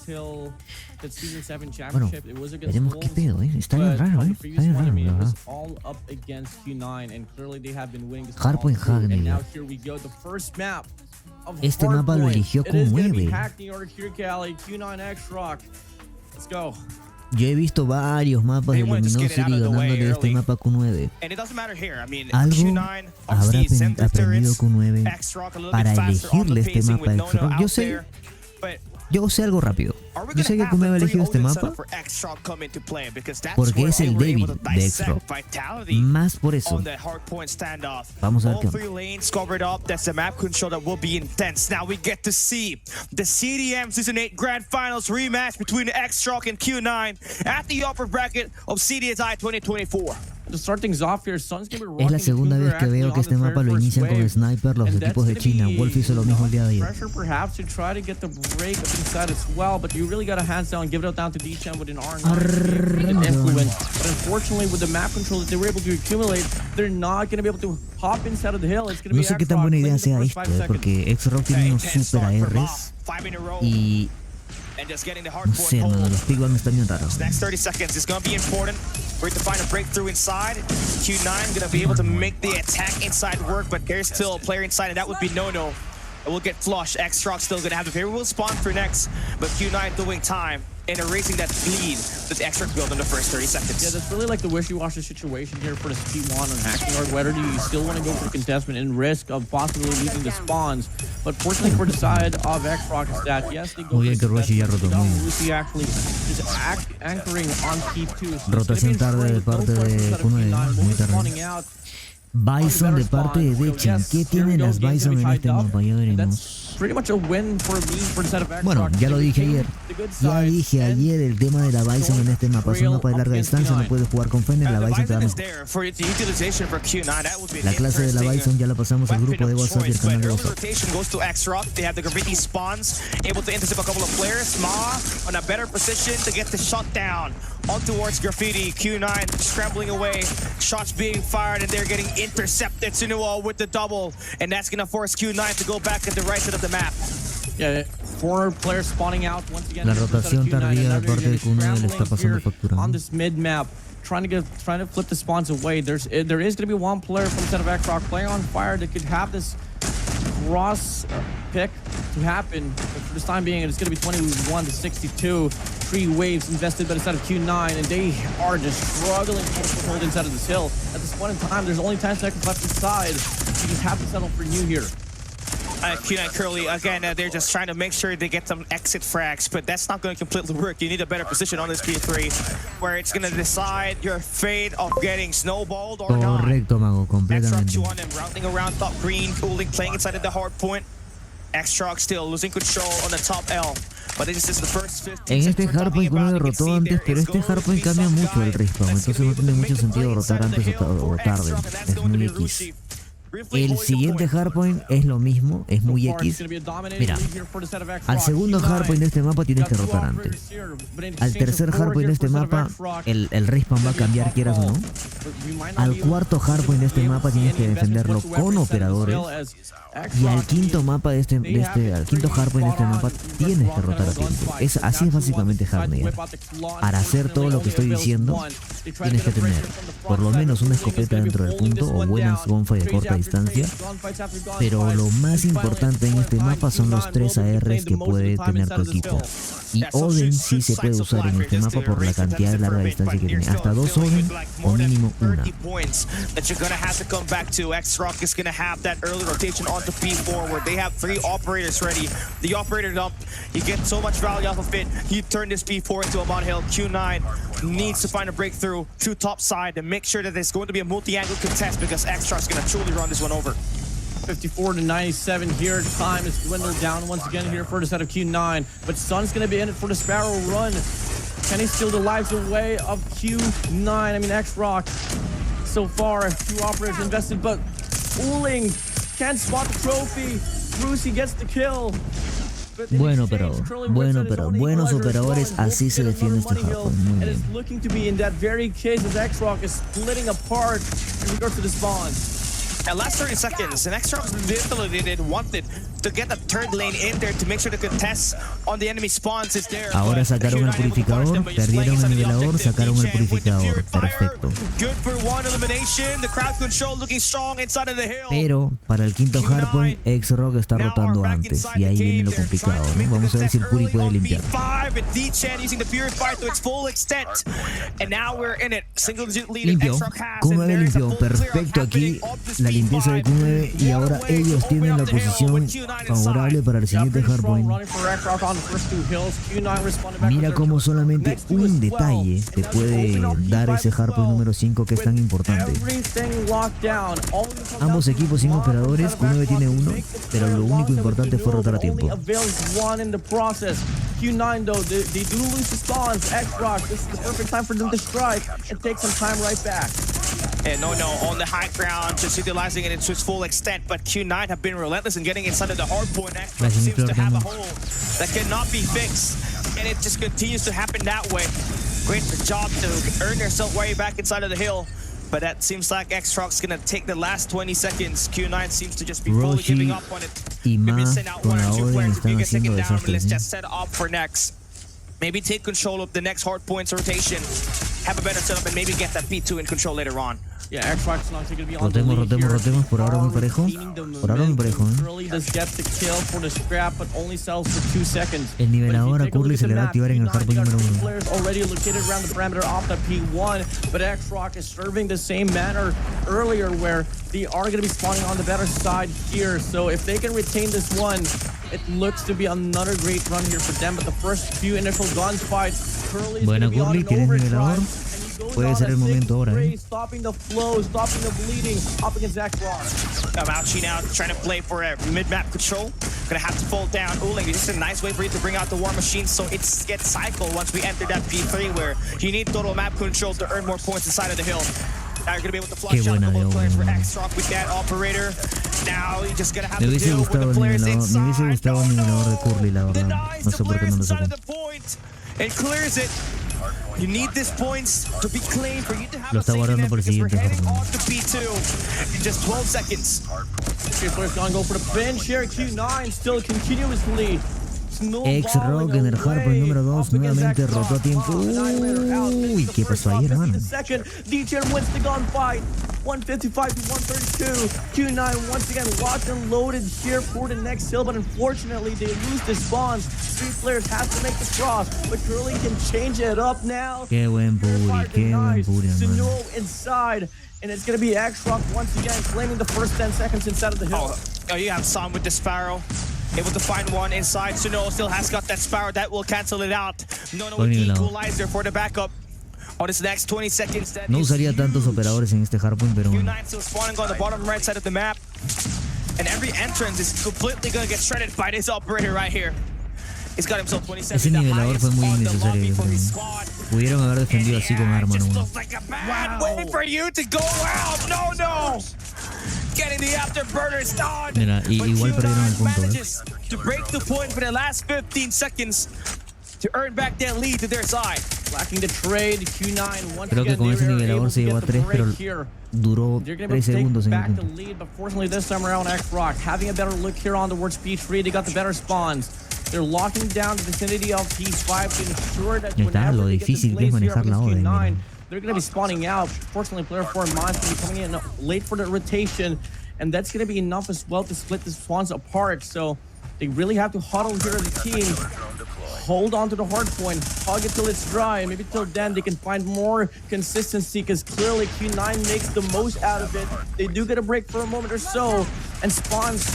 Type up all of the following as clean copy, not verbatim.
until the Season 7 Bueno, championship. It was against veremos qué Wolves, pedo, está bien but raro, on the Está previous bien one, I raro, mean, la it was verdad. all up against Q9, and clearly they have been winning this Hardpoint all through. And Hagney. now here we go, the first map of Este mapa lo Hardpoint. eligió It con is gonna be 9. Hackney or here, Cali, Q9 XROCK. Let's go. Yo he visto varios mapas de Luminosity ganándole este mapa Q9. Algo habrá aprendido Q9 para elegirle este mapa a XROCK. Yo sé algo rápido. Yo sé que Q9 ha elegido este mapa porque es el débil de XROCK. Más por eso. Vamos a ver qué onda. That's the map control that will be intense. Now we get to see the CDM Season 8 Grand Finals rematch between XROCK and Q9 at the upper bracket of CDSI 2024. Es la segunda vez que veo que este mapa lo inician con Sniper los equipos de China. Wolf hizo lo mismo el día de ayer. No sé qué tan buena idea sea esto, porque XROCK tiene unos super ARs y no sé, hermano, los pick están bien raros. Next 30 seconds is going to be important. We're to find a breakthrough inside. Q9 going to be able to make the attack inside work, but there's still a player inside, and that would be No-No. It will get flushed. XROCK still going to have the favorable spawn for next, but Q9 doing time and erasing that lead that XROCK built in the first 30 seconds. Yeah, that's really like the wishy-washy situation here for the P1 on Hacking, or whether do you still want to go for the contestment and risk of possibly losing the spawns. But fortunately for the side of XROCK is that, yes, they go for the contestment. Lucy actually is anchoring on P2. So rotación tarde de parte de Q9, muy tarde. Bison de parte de Dechen. ¿Qué tienen las Bison en este mapa? Ya veremos. Bueno, ya lo dije ayer. Ya dije ayer el tema de la Bison en este mapa. Es un mapa de larga distancia, no puedes jugar con Fender. La Bison te da mejor. La clase de la Bison ya la pasamos al grupo de WhatsApp y el canal de WhatsApp. On towards Graffiti, Q9 scrambling away, shots being fired, and they're getting intercepted. Sinuo with the double, and that's gonna force Q9 to go back at the right side of the map. Yeah, 4 players spawning out once again. La rotación tardía de parte de Q9 le está pasando factura. On this mid map, trying to flip the spawns away. There is going to be one player from the set of XROCK playing on fire that could have this cross pick to happen, but for this time being, it's going to be 21 to 62. 3 waves invested by the side of Q9, and they are just struggling to hold inside of this hill. At this point in time, there's only 10 seconds left inside. You just have to settle for new here. Q9 Curly, again, they're just trying to make sure they get some exit frags, but that's not going to completely work. You need a better position on this P3, where it's going to decide your fate of getting snowballed or not. Correcto, Mago, completamente. XROCK 2-1 routing around top green, cooling, playing inside of the hard point. XROCK still losing control on the top L. But this is the first 15 en este hardpoint uno derrotó antes, pero este hardpoint cambia mucho el respawn, entonces no tiene mucho sentido rotar antes o tarde. Es muy X. El siguiente hardpoint es lo mismo, es muy X. Mira, al segundo hardpoint de este mapa tienes que rotar antes. Al tercer hardpoint de este mapa, el respawn va a cambiar, quieras o no. Al cuarto hardpoint de este mapa tienes que defenderlo con operadores. Y al quinto mapa al quinto hardpoint de este mapa tienes que rotar a tiempo. Así es básicamente Hardney. Para hacer todo lo que estoy diciendo, tienes que tener por lo menos una escopeta dentro del punto o buenas gunfight de corta distancia. Pero lo más importante en este mapa son los 3 ARs que puede tener tu equipo. Y Oden sí se puede usar en este mapa por la cantidad de larga distancia que tiene. Hasta 2 Oden o mínimo 1. To P4 where they have 3 operators ready. The operator dump, you get so much value off of it. You turn this P4 into a Mount Hill. Q9 needs to find a breakthrough to top side and make sure that there's going to be a multi-angle contest because XROCK's going to truly run this one over. 54 to 97 here. Time is dwindled down once again here for the set of Q9. But Sun's going to be in it for the Sparrow run. Can he steal the lives away of Q9? I mean, XROCK so far, 2 operators invested, but Ooling can't spot the trophy. Brucey gets the kill. Buenos operadores, así se defiende este hardpoint. Muy bien. Looking to be in that very case as XROCK is splitting apart in regards to the spawns. And last 30 seconds, and XROCK literally wanted to get the third lane in there to make sure the contest on the enemy spawns is there. Ahora sacaron el purificador, perdieron el nivelador, sacaron el purificador. Perfecto. Good for one elimination. The crowd control looking strong inside of the hill. Pero para el quinto hardpoint, XROCK está rotando antes. Y ahí viene lo complicado, ¿no? Vamos a ver si el Puri puede limpiar. Limpio. Q9 limpió. Perfecto aquí. La limpieza de Q9. Y ahora ellos tienen la posición favorable para el siguiente hardpoint. Mira cómo solamente un detalle te puede dar ese hardpoint número 5 que es tan importante. Ambos equipos sin operadores. Q9 tiene uno, pero lo único importante fue rotar a tiempo. Q9 though, they do lose the spawns. XROCK, this is the perfect time for them to strike and take some time right back. And no, on the high ground, just utilizing it to its full extent, but Q9 have been relentless in getting inside of the hard point. XROCK seems to have a hole that cannot be fixed, and it just continues to happen that way. Great job to earn yourself way back inside of the hill. But that seems like XROCK's gonna take the last 20 seconds. Q9 seems to just be fully giving up on it. Maybe send out one or two players to take it down, but let's just set up for next. Maybe take control of the next hard points rotation. Have a better setup and maybe get that P2 in control later on. Yeah, XROCK's not going to be on the lead Rotemos. Por ahora muy parejo. Por ahora muy parejo, Curly does get the kill for the scrap, but only sells for 2 seconds. El nivelador a Curly se le va a activar en el hardpoint número 1. Players already located around the perimeter off the P1, but XROCK is serving the same manner earlier where they are going to be spawning on the better side here. So if they can retain this one, it looks to be another great run here for them. But the first few initial gunfights, Curly's going to be on an overdrive. Puede ser el momento ahora, Stopping the flow, stopping the bleeding, up against XROCK. Ouchie now trying to play for a mid-map control. Gonna have to fall down. Uling, this is a nice way for you to bring out the war machine so it gets cycled once we enter that P3 where you need total map control to earn more points inside of the hill. Now you're gonna be able to flush out the whole players for XROCK with that operator. Now you're just gonna have to deal with the players inside. Me hubiese gustado el nivelador de Curly, la verdad. No sé por qué no lo sacó. And clears it. You need these points to be clean for you to have Lo está guardando por el siguiente off the P2 in just 12 seconds. Players gonna go for the bench here. Q9 still continuously. XROCK en el hardpoint número 2 nuevamente rotó a tiempo. Uy, ¿qué pasó ahí, hermano? DJ wins the gunfight. 155 to 132. Q9 once again locked and loaded here for the next hill, but unfortunately they lose the spawns. 3 players have to make the cross, but Curly can change it up now. Qué buen Puri, hermano. Inside, and it's gonna be XROCK once again claiming the first 10 seconds inside of the hill. Oh, you have Sam with the Sparrow. Able to find one inside. Suno still has got that Sparrow. That will cancel it out. No equalizer for the backup. On this next 20 seconds. No usaría tantos operadores en este hardpoint, pero bueno. Q9 still spawning on the bottom right side of the map. And every entrance is completely going to get shredded by this operator right here. He's got himself 27. Ese nivelador fue muy innecesario. Pudieron haber defendido así con arma, ¿no? Waiting for you to go out. No. Getting the afterburners done. Mira, igual perdieron el punto, to break the point for the last 15 seconds to earn back that lead to their side. Lacking the trade, Q9 once Creo que con ese nivelador se llevó a 3, pero duró 3 segundos en el punto. But fortunately this time around, XROCK having a better look here on towards P3. They got the better spawns. They're locking down the vicinity of P5 to ensure that whenever they get this place here against Q9, they're going to be spawning out. Fortunately, player 4 Mons going to be coming in late for the rotation, and that's going to be enough as well to split the spawns apart. So they really have to huddle here as a team. Hold on to the hard point, hug it till it's dry. Maybe till then they can find more consistency because clearly Q9 makes the most out of it. They do get a break for a moment or so and spawns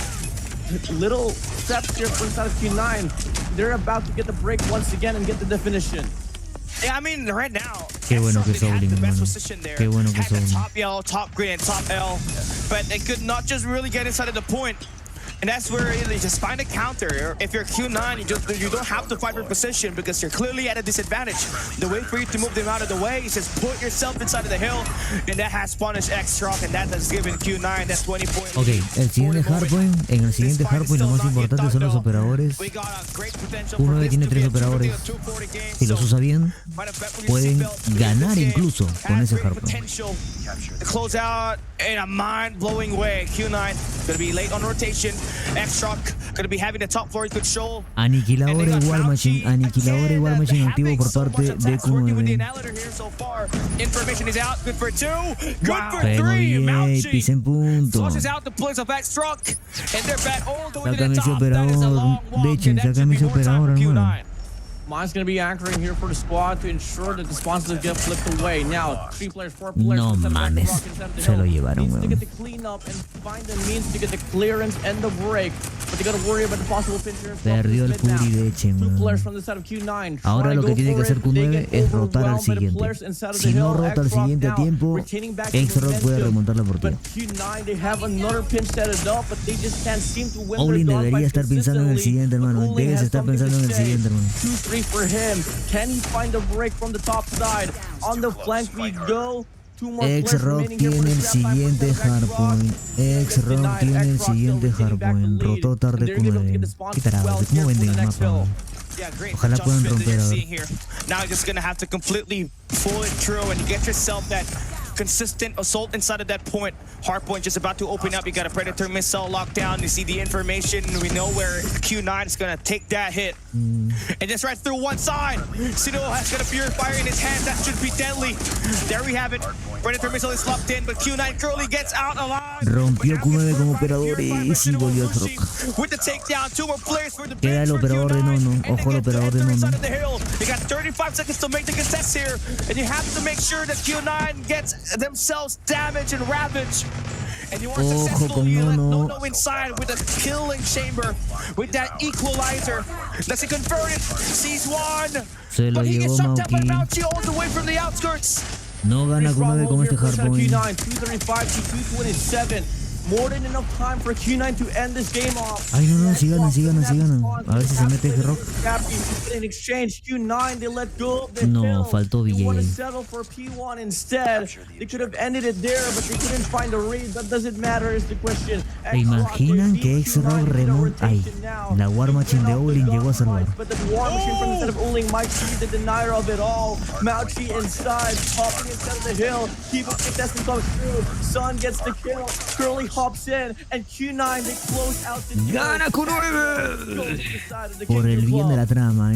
little steps here for inside of Q9. They're about to get the break once again and get the definition. Yeah, I mean, right now, Qué bueno que Soulin, hermano. Qué bueno que Soulin. Top yellow, top green, and top L. But they could not just really get inside of the point. And that's where you just find a counter. If you're Q9, you don't have to fight for position because you're clearly at a disadvantage. The way for you to move them out of the way is just put yourself inside of the hill, and that has punished XROCK, and that has given Q9 that 20 point. Ok, en el siguiente hardpoint lo más importante son los operadores. Uno que tiene 3 operadores, si los usa bien, pueden ganar incluso con ese hardpoint. Close out in a mind-blowing way. Q9 gonna be late on rotation. XROCK gonna be having the top floor control. Aniquilador y War Machine activo por parte de Q9. Information is out. Good for 2. Good for Pero 3. bien, pisa en punto. Flushes out the plays of XROCK, and they're back all the way to Sácame the ese top. That is a long operador. walk, Dechen, and that should sácame be ese more time for operador, hermano. Q9. Mine's going to be anchoring here for the squad to ensure that the sponsors get flipped away. Now, 3 players, 4 players. No mames, se lo llevaron, needs to weón. get the cleanup and find the means to get the clearance and the break. But they got to worry about the possible pincher. Perdió el Fury de Echen, 2 weón. players from the side of Q9. Ahora lo que tiene que hacer Q9 es rotar al siguiente. Si no rota al siguiente a tiempo, XROCK puede remontar la partida. Olin debería estar pensando en el siguiente, hermano. Debes estar pensando en el siguiente, hermano. 2-3 for him. Can he find a break from the top side? On the flank we go. 2 more players XROCK remaining here for tiene the el trap back siguiente from hardpoint. XROCK tiene el siguiente hardpoint. Rotó tarde Q9. Qué tarado, ¿cómo venden el mapa? Yeah, great. Ojalá puedan romper ahora. Now you're just gonna have to completely pull it through and get yourself that consistent assault inside of that point. Hardpoint just about to open up. You got a Predator missile locked down. You see the information. We know where Q9 is gonna take that hit. And just right through one side. Sino has got a purifier in his hand. That should be deadly. There we have it. Predator missile is locked in, but Q9 currently gets out alive. Rompió Q9 como operador y sí volvió a XROCK. With the takedown, 2 more players for the Queda el operador de Nono. Ojo al operador de Nono. You got 35 seconds to make the contest here, and you have to make sure that Q9 gets themselves damaged and ravaged. And you are successful. You let Nono inside with a killing chamber, with that equalizer. Does he convert it? Sees one. Se lo But he gets llevó shot down by Mauki. Mauki all the way from the outskirts. No gana Q9 con este hardpoint. Q9, 235 to 227. More than enough time for Q9 to end this game off. Ay, no, sí ganan. A ver si se mete XROCK. In exchange, Q9, they let go of their No, kill. faltó They want to VA. settle for P1 instead. They could have ended it there, but they couldn't find a raid. That doesn't matter is the question. ¿Te imaginan que XROCK remonta? Ay, la War Machine de Olin llegó a salvar. But the War Machine from the side of Uling might be the denier of it all. Mauchi inside, popping inside of the hill. Keep it contestant comes through. Sun gets the kill. Curly hops in, and Q9 they close out the deal. ¡Gana Q9! Por el bien de la trama,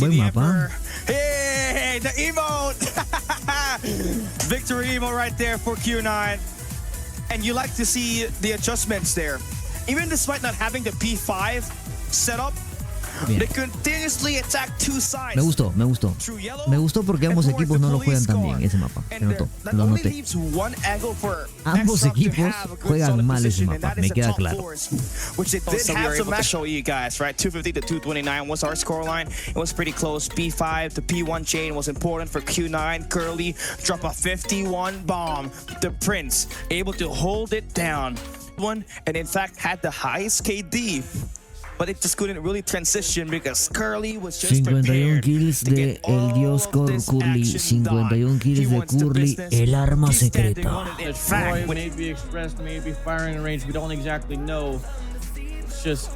Buen mapa. Hey, the emote! Victory emote right there for Q9. And you like to see the adjustments there. Even despite not having the P5 set up, Bien. they continuously attack 2 sides. Me gustó. Through yellow, Me gustó porque ambos and towards equipos no the lo juegan police tan car. bien ese mapa. Se And notó, that lo only noté. leaves one angle for Ambos XROCK to equipos have a good juegan solid mal ese position, mapa, and that me is the queda top claro. floors, which they did So we have were some able to show you guys, right? 250 to 229 was our scoreline. It was pretty close. P5 to P1 chain was important for Q9. Curly drop a 51 bomb. The Prince able to hold it down. And in fact had the highest KD. But it just couldn't really transition because Curly was just 51 prepared kills to de get El Dios all this Curly. action 51 done. kills He de wants the Curly. business. El arma He's standing secreta. on it. In It's fact, Roy, when maybe expressed, maybe firing range. We don't exactly know. It's just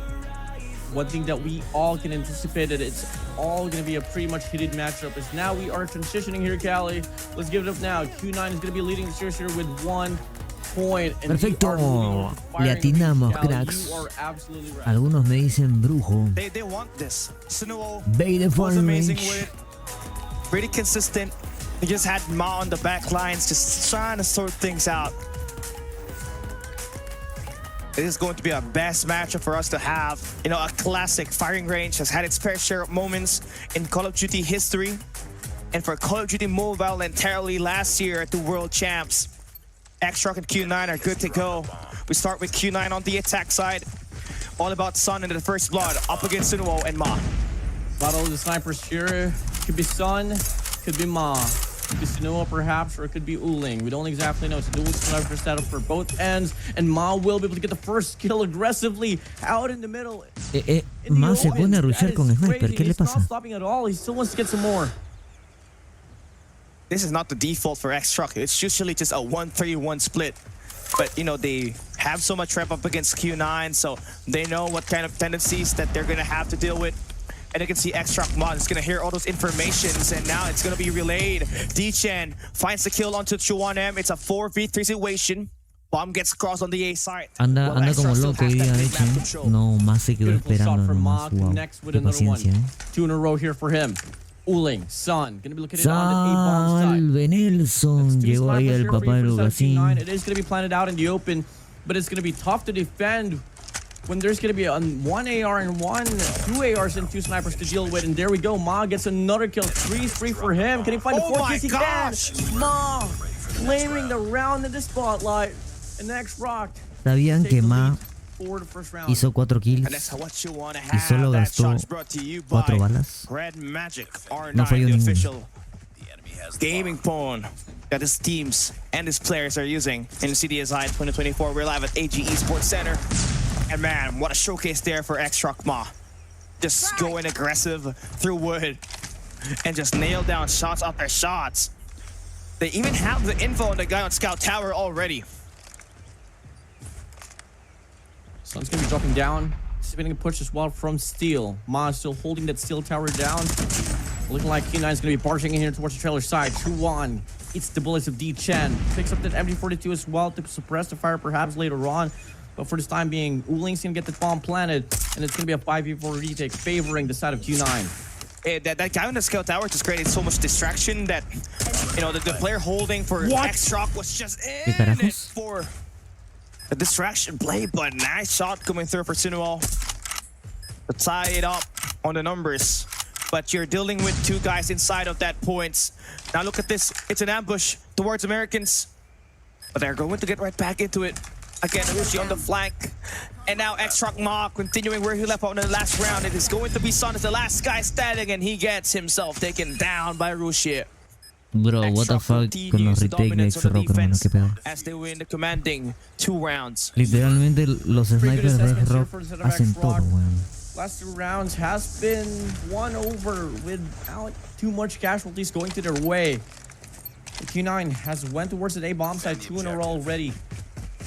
one thing that we all can anticipate that it's all going to be a pretty much heated matchup. Is now we are transitioning here, Cali. Let's give it up now. Q9 is going to be leading the series here with 1 point. And we Perfecto. are moving with Le firing atinamos, range, Cali. cracks. You are absolutely right. Algunos me dicen brujo. They want this. Snow Bay de was firing amazing range. with it. Pretty consistent. He just had Ma on the back lines, just trying to sort things out. This is going to be a best matchup for us to have. You know, a classic firing range has had its fair share of moments in Call of Duty history. And for Call of Duty Mobile entirely last year at the World Champs, XROCK and Q9 are good to go. We start with Q9 on the attack side. All about Sun into the first blood, up against Sunuo and Ma. Battle of the snipers here. Could be Sun, could be Ma. Could be Sinua perhaps, or it could be Uling. We don't exactly know. It's a dual sniper setup for both ends, and Ma will be able to get the first kill aggressively out in the middle. Ma se pone a rushear con sniper. ¿Qué le He's not pasa? stopping at all. He still wants to get some more. This is not the default for XROCK. It's usually just a 1-3-1 split. But, you know, they have so much rep up against Q9, so they know what kind of tendencies that they're going to have to deal with. And you can see XROCK Mod is going to hear all those informations, and now it's going to be relayed. D-Chen finds the kill onto Chuanem. It's a 4v3 situation. Bomb gets crossed on the A side. Anda como loco hoy día, Echen. No, más se quedó Beautiful shot esperando from Ma. nomás. Wow, Connects with qué another one. paciencia, 2 in a row here for him. Uling, Sun, gonna be located on the A-bomb side. Salve Nelson, llegó ahí el papá del Lugasín. It is going to be planted out in the open, but it's going to be tough to defend when there's going to be one AR and two ARs and 2 snipers to deal with. And there we go. Ma gets another kill. 3-3 for him. Can he find the 4th? Yes, he can. Ma claiming the round in the spotlight. And XROCK. ¿Sabían que Ma for the first round. hizo 4 kills And that's what you want to y solo have. That gastó shot's brought to you by 4 balas? Red Magic R9, No falló the ninguno. official gaming phone that his teams and his players are using in CDSI 2024. We're live at AG Esports Center. And man, what a showcase there for XROCK Ma. Just going aggressive through wood and just nail down shots after shots. They even have the info on the guy on Scout Tower already. Sun's gonna be dropping down. Spinning a push as well from Steel. Ma still holding that Steel tower down. Looking like Q9 is gonna be barging in here towards the trailer side. 2-1. It's the bullets of D-Chen. Picks up that MD42 as well to suppress the fire perhaps later on. But for this time being, Uling's gonna get the bomb planted, and it's gonna be a 5v4 retake favoring the side of Q9. That guy on the Scout Tower just created so much distraction that, you know, the player holding for XROCK was just in it for a distraction play, but nice shot coming through for Sinual to tie it up on the numbers. But you're dealing with 2 guys inside of that points. Now look at this. It's an ambush towards Americans, but they're going to get right back into it. Again, Rushi on the flank. And now XROCK Ma continuing where he left off in the last round. It is going to be Sun as the last guy standing, and he gets himself taken down by Rushi. Bro, what the fuck con los retakes de XROCK, hermano, qué pedo. As they win the commanding 2 rounds. Literalmente los snipers de XROCK hacen todo, weón. Last 2 rounds has been won over without too much casualties going to their way. The Q9 has went towards the A-bomb side 2 in a row already.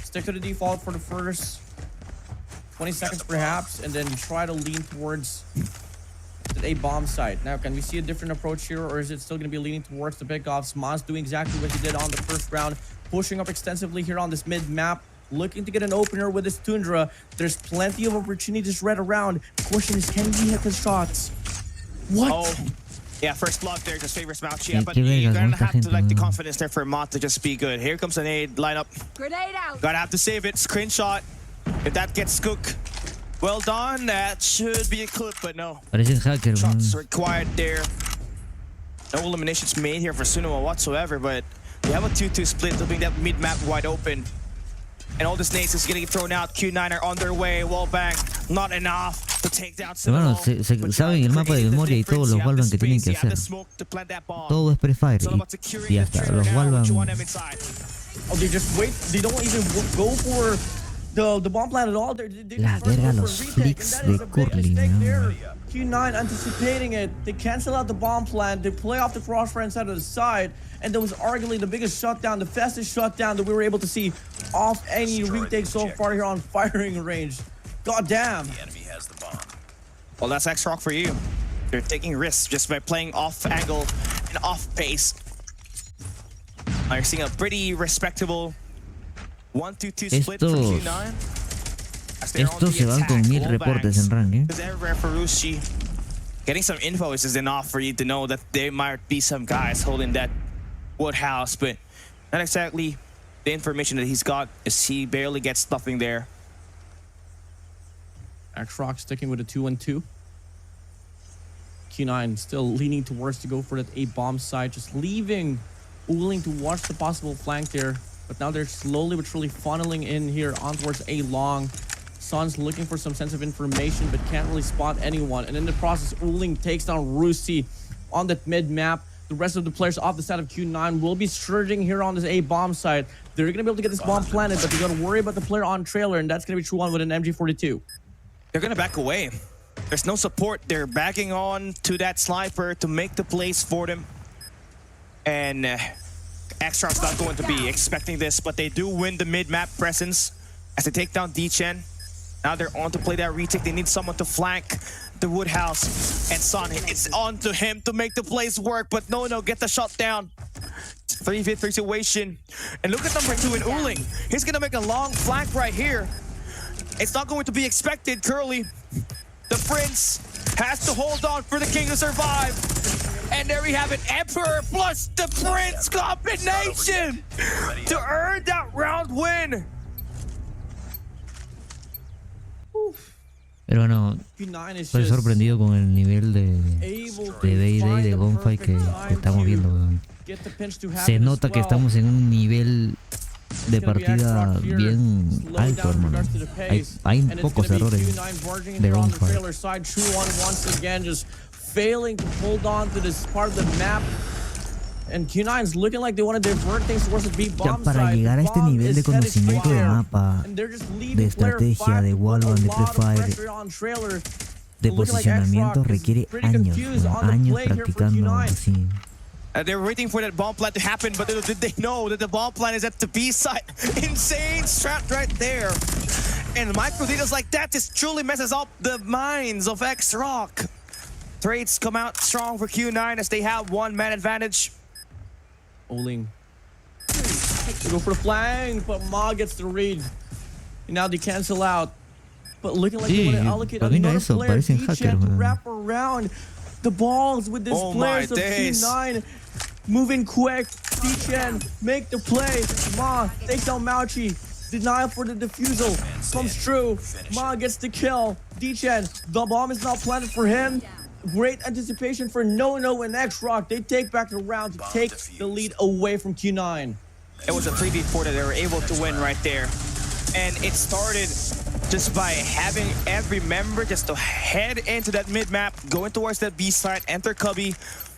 Stick to the default for the first 20 seconds perhaps, and then try to lean towards the A-bomb side. Now, can we see a different approach here, or is it still going to be leaning towards the pickoffs? Ma's doing exactly what he did on the first round, pushing up extensively here on this mid-map, looking to get an opener with this Tundra. There's plenty of opportunities right around. The question is, can he hit the shots? What? Oh, yeah, first blood there just favors Mouchia, but you're gonna have to like the confidence there for Mott to just be good. Here comes an aid lineup. Grenade out. Gotta have to save it. Screenshot. If that gets Cook, well done. That should be a clip, but no. Parecen hacker, Shots weón. required there. No eliminations made here for Sunuma whatsoever, but they have a 2-2 split, leaving that mid-map wide open. And all the snakes is getting thrown out. Q9 are on their way. Wallbang, not enough to take down Hermano, Sunuma. saben el mapa de memoria y todos los wallbang que tienen que hacer. Todo es pre-fire y ya está. Los wallbang. Oh, they just wait. They don't even go for the bomb plan at all. They La verga, los flicks de Curly, man. Q9 anticipating it. They cancel out the bomb plan. They play off the crossfire inside of the side. And that was arguably the biggest shutdown, the fastest shutdown that we were able to see off any retake so far here on firing range. God damn. The enemy has the bomb. Well, that's XROCK for you. They're taking risks just by playing off angle and off pace. Now you're seeing a pretty respectable 1-2-2 split from Q9. Estos se van con 1000 reportes en rank, Because everywhere for Rushi, getting some info is just enough for you to know that there might be some guys holding that woodhouse, but not exactly the information that he's got, is he barely gets stuffing there. XROCK sticking with a 2-1-2. Q9 still leaning towards to go for that A-bomb side, just leaving Uling to watch the possible flank there. But now they're slowly but surely funneling in here on towards A-long. Sun's looking for some sense of information, but can't really spot anyone. And in the process, Uling takes down Rusi on that mid-map. The rest of the players off the side of Q9 will be surging here on this A bomb site. They're going to be able to get this bomb planted, but they got to worry about the player on trailer, and that's going to be true one with an MG42. They're going to back away. There's no support. They're backing on to that sniper to make the plays for them. And XROCK's not going to be expecting this, but they do win the mid-map presence as they take down D-Chen. Now they're on to play that retake. They need someone to flank the Woodhouse. And Son, it's on to him to make the plays work, but no, get the shot down. 3v3 situation. And look at number 2 in Uling. He's gonna make a long flank right here. It's not going to be expected, Curly. The Prince has to hold on for the King to survive. And there we have it, Emperor plus the Prince combination to earn that round win. Pero bueno, estoy sorprendido con el nivel de Day de Gunfight que estamos viendo, weón. Se nota que estamos en un nivel de partida bien alto, hermano. Hay pocos errores de Gunfight. Failing to hold on to this part of the map. And Q9's looking like they want to divert things towards the B bomb side. Para llegar a este nivel de conocimiento de mapa, de estrategia, de wallbang, de prefire, de posicionamiento requiere años, años practicando así. They're waiting for that bomb plant to happen, but did they know that the bomb plant is at the B side? Insane strat right there. And micro details like that just truly messes up the minds of XROCK. Trades come out strong for Q9 as they have one man advantage. Oling. They go for the flank, but Ma gets the read. And now they cancel out. But looking like they want to allocate another player, D-Chen, to wrap around the balls with this players of Q9. Moving quick. D-Chen, make the play. Ma takes down Mauchi. Denial for the defusal comes true. Ma gets the kill. D-Chen, the bomb is not planted for him. Great anticipation for No-No and XROCK. They take back the round to take the lead away from Q9. It was a 3v4 that they were able to win right there. And it started just by having every member just to head into that mid-map, going towards that B side, enter Cubby.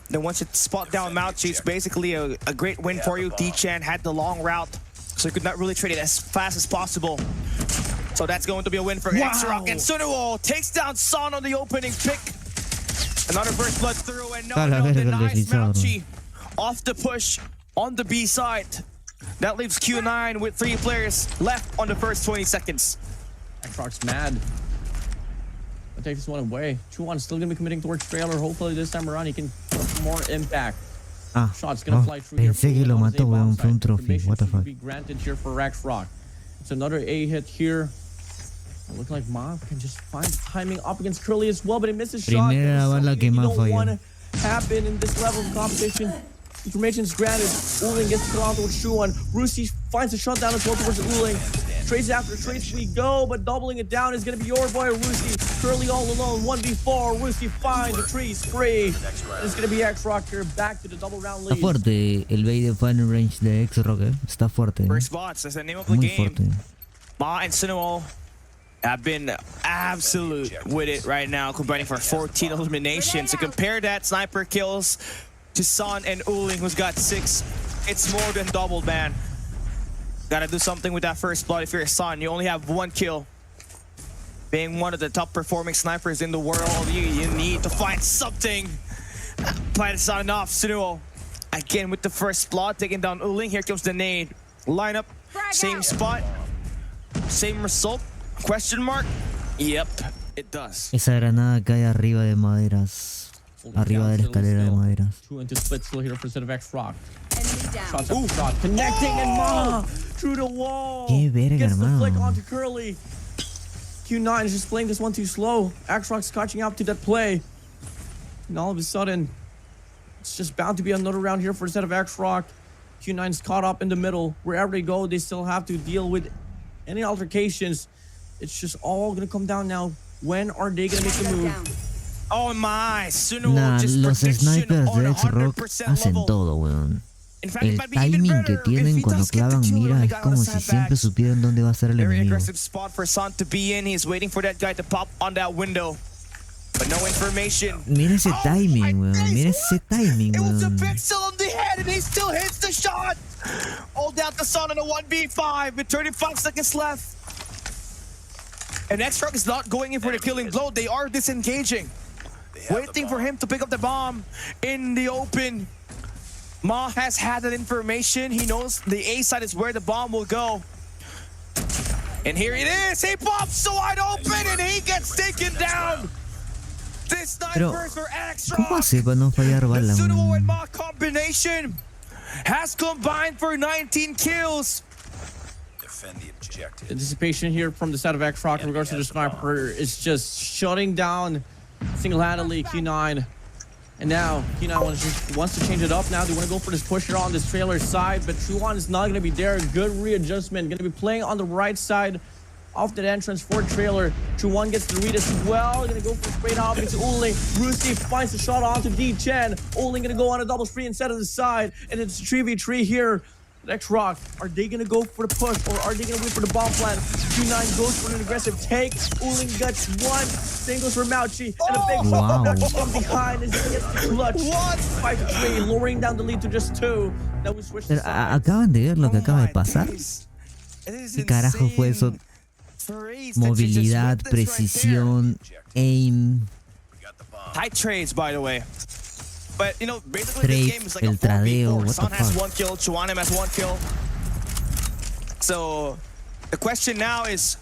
Then once you spot down Mauchi, it's basically a great win for you. D-Chen had the long route, so you could not really trade it as fast as possible. So that's going to be a win for XROCK. And Sunuo takes down Son on the opening pick. Another first blood through, and No denies Mauchi off the push on the B side. That leaves Q9 with 3 players left on the first 20 seconds. XROCK's mad. I'll take this one away. Chuan still gonna be committing towards trailer. Hopefully this time around he can put more impact. Shot's gonna fly through here. Pensé que lo mató, weón, fue un trophy. What the fuck? Be granted here for XROCK. It's another A hit here. Looking like Ma can just find timing up against Curly as well, but he misses shot. Primera bala que más falló. Don't want to happen in this level of competition. Information's granted. Uling gets to go out towards Shuan. Rusi finds a shutdown as well towards Uling. Trades after trades we go, but doubling it down is going to be your boy Rusi. Curly all alone, 1v4. Rusi finds the trees free. It's going to be XROCK here, back to the double round lead. Está fuerte el bait de final range de XROCK, Está fuerte. First spots, that's the name of the Muy game. Fuerte. Ma and Sunuo have been absolute with it right now, combining for 14 eliminations. To compare that sniper kills to Son and Uling, who's got 6, it's more than doubled, man. Gotta do something with that first blood. If you're a Son, you only have 1 kill. Being one of the top performing snipers in the world, you need to find something. But it's not enough. Sunuo again with the first blood, taking down Uling. Here comes the nade. Lineup, same spot, same result. Question mark? Yep, it does. Esa granada cae arriba de maderas. Arriba de la escalera de maderas. 2 into split still here for set of XROCK. Shots after shot. Connecting and Ma through the wall. Qué verga, gets the hermano. flick onto Curly. Q9 is just playing this one too slow. XROCK's catching up to that play. And all of a sudden, it's just bound to be another round here for the set of XROCK. Q9's caught up in the middle. Wherever they go, they still have to deal with any altercations. It's just all gonna come down now. When are they gonna make the move? Oh my, Sunuo Nah, just los prediction snipers on de XROCK 100% hacen level. todo, weón. In fact, El it might be even timing que better if tienen he cuando does get the clavan kill and mira the es guy on como the si siempre sandbags. supieran dónde va a estar el Very enemigo. aggressive spot for Son to be in. He's waiting for that guy to pop on that window. but no information. Mira ese timing, weón. Mira ese timing, It was a weón. pixel on the head, and he still hits the shot. Hold out the sun on a 1v5 with 35 seconds left. And XROCK is not going in for the killing blow. They are disengaging, waiting for him to pick up the bomb in the open. Ma has had that information. He knows the A side is where the bomb will go. And here it is. He pops so wide open, and he gets taken down. This Pero, sniper for ¿cómo XROCK. hace para no fallar The bala, Sunumo and weón? Ma combination has combined for 19 kills. Anticipation here from the side of XROCK in regards to the sniper is just shutting down single-handedly Q9. And now Q9 wants to change it up now. They want to go for this pusher on this trailer side, but Truan is not going to be there. Good readjustment. Going to be playing on the right side of that entrance for trailer. Truan gets the read as well. Going to go for a straight off into Uling. Rusi finds the shot onto D-Chen. Uling going to go on a double spree instead of the side. And it's 3v3 here. XROCK, are they gonna go for the push or are they gonna wait for the bomb plan? Q9 goes for an aggressive take. Uling gets one. Same goes for Mauchi. And a big Wow. from behind as he gets the clutch. What? 5-3, lowering down the lead to just 2. Now we switch to Pero, acaban de ver lo que acaba de pasar. ¿Qué carajo fue eso? Movilidad, precisión, aim. Tight trades, by the way. But, you know, basically this Trade, game is like el a tradeo, 4v4. what the Son has fuck? 1 kill, Chuanem has 1 kill. So, the question now is,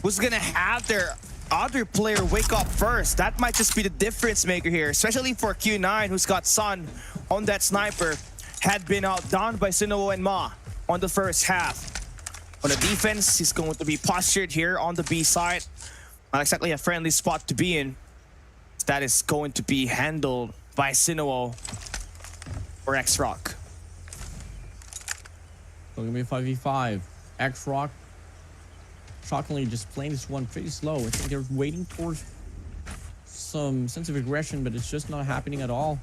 who's gonna have their other player wake up first? That might just be the difference maker here, especially for Q9, who's got Sun on that sniper, had been outdone by Sunumo and Ma on the first half. On the defense, he's going to be postured here on the B side. Not exactly a friendly spot to be in. That is going to be handled by Sunumo or XROCK. So gonna be a 5v5. XROCK shockingly just playing this one pretty slow. I think they're waiting for some sense of aggression, but it's just not happening at all.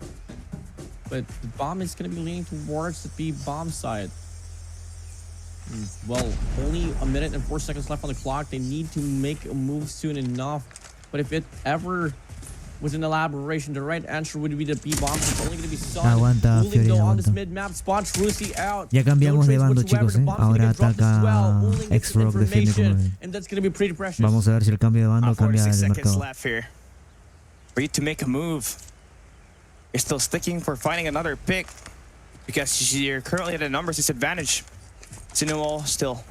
But the bomb is gonna be leaning towards the B bomb side. Well, only a minute and 4 seconds left on the clock. They need to make a move soon enough. But if it ever was an elaboration, the right answer would be the B bomb. It's only going to be Sun. Aguanta, Uling Fury, though on this aguanta. mid-map spot. Rusi out. Ya cambiamos No de trades bando, whatsoever. chicos, The ¿eh? bomb's gonna Ahora get dropped as ataca well. Uling gets XROCK, defiende information, como él. and that's going to be pretty precious. Vamos a ver si el cambio de bando cambia 46 el seconds mercado. left here. For you to make a move. You're still sticking for finding another pick because you're currently at a numbers disadvantage. Sunumo still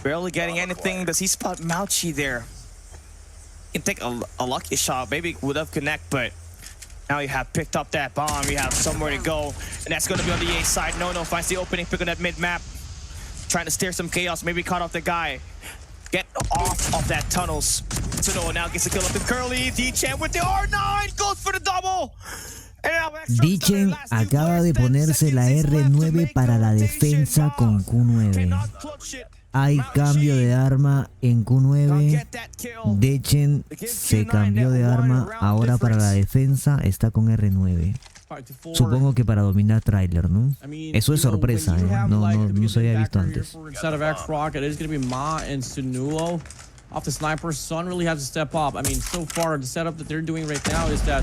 barely getting anything. Does he spot Mauchi there? He can take a lucky shot. Maybe would have connect, but now you have picked up that bomb. You have somewhere to go, and that's going to be on the A side. No finds the opening pick on that mid map, trying to steer some chaos. Maybe caught off the guy. Get off of that tunnels. Sunumo now gets a kill up in Curly. D-Champ with the R9 goes for the double. Dichen acaba de ponerse la R9 para la defensa con Q9. Hay cambio de arma en Q9. Dechen se cambió de arma, ahora para la defensa está con R9. Supongo que para dominar trailer, ¿no? Eso es sorpresa, ¿eh? No se había visto antes. Instead of XROCK, it is going to be Ma and Sunumo off the sniper. Sun really has to step up. I mean, so far, the setup that they're doing right now is that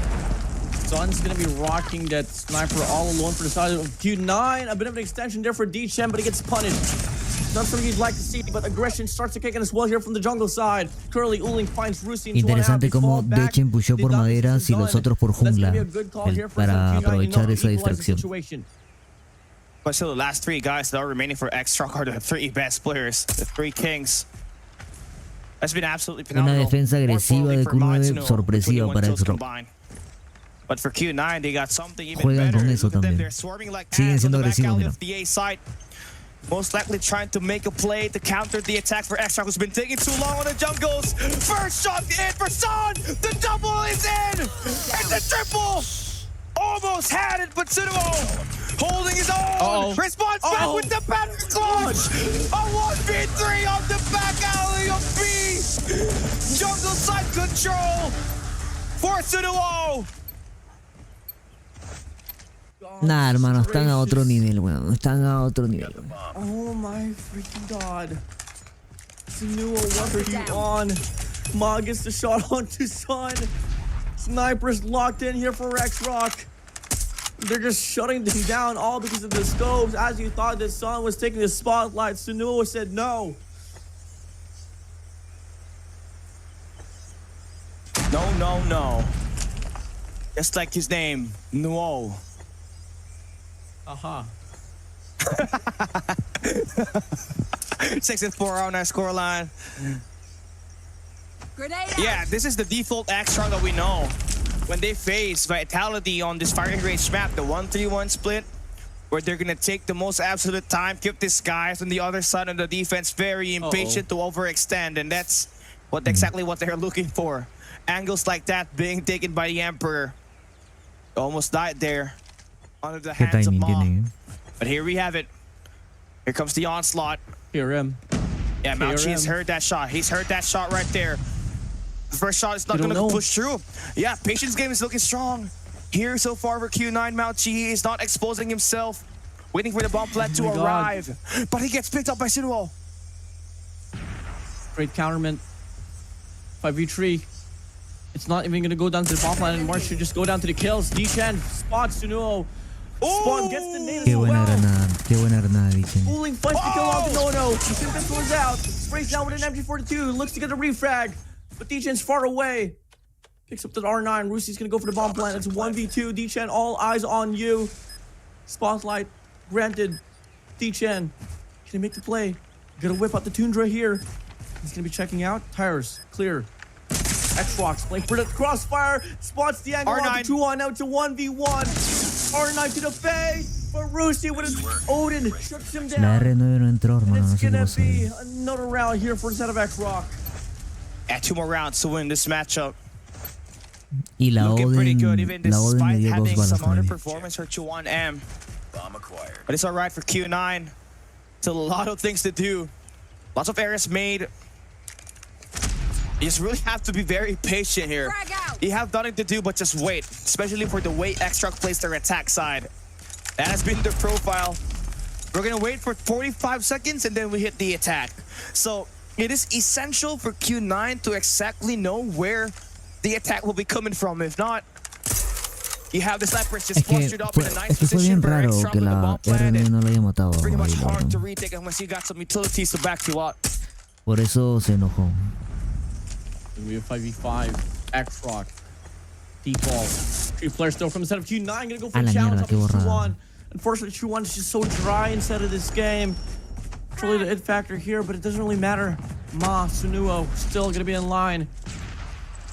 Sun's going to be rocking that sniper all alone for the side of Q9. A bit of an extension there for D-Chen, but he gets punished. Not something you'd like to see, but aggression starts to kick in as well here from the jungle side. Curly Uling finds Rusi into Interesante cómo Dechen pushó por maderas y los otros por jungla para aprovechar esa distracción. But still, the last 3 guys that are remaining for XROCK are the 3 best players, the 3 kings. That's been absolutely phenomenal. Una defensa agresiva de Q9 sorpresiva para XROCK. But for Q9, they got something even Juegan better. con eso Look at them, también. they're swarming like Siguen ants on siendo the back agresivos, alley mira. of the A side. Most likely trying to make a play to counter the attack for XROCK, who's been taking too long on the jungles. First shot in for Sun. The double is in. And the triple. Almost had it, but Sunumo holding his own. Response back with the battle clutch. A 1v3 on the back alley of B. Jungle side control for Sunumo. Nah, hermano, están a otro nivel, weón. Están a otro nivel. Oh my freaking god. Sunumo, what are you on? Ma gets the shot onto Sun. Snipers locked in here for XROCK. They're just shutting them down all because of the scopes. As you thought the sun was taking the spotlight, Sunuo said no. No, no, no. Just like his name, Nuo. Aha. 6-4 on our scoreline. Grenade Yeah, this is the default XROCK that we know. When they face Vitality on this firing range map, the 1-3-1 split, where they're gonna take the most absolute time, keep these guys on the other side of the defense very impatient to overextend, and that's exactly what they're looking for. Angles like that being taken by the Emperor. Almost died there under the hands of Maw. But here we have it. Here comes the onslaught. Hear him. Yeah, Mauchi has heard that shot. He's heard that shot right there. The first shot is not going to push through. Yeah, Patience game is looking strong. Here so far for Q9, Mauchi, he is not exposing himself. Waiting for the bomb plant to arrive. But he gets picked up by Sinuo. Great counterment. 5v3. It's not even going to go down to the bomb plant anymore. It should just go down to the kills. D-Chen spots Sunuo. Spawn gets the nade as well. Qué buena granada, Dichen. Fooling finds the kill off the no-no. This one's out. Sprays down with an MG42. Looks to get a refrag. But D-Chen's far away. Picks up the R9. Roosie's gonna go for the bomb plant. It's 1v2. D-Chen, all eyes on you. Spotlight granted. D-Chen, can he make the play? Gonna whip out the Tundra here. He's gonna be checking out. Tires clear. XROCK playing for the crossfire. Spots the angle on the 2-on out to 1v1. R9 to the face. But Roosie with his Odin shuts him down. La R9 no entró, hermano. It's gonna be another round here for the set of XROCK. Yeah, 2 more rounds to win this matchup. Y la Looking pretty good, even Odin me despite dio having 2 balas some también. underperformance for Q1M. But it's alright for Q9. Still a lot of things to do. Lots of errors made. You just really have to be very patient here. You have nothing to do but just wait, especially for the way XROCK plays their attack side. That has been their profile. We're gonna wait for 45 seconds and then we hit the attack. So it is essential for Q9 to exactly know where the attack will be coming from. If not, you have the snipers just clustered up in a nice position for XROCK with the bomb planted. no lo haya matado. Pretty much ahí, la hard verdad. to retake unless you got some utilities to back you up. Por eso se enojó. We have 5v5. XROCK. Default. 3 players still from the set of Q9. Gonna go for A the la challenge mierda, up qué to borrada. 2-1. Unfortunately, 2-1 is just so dry inside of this game. It's really the it factor here, but it doesn't really matter. Ma, Sunuo, still gonna be in line.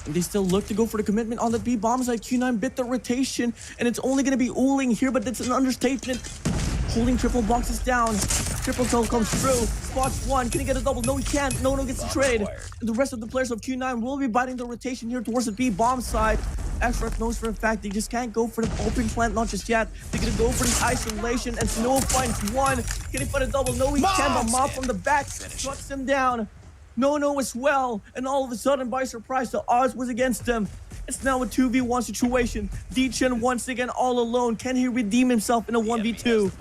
And they still look to go for the commitment on the B bomb side. Q9 bit the rotation, and it's only gonna be ooling here, but that's an understatement. Holding triple boxes down. Triple kill comes through. Spots 1. Can he get a double? No, he can't. No gets the trade. And the rest of the players of Q9 will be biting the rotation here towards the B bomb side. XROCK knows for a fact they just can't go for the open plant, not just yet. They're gonna go for the isolation, and Snow finds 1. Can he find a double? No, he can't. But Mob from the back shuts him down. No as well. And all of a sudden, by surprise, the odds was against him. It's now a 2v1 situation. D-Chen once again all alone. Can he redeem himself in a 1v2?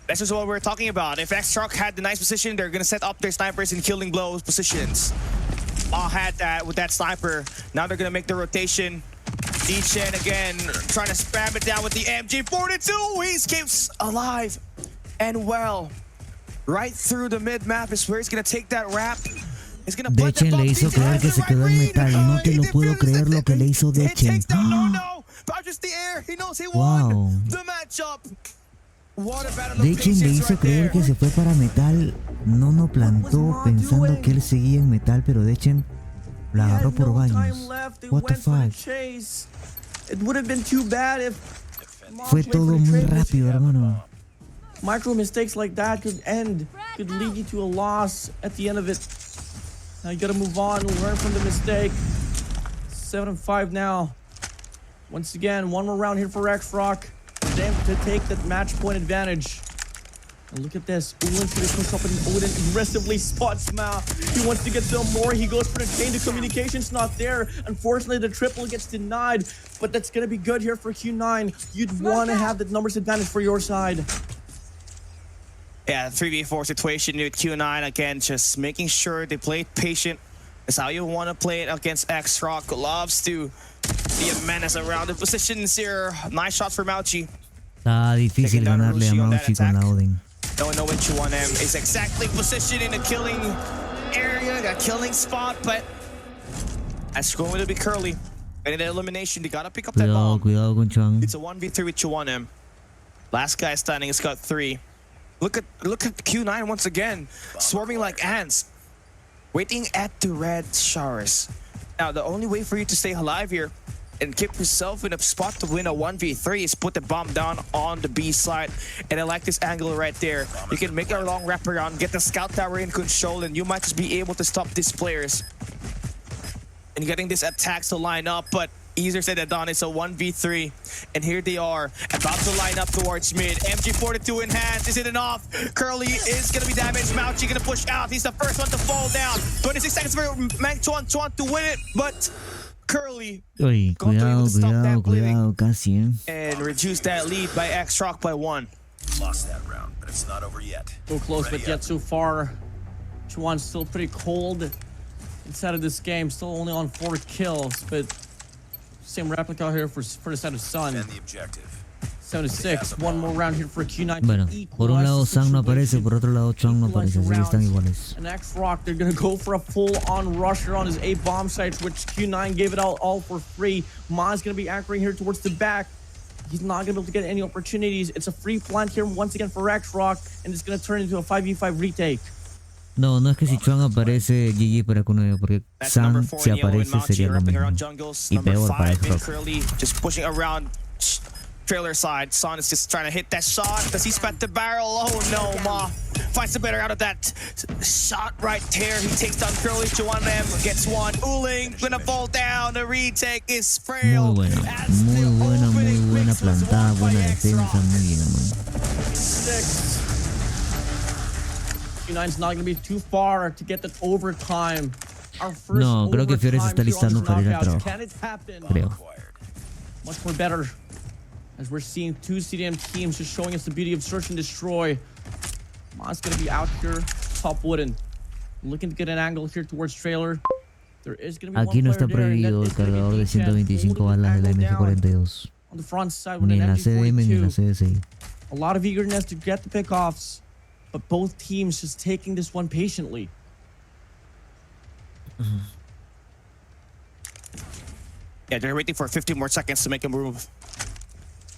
This is what we're talking about. If XROCK had the nice position, they're going to set up their snipers in killing blows positions. All had that with that sniper. Now they're going to make the rotation. D-Chen again trying to spam it down with the MG42. He escapes alive and well. Right through the mid-map is where he's going to take that wrap. Dechen le hizo creer que se quedó en metal. No te lo puedo creer lo que le hizo Dechen. Wow. Dechen le hizo creer que se fue para metal. No plantó pensando que él seguía en metal, pero Dechen lo agarró por baños. What the fuck? Fue todo muy rápido, hermano. Micro mistakes like that could lead you to a loss at the end of it. Now you gotta move on, learn from the mistake. 7-5 now. Once again, one more round here for XROCK. Damn, to take that match point advantage. And look at this. Ulin's gonna push up and Odin aggressively spots Mao. He wants to get some more. He goes for the chain. The communication's not there. Unfortunately, the triple gets denied. But that's gonna be good here for Q9. You'd want to have that numbers advantage for your side. Yeah, 3v4 situation with Q9 again, just making sure they play patient. That's how you want to play it against XROCK. Loves to be a menace around the positions here. Nice shots for Mauchi. Está difícil ganarle a Mauchi con la Odin. No, which one is exactly positioned in the killing area, a killing spot, but that's going to be Curly. And in the elimination, they gotta pick up that bomb. Cuidado con Chuan. It's a 1v3 with Chuanem. Last guy standing has got 3. Look at Q9 once again, swarming like ants, waiting at the red showers. Now, the only way for you to stay alive here and keep yourself in a spot to win a 1v3 is put the bomb down on the B side. And I like this angle right there. You can make a long wraparound, get the scout tower in control, and you might just be able to stop these players and getting these attacks to line up. But easier said than done. It's a 1v3, and here they are about to line up towards mid. MG42 in hands. Is it enough? Curly is gonna be damaged. Mauchi gonna push out. He's the first one to fall down. 26 seconds for Mang Chuan to win it, but Curly cuidado, casi. And reduce that lead by XROCK by 1. Lost that round, but it's not over yet. So close, but yet so far. Chuan's still pretty cold inside of this game. Still only on 4 kills, but same replica here for the side of Sun. And the objective. 76. One more round here for Q9. Bueno, por un lado Sang no aparece, por otro lado Chuan no aparece, así que están iguales. And XROCK, they're gonna go for a full-on rusher on his 8 bomb sites, which Q9 gave it all for free. Ma's gonna be anchoring here towards the back. He's not gonna be able to get any opportunities. It's a free plant here once again for XROCK, and it's gonna turn into a 5v5 retake. No es que si Chuan aparece, GG para Correo, porque Sang si aparece sería lo mismo. Y peor para XROCK. Just pushing around trailer side. Son is just trying to hit that shot. Does he spent the barrel? Oh no, Ma finds the better out of that shot right there. He takes down Curly. Chuanem gets one. Uling gonna fall down. The retake is frail. Muy buena plantada, buena defensa, muy bien, man. Q9's not gonna be too far to get the overtime. Our first No, creo que Fiore se está listando para ir al trabajo. Can it happen? Creo. Much more better. As we're seeing 2 CDM teams just showing us the beauty of search and destroy. Ma's gonna be out here, top wooden. Looking to get an angle here towards trailer. There is gonna be Aquí no está prohibido el cargador de 125 balas de la MG42. On the front side Ni with en an la CDM ni en la MG42. CDSI. A lot of eagerness to get the pickoffs, but both teams just taking this one patiently. Yeah, they're waiting for 15 more seconds to make a move.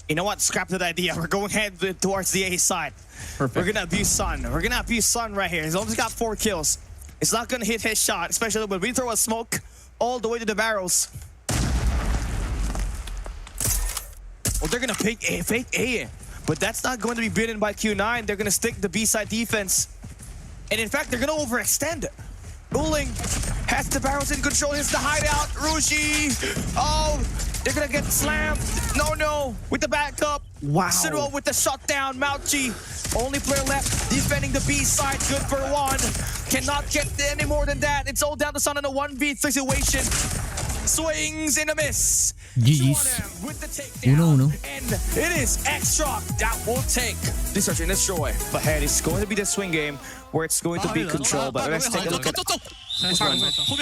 You know what? Scrap that idea. We're going ahead towards the A side. Perfect. We're gonna abuse Sun. We're gonna abuse Sun right here. He's only got 4 kills. It's not gonna hit his shot, especially when we throw a smoke all the way to the barrels. Well, they're gonna fake A, but that's not going to be beaten by Q9. They're gonna stick the B side defense, and in fact, they're gonna overextend. Uling has the barrels in control. Here's the hideout. Rushi. Oh, they're gonna get slammed. No, with the backup. Wow. Sidwell with the shutdown. Mauchi, only player left defending the B side. Good for 1. Cannot get any more than that. It's all down to Sun in a 1v3 situation. Swings in a miss. GG's. With the takedown. 1-1. And it is XROCK that will take the search and destroy. But hey, it's going to be the swing game where it's going to be controlled. But let's take a look at this one.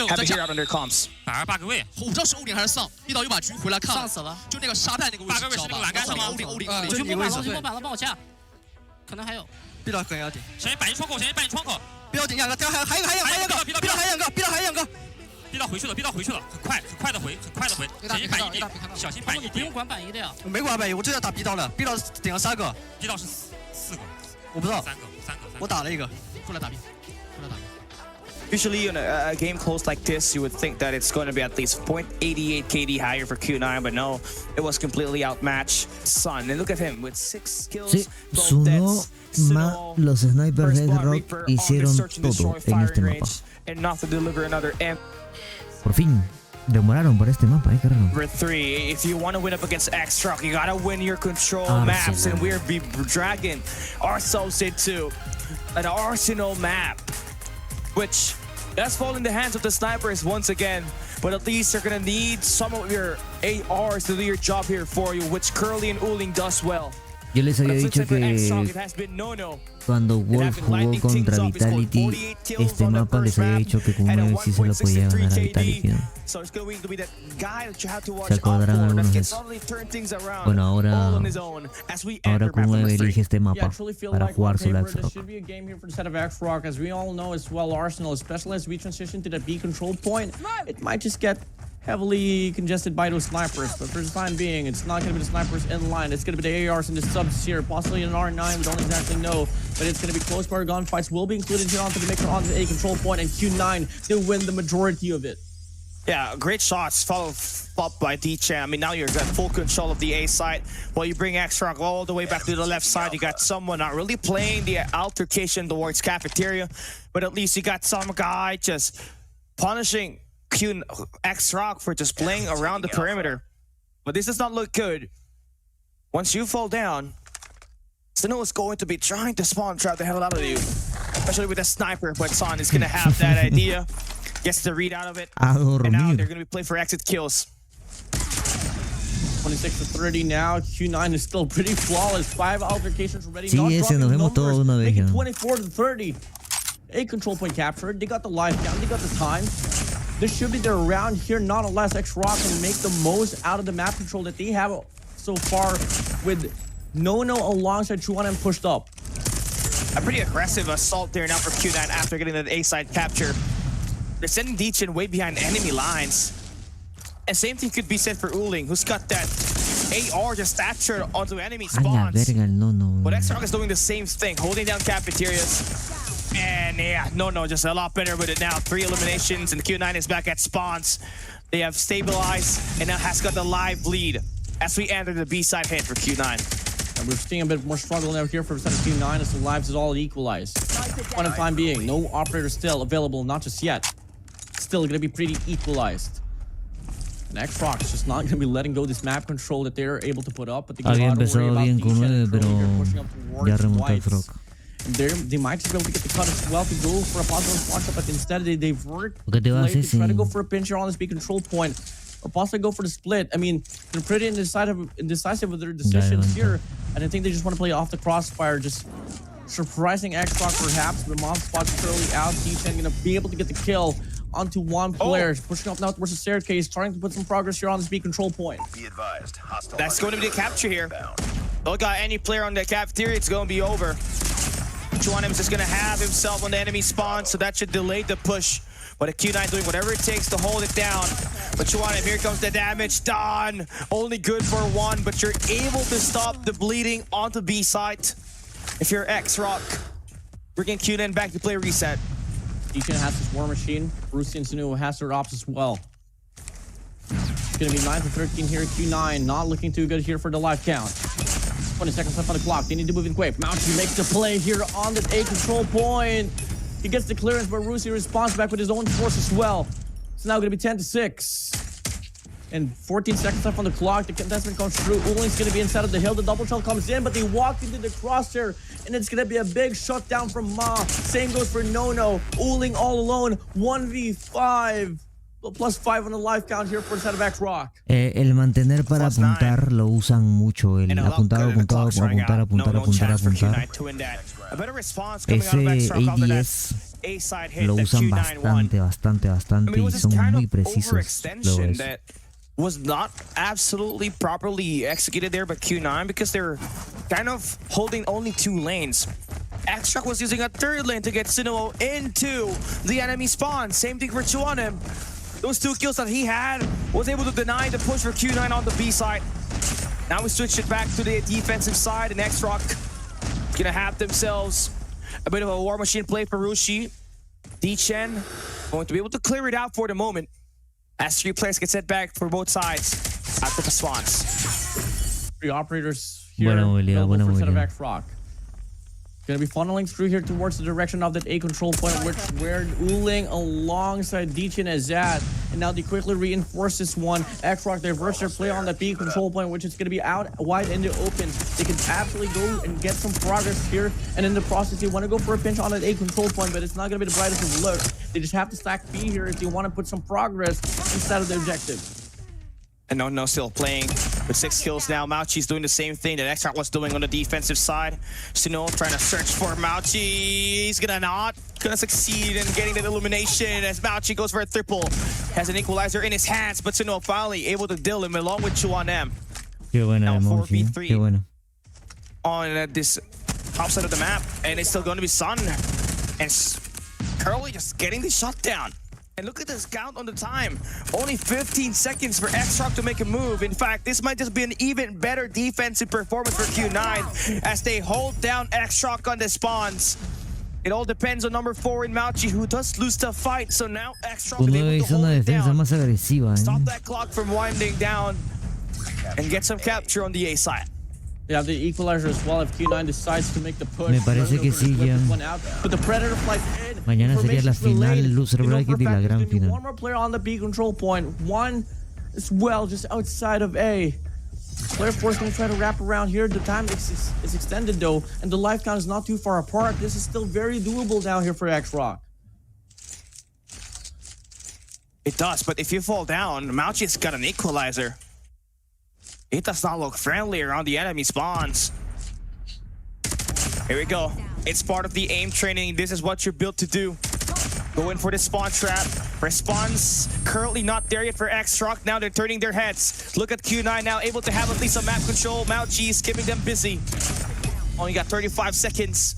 Have it here out on their comms. 反而8个位，我不知道是欧林还是上，一刀又把局回来看了，上死了。就那个沙袋那个位置， 8个位是那个栏杆上吗？欧林，我就去摸板了，那个位置我去摸板了，帮我掐。可能还有。逼到可以要顶，小心板一窗口，小心板一窗口。逼到顶两个，还有一个，逼到两个，逼到两个，逼到回去了，很快的回。小心板一定，小心板一定。不用管板一的呀。我没管板一，我就要打逼到了，逼到顶了3个，逼到是4个，我不知道， 3个。我打了一个，出来打逼。 Usually in a game close like this, you would think that it's going to be at least 0.88 KD higher for Q9, but no, it was completely outmatched. Sun, and look at him with 6 kills, Sí, 12 Sunó deaths. los snipers de XROCK hicieron todo en este mapa. And not to deliver another Por fin, demoraron para este mapa, carajo. Number 3, if you want to win up against XROCK, you gotta win your control maps, and we're dragging ourselves into an Arsenal map, which does fall in the hands of the snipers once again, but at least you're gonna need some of your ARs to do your job here for you, which Curly and Uling does well. Yo les había dicho que cuando Wolf jugó contra Vitality, este mapa les había dicho que con 9 sí se lo podía ganar a Vitality, ¿no? Se acordarán algunos de eso. Bueno, ahora con 9 elige este mapa para jugar su XROCK. As we all know as well, Arsenal, especially as we transition to the B control point, it might just get heavily congested by those snipers, but for the time being, it's not going to be the snipers in line. It's going to be the ARs and the subs here, possibly an R9, we don't exactly know, but it's going to be close where gunfights will be included here onto the mix onto the A control point, and Q9, they win the majority of it. Yeah, great shots followed up by D-Chan. I mean, now you've got full control of the A side. While you bring XROCK all the way back to the left side, you got someone not really playing the altercation towards cafeteria, but at least you got some guy just punishing XROCK for just playing around the perimeter. But this does not look good. Once you fall down, Sino is going to be trying to spawn trap the hell out of you. Especially with a sniper, but Son is going to have that idea. Gets the read out of it. And now they're going to be playing for exit kills. 26-30 now. Q9 is still pretty flawless. 5 altercations already. Sí, ese nos vemos todo una vez. 24-30. A control point captured. They got the life count. They got the time. This should be their round here. Nonetheless, XROCK can make the most out of the map control that they have so far with Nono alongside Chuan pushed up. A pretty aggressive assault there now for Q9 after getting that A side capture. They're sending D-Chan way behind enemy lines. And same thing could be said for Uling, who's got that AR just statured onto enemy spawns. But XROCK is doing the same thing, holding down cafeterias. And yeah, no, just a lot better with it now. 3 eliminations, and Q9 is back at spawns. They have stabilized, and now has got the live lead as we enter the B-side hit for Q9. And we're seeing a bit more struggle now here for Q9 as the lives is all equalized. For the time being, no operator still available, not just yet. Still going to be pretty equalized. And XROCK is just not going to be letting go this map control that they're able to put up. But they había empezado bien con 9, pero ya remontó el XROCK. And they might just be able to get the cut as well to go for a possible spawn shot, but instead they've worked late to try to go for a pinch here on this B control point. Or possibly go for the split. I mean, they're pretty indecisive with their decisions here. And I think they just want to play off the crossfire, just surprising XROCK perhaps, but Mom spots Curly out. D10 going to be able to get the kill onto one player, pushing up now towards the staircase, trying to put some progress here on this B control point. Be advised, hostile. That's going to be the capture here. Don't got any player on the cafeteria, it's going to be over. Chuanim is just going to have himself on the enemy spawn, so that should delay the push. But a Q9 doing whatever it takes to hold it down. But Chuanim, here comes the damage. Done. Only good for 1, but you're able to stop the bleeding onto B site. If you're XROCK, bringing Q9 back to play reset. D10 has his war machine. Bruce and Sunu has their ops as well. It's going to be 9-13 here. Q9 not looking too good here for the life count. 20 seconds left on the clock. They need to move in quick. Mounty makes the play here on the A control point. He gets the clearance, but Rusi responds back with his own force as well. It's now going to be 10-6. And 14 seconds left on the clock. The contestant comes through. Uling's going to be inside of the hill. The double shell comes in, but they walk into the crosshair. And it's going to be a big shutdown from Ma. Same goes for Nono. Uling all alone. 1v5. Plus 5 on the life count here for the set of XROCK. El mantener para apuntar lo usan mucho. El apuntar. Ese ADS lo usan bastante y son muy precisos. Was not absolutely properly executed there by Q9 because they're kind of holding only 2 lanes. XROCK was using a 3rd lane to get Sinuo into the enemy spawn. Same thing for Chuanim. Those 2 kills that he had was able to deny the push for Q9 on the B side. Now we switch it back to the defensive side, and XROCK gonna have themselves a bit of a war machine play for Rushi. D-Chen going to be able to clear it out for the moment as 3 players get set back for both sides after the spawns. 3 operators here for set of XROCK. Gonna be funneling through here towards the direction of that A control point, where Uling alongside D-Chin is at. And now they quickly reinforce this one. XROCK diverts their play on that B control point, which is gonna be out wide in the open. They can absolutely go and get some progress here. And in the process, they want to go for a pinch on that A control point, but it's not gonna be the brightest of look. They just have to stack B here if they want to put some progress instead of the objective. And no still playing With 6 kills now, Mauchi's doing the same thing that XROCK was doing on the defensive side. Suno trying to search for Mauchi. He's not gonna succeed in getting that elimination as Mauchi goes for a triple. Has an equalizer in his hands, but Suno finally able to deal him along with Chuanem. Qué buena Now de Mochi, 4v3 qué bueno. on this top side of the map, and it's still going to be Sun. And Curly just getting the shot down. And look at this count on the time. Only 15 seconds for XROCK to make a move. In fact, this might just be an even better defensive performance for Q9 as they hold down XROCK on the spawns. It all depends on number 4 in Mauchi, who does lose the fight. So now XROCK is able to hold una it defensa down. más agresiva, Stop that clock from winding down and get some capture on the A side. They have the equalizer as well if Q9 decides to make the push. Me parece que sí, ya. But the Predator flies in. Mañana sería la final, loser bracket y la gran final. One more player on the B control point. One as well, just outside of A. Player 4 is going to try to wrap around here. The time is extended though, and the life count is not too far apart. This is still very doable down here for XROCK. It does, but if you fall down, Mauchi's got an equalizer. It does not look friendly around the enemy spawns. Here we go. It's part of the aim training. This is what you're built to do. Go in for the spawn trap. Response currently not there yet for XROCK. Now they're turning their heads. Look at Q9 now able to have at least some map control. Mauchi is keeping them busy. Only got 35 seconds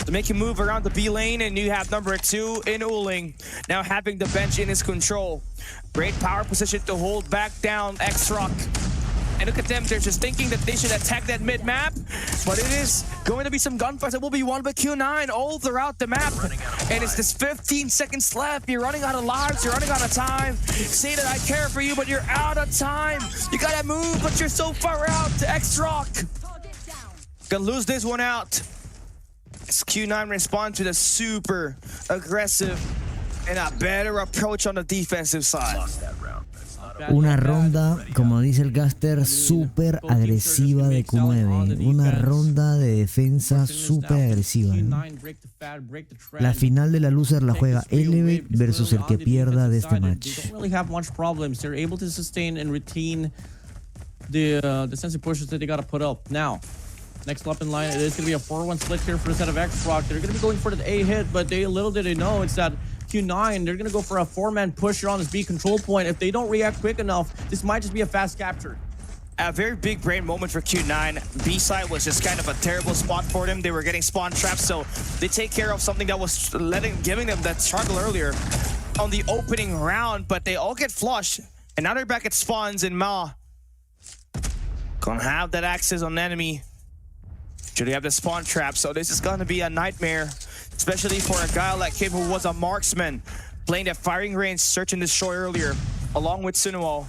to make a move around the B lane, and you have number 2 in Uling. Now having the bench in his control. Great power position to hold back down XROCK. And look at them, they're just thinking that they should attack that mid-map, but it is going to be some gunfights that will be won by Q9 all throughout the map. And it's just 15 seconds left. You're running out of lives, you're running out of time. Say that I care for you, but you're out of time. You gotta move, but you're so far out to XROCK. Gonna lose this one out. As Q9 responds with a super aggressive and a better approach on the defensive side. Lost that round, but it's not over. Una ronda, como dice el caster, súper agresiva de Q9. Una ronda de defensa súper agresiva. La final de la loser la juega Elevate versus el que pierda de este match. They don't really have much problems. They're able to sustain and retain the defensive pushes that they got to put up. Now, next up in line, it is going to be a 4-1 split here for the set of XROCK. They're going to be going for the A hit, but little did they know it's that Q9, they're going to go for a 4-man push here on this B control point. If they don't react quick enough, this might just be a fast capture. A very big brain moment for Q9. B side was just kind of a terrible spot for them. They were getting spawn traps, so they take care of something that was giving them that struggle earlier on the opening round, but they all get flushed. And now they're back at spawns, and Ma gonna have that access on enemy. Should they have the spawn trap? So this is gonna be a nightmare, especially for a guy like him who was a marksman, playing that firing range, search and destroy earlier, along with Sunuo.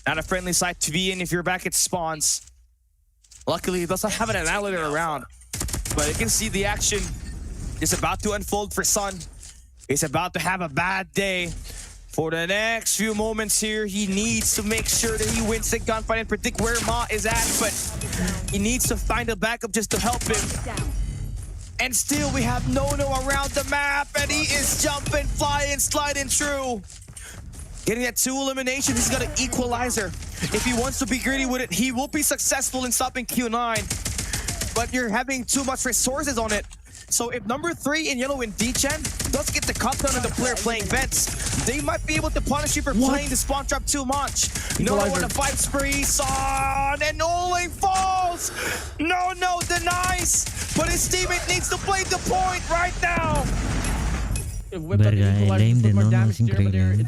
Not a friendly side to be in if you're back at spawns. Luckily, he doesn't have an annihilator around, but you can see the action is about to unfold for Sun. He's about to have a bad day. For the next few moments here, he needs to make sure that he wins the gunfight and predict where Ma is at, but he needs to find a backup just to help him. And still, we have Nono around the map, and he is jumping, flying, sliding through. Getting that 2 eliminations, he's got an equalizer. If he wants to be greedy with it, he will be successful in stopping Q9. But you're having too much resources on it. So if number 3 in yellow in D-Chen does get the cut down on the player playing vets, they might be able to punish you for playing the spawn trap too much. No on the fight spree, Son, and Oling falls! No denies, but his teammate needs to play the point right now. Verga, el aim de Nono es increíble.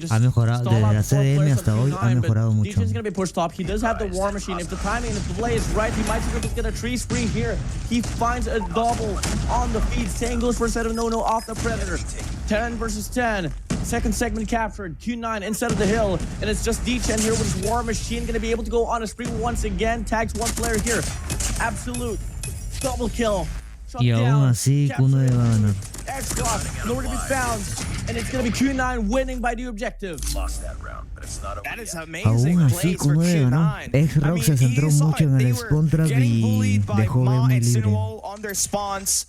Ha mejorado, desde la CDM hasta hoy ha mejorado mucho. DJ's gonna be pushed up. He does have the war machine. If the timing and the delay is right, he might just get a tree spree here. He finds a double on the feed. Same goes for a set of Nono off the Predator. 10 versus 10. Second segment captured. Q9 inside of the hill. And it's just D-Chen here with his war machine. Gonna be able to go on a spree once again. Tags one player here. Absolute double kill. Y aún así, Q9 va a ganar. XROCK, nowhere to be found, and it's going to be Q9 winning by the objective. Lost that round, but it's not over That is yet. amazing. Aún así, Q9 ganó. XROCK se centró mucho en el spawn trap y dejó bien muy libre. on their spawns.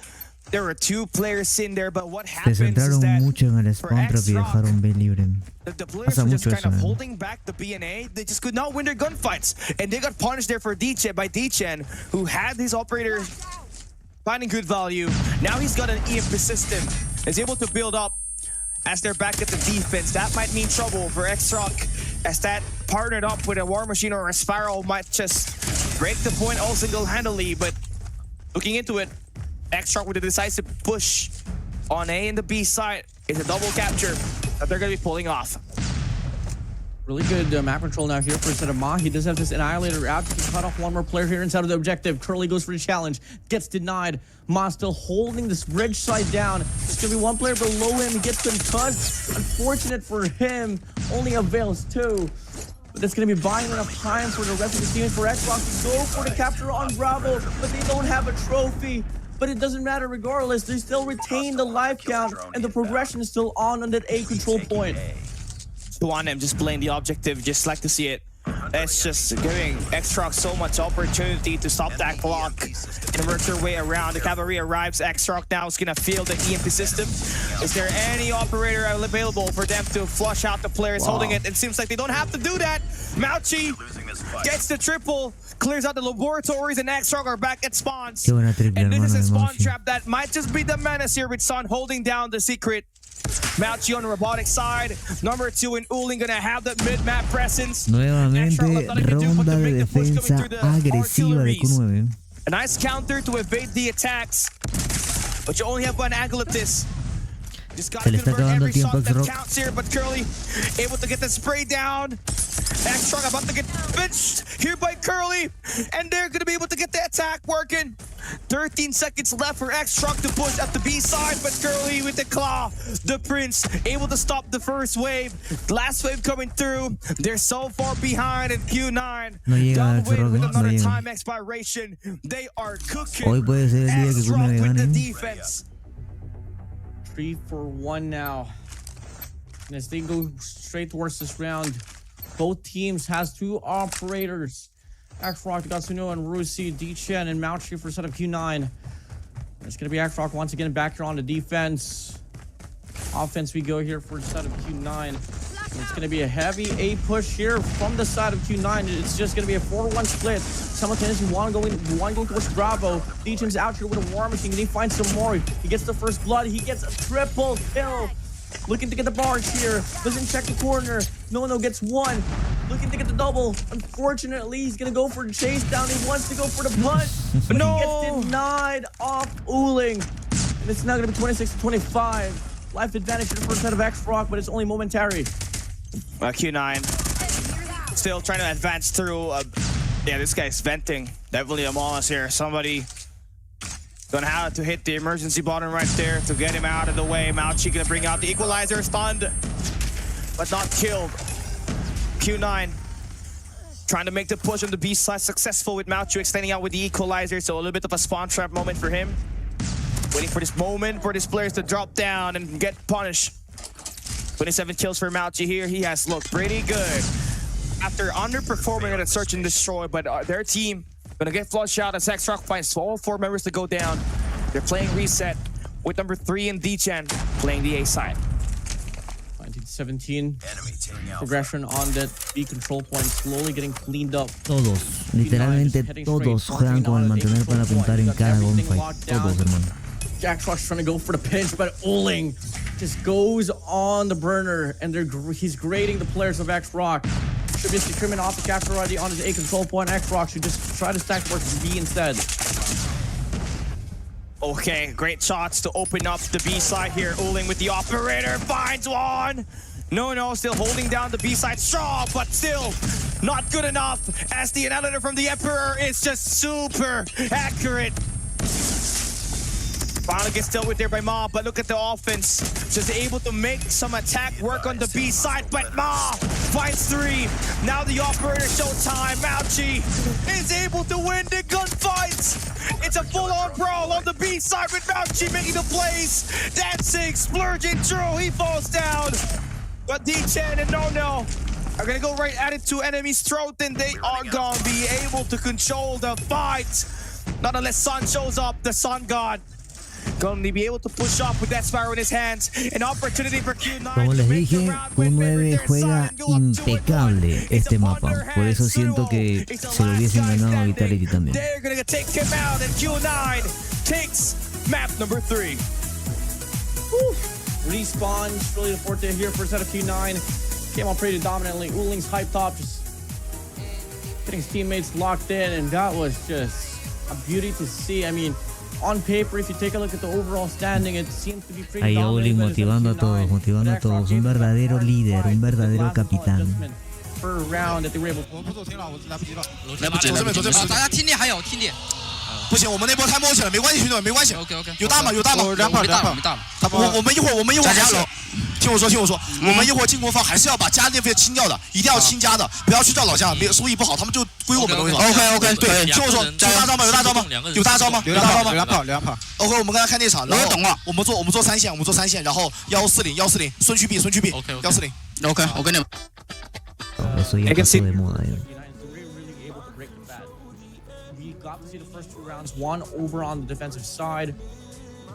There were 2 players in there, but what Se happens is centraron that mucho en el for spawn trap y XROCK, dejaron B libre. the players Pasa were just mucho kind of eso, holding back the B&A. They just could not win their gunfights. And they got punished there for by D-Chen, who had his operator finding good value. Now he's got an EMP system. Is able to build up as they're back at the defense. That might mean trouble for XROCK, as that partnered up with a War Machine or a Spiral might just break the point all single-handedly. But looking into it, XROCK with a decisive push on A and the B side is a double capture that they're going to be pulling off. Really good map control now here for instead of Ma. He does have this Annihilator out. He can cut off one more player here inside of the objective. Curly goes for the challenge. Gets denied. Ma still holding this bridge side down. There's going to be one player below him. He gets concussed. Unfortunate for him. Only avails 2. But it's going to be buying enough time for the rest of the team for XROCK to go for the capture on Bravo. But they don't have a trophy. But it doesn't matter regardless. They still retain the life count. And the progression is still on that A control point. On him, just playing the objective, just like to see it. It's just giving XROCK so much opportunity to stop that clock and work their way around. The cavalry arrives. XROCK now is gonna feel the EMP system. Is there any operator available for them to flush out the players holding it? It seems like they don't have to do that. Mauchi gets the triple, clears out the laboratories, and XROCK are back at spawns. And this is a spawn trap that might just be the menace here with Sun holding down the secret. Mauchi on the robotic side. Number 2 in Uling gonna have that mid-map presence. Nuevamente, ronda de defensa agresiva de Q9. A nice counter to evade the attacks. But you only have one angle at this. Just gotta convert every shot that counts here, but Curly able to get the spray down. XROCK about to get pinched here by Curly, and they're gonna be able to get the attack working. 13 seconds left for XROCK to push at the B side, but Curly with the claw. The Prince able to stop the first wave. Last wave coming through. They're so far behind in Q9. Done with another time expiration. They are cooking. Hoy puede ser el día que XROCK Q9 with the gane. defense. 3 for 1 now. And as they go straight towards this round, both teams has 2 operators. XROCK, Gasuno, and Rusi, D-Chen, and Mauchi for set of Q9. It's going to be XROCK once again back here on the defense. Offense we go here for set of Q9. And it's going to be a heavy A push here from the side of Q9. It's just going to be a 4-1 split. Simultaneously, one going towards Bravo. D-Chen's out here with a War Machine. He finds some more. He gets the first blood. He gets a triple kill. Looking to get the barge here. Doesn't check the corner. No gets 1. Looking to get the double. Unfortunately, he's going to go for the chase down. He wants to go for the punch. But he gets denied off Uling. And it's now going to be 26-25. Life advantage for the first set of XROCK, but it's only momentary. Q9 still trying to advance through. Yeah, this guy's venting. Definitely a Mollis here. Somebody gonna have to hit the emergency button right there to get him out of the way. Mauchi gonna bring out the equalizer, stunned, but not killed. Q9 trying to make the push on the B side, successful with Mauchi extending out with the equalizer, so a little bit of a spawn trap moment for him. Waiting for this moment for these players to drop down and get punished. 27 kills for Mauchi here. He has looked pretty good after underperforming at a search and destroy, but their team gonna get flushed out as XROCK finds all 4 members to go down. They're playing reset with number 3 and D-Chen playing the A side. 19-17. Progression on that B control point, slowly getting cleaned up. Todos, literalmente todos juegan con el mantener para apuntar en cada gunfight. Todos, hermano. XROCK's trying to go for the pinch, but Uling just goes on the burner, and he's grading the players of XROCK. Should be screaming off the capture already on his A control point. XROCK should just try to stack towards B instead. Okay, great shots to open up the B side here. Uling with the operator finds one. No, still holding down the B side strong, but still not good enough as the annihilator from the Emperor is just super accurate. Finally gets dealt with there by Ma, but look at the offense. Just able to make some attack work on the B side, but Ma finds 3. Now the operator showtime. Mauchi is able to win the gunfights. It's a full-on brawl on the B side with Mauchi making the plays. Dancing, splurging through. He falls down. But D-Chen and No are gonna go right at it to enemy's throat, and they are gonna be able to control the fight. Not unless Sun shows up, the Sun God. going to be able to push off with that Spyro in his hands. An opportunity for Q9. Como les dije, Q9 juega impecable este mapa. Por eso siento que se lo hubiesen ganado a Vitality también. They're going to take him out, and Q9 takes map number 3. Respawn, really the forte here for a set of Q9. Came on pretty dominantly. Ooling's hyped up, just getting his teammates locked in, and that was just a beauty to see. I mean, on paper, if you take a look at the overall standing, it seems to be pretty Ahí dominant. Ooling motivando a todos, motivando a todos. Un verdadero líder, un verdadero capitán. For a round that they were able to 来不及，大家听力还有听力。不行，我们那波太默契了，没关系，兄弟们，没关系。OK， 有大吗？有大吗？两炮。我们一会儿还是听我说，我们一会儿进攻方还是要把加电费清掉的，一定要清加的，不要去找老乡，没收益不好，他们就归我们东西了。OK， 对，听我说，有大招吗？有大招吗？有大招吗？两炮。OK， 我们刚才看那场，然后懂了，我们做三线，然后140，顺序 B， 140。OK， 我跟你们。Eso ya pasó de moda. We got to see the first 2 rounds, one over on the defensive side,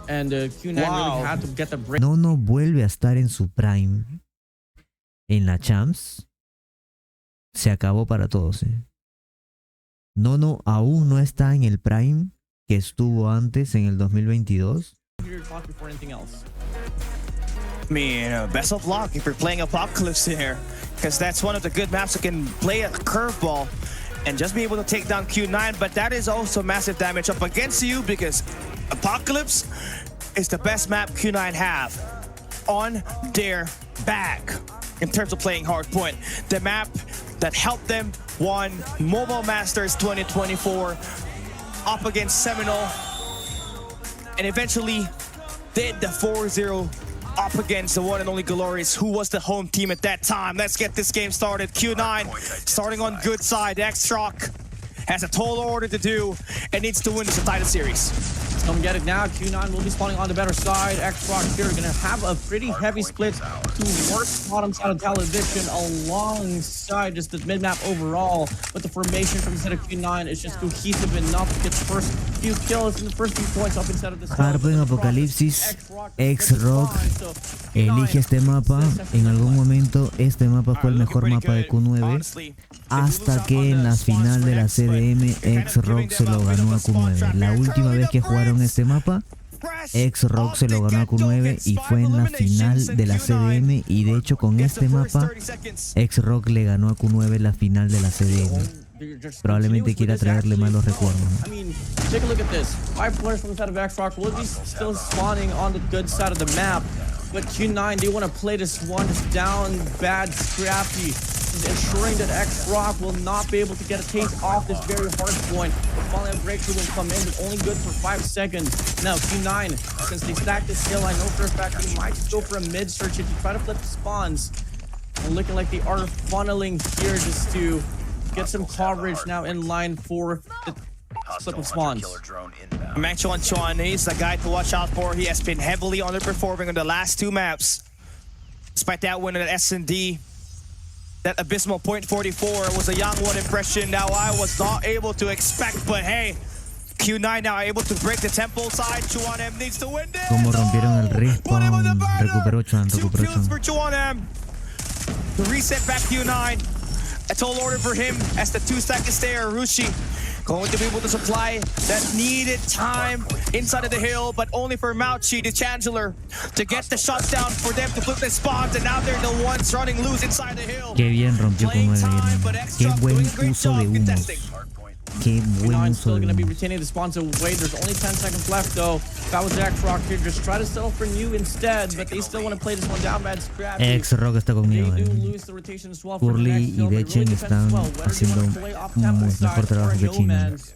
and Q9 really had to get the break. No vuelve a estar en su prime en la Champs. Se acabó para todos. No aún no está en el prime que estuvo antes en el 2022. I mean, best of luck if you're playing Apocalypse here, because that's one of the good maps that can play a curveball and just be able to take down Q9, but that is also massive damage up against you, because Apocalypse is the best map Q9 have on their back in terms of playing hardpoint. The map that helped them won Mobile Masters 2024 up against Seminole, and eventually did the 4-0 up against the one and only Glorious, who was the home team at that time. Let's get this game started. Q9 starting on good side. XROCK has a tall order to do and needs to win this entire series. Let's come get it now. Q9 will be spawning on the better side. XROCK here going to have a pretty heavy split to work bottom side of television alongside just the mid-map overall. But the formation from the set of Q9 is just cohesive enough to get the first few kills and the first few points up inside of this. Hardpoint Apocalipsis, XROCK elige este mapa. En algún momento este mapa fue el mejor mapa de Q9 hasta que en la final de la CDM XROCK se lo ganó a Q9. La última vez que jugaron este mapa, XROCK se lo ganó a Q9 y fue en la final de la CDM, y de hecho con este mapa XROCK le ganó a Q9 la final de la CDM. Probablemente quiera traerle malos recuerdos, ¿no? I mean, take a look at this. 5 players from the side of XROCK will be still spawning on the good side of the map, but Q9, they want to play this one down bad, scrappy, ensuring that XROCK will not be able to get a taste off this very hard point. Finally, a breakthrough will come in, but only good for 5 seconds. Now, Q9, since they stacked this hill, I know for a fact they might just go for a mid search if you try to flip the spawns. And looking like they are funneling here just to get some coverage now in line for the slip of spawns. Max Chuan, he's the guy to watch out for. He has been heavily underperforming on the last 2 maps. Despite that win at S&D, that abysmal .44 was a young one impression that I was not able to expect, but hey, Q9 now able to break the temple side. Chuan M needs to win this. Como rompieron el respawn, recuperó Chuan. For Chuan M. The reset back Q9. A tall order for him as the 2 seconds there. Rushi going to be able to supply that needed time inside of the hill, but only for Mauchi, the Chancellor, to get the shots down for them to flip the spawns, and now they're the ones running loose inside the hill. Qué bien rompió con 9. Qué buen uso de humos. Qué buen uso still de going to be humos. retaining the spawns away. There's only 10 seconds left though. If I was XROCK here, just try to settle for new instead, but they still want to play this one down bad scrappy. XROCK está conmigo. They do lose the rotation as well for the Curly next y hill, but it Dechen really están depends as well whether they haciendo want to play off un Temple's mejor side trabajo or que No China. Man's.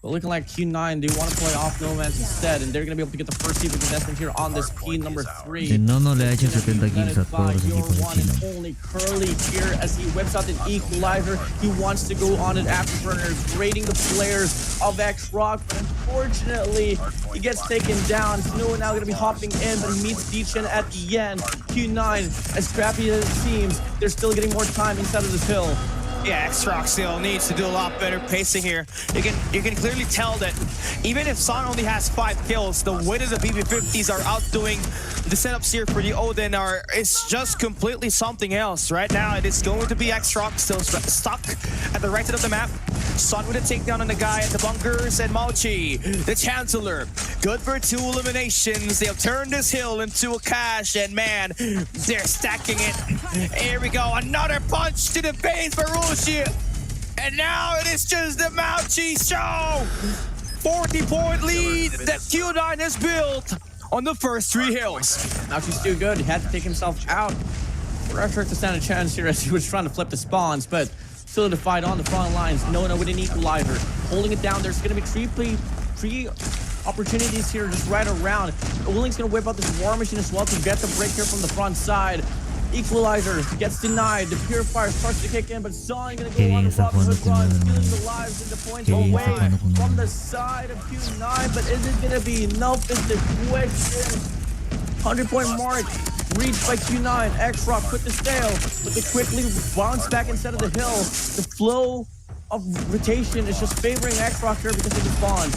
But looking like Q9, they want to play off No Man's instead, and they're going to be able to get the first even contestant here on this P number 3. No le ha hecho 70 kills a todos los equipos de China. Only Curly here as he whips out the equalizer. He wants to go on an afterburner, grading the players of XROCK, but unfortunately he gets taken down. Snow now going to be hopping in, but he meets Dechen at the end. Q9, as scrappy as it seems, they're still getting more time inside of this hill. Yeah, XROCK still needs to do a lot better pacing here. You can clearly tell that even if Son only has 5 kills, the way that the BB50s are outdoing the setups here for the Odin is just completely something else. Right now, it is going to be XROCK still stuck at the right side of the map. Son with a takedown on the guy at the bunkers, and Mauchi, the Chancellor, good for 2 eliminations. They'll turn this hill into a cache, and man, they're stacking it. Here we go, another punch to the face for Rushi. And now it is just the Mauchi show. 40-point lead that Q9 has built on the first 3 hills. Mauchi's too good. He had to take himself out for XROCK to stand a chance here as he was trying to flip the spawns, but solidified on the front lines. No with an equalizer. Holding it down. There's going to be 3 opportunities here just right around. Willing's going to whip out this war machine as well to get the break here from the front side. Equalizer gets denied. The purifier starts to kick in, but Son going to go on the Robin Hood run, stealing the lives and the points away from the side of Q9. But is it going to be enough? Is the question. 100-point mark reached by Q9. XROCK put the stale, but they quickly bounce back instead of the hill. The flow of rotation is just favoring XROCK here because of the spawn.